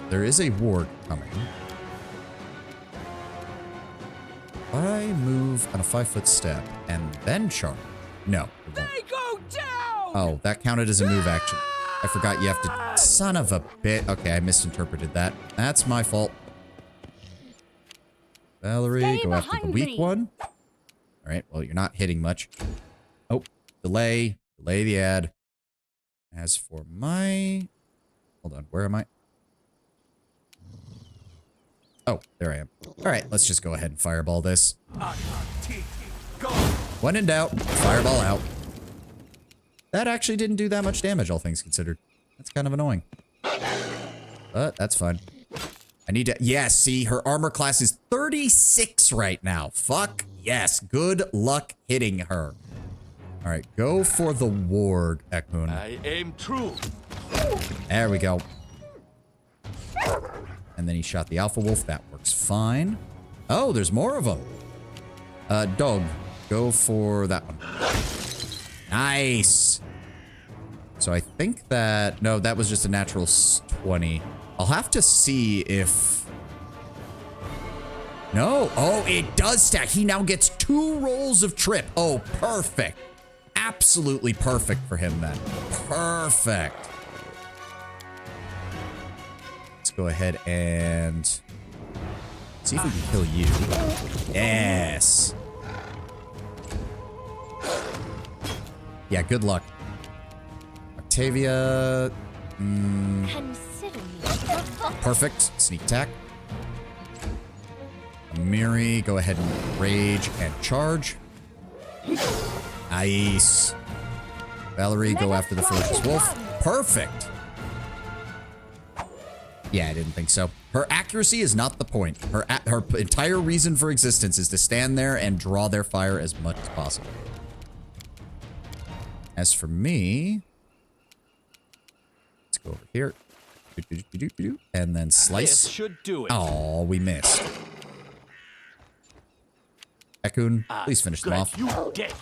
There is a ward coming. I move on a 5-foot step and then charge. No. They go down! Oh, that counted as a move action. I forgot you have to... Son of a bit. Okay, I misinterpreted that. That's my fault. Valerie, go after the weak one. All right, well, you're not hitting much. Oh, delay. Delay the ad. As for my... Hold on, where am I? Oh, there I am. All right, let's just go ahead and fireball this. When in doubt, fireball out. That actually didn't do that much damage, all things considered. That's kind of annoying. But that's fine. I need to... Yes, see, her armor class is 36 right now. Fuck yes. Good luck hitting her. All right, go for the ward, Ekun. I aim true. There we go. And then he shot the alpha wolf. That works fine. Oh, there's more of them. Dog, go for that one. Nice. So I think that... No, that was just a natural 20. I'll have to see if... No. Oh, it does stack. He now gets 2 rolls of trip. Oh, perfect. Absolutely perfect for him then. Perfect. Let's go ahead and see if we can kill you. Yes. Yeah, good luck. Octavia. Perfect. Sneak attack. Miri, go ahead and rage and charge. Nice. Valerie, go after the ferocious wolf. Perfect. Yeah, I didn't think so. Her accuracy is not the point. Her entire reason for existence is to stand there and draw their fire as much as possible. As for me, let's go over here. And then slice. This should do it. Oh, we missed. Ekun, please finish them off. You dead.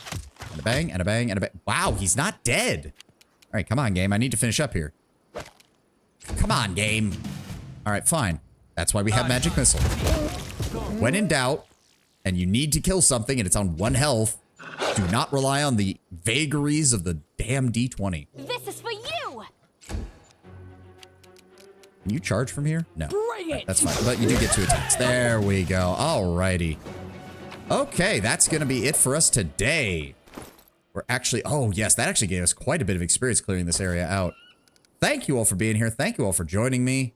And a bang, and a bang, and a bang. Wow, he's not dead. All right, come on, game. I need to finish up here. Come on, game. All right, fine. That's why we have magic missile. When in doubt, and you need to kill something and it's on 1 health, do not rely on the vagaries of the damn D20. This is for you! Can you charge from here? No. Bring it! That's fine. But you do get 2 attacks. There we go. Alrighty. Okay, that's going to be it for us today. We're actually... Oh, yes. That actually gave us quite a bit of experience clearing this area out. Thank you all for being here. Thank you all for joining me.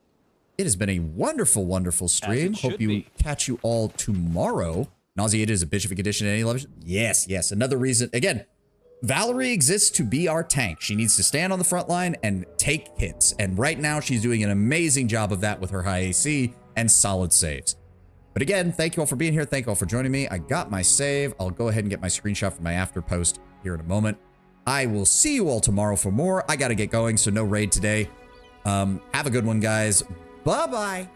It has been a wonderful, wonderful stream. Hope you catch you all tomorrow. Nauseated is a bitchific addition to any level. Yes, yes. Another reason. Again, Valerie exists to be our tank. She needs to stand on the front line and take hits. And right now, she's doing an amazing job of that with her high AC and solid saves. But again, thank you all for being here. Thank you all for joining me. I got my save. I'll go ahead and get my screenshot from my after post here in a moment. I will see you all tomorrow for more. I got to get going, so no raid today. Have a good one, guys. Bye-bye.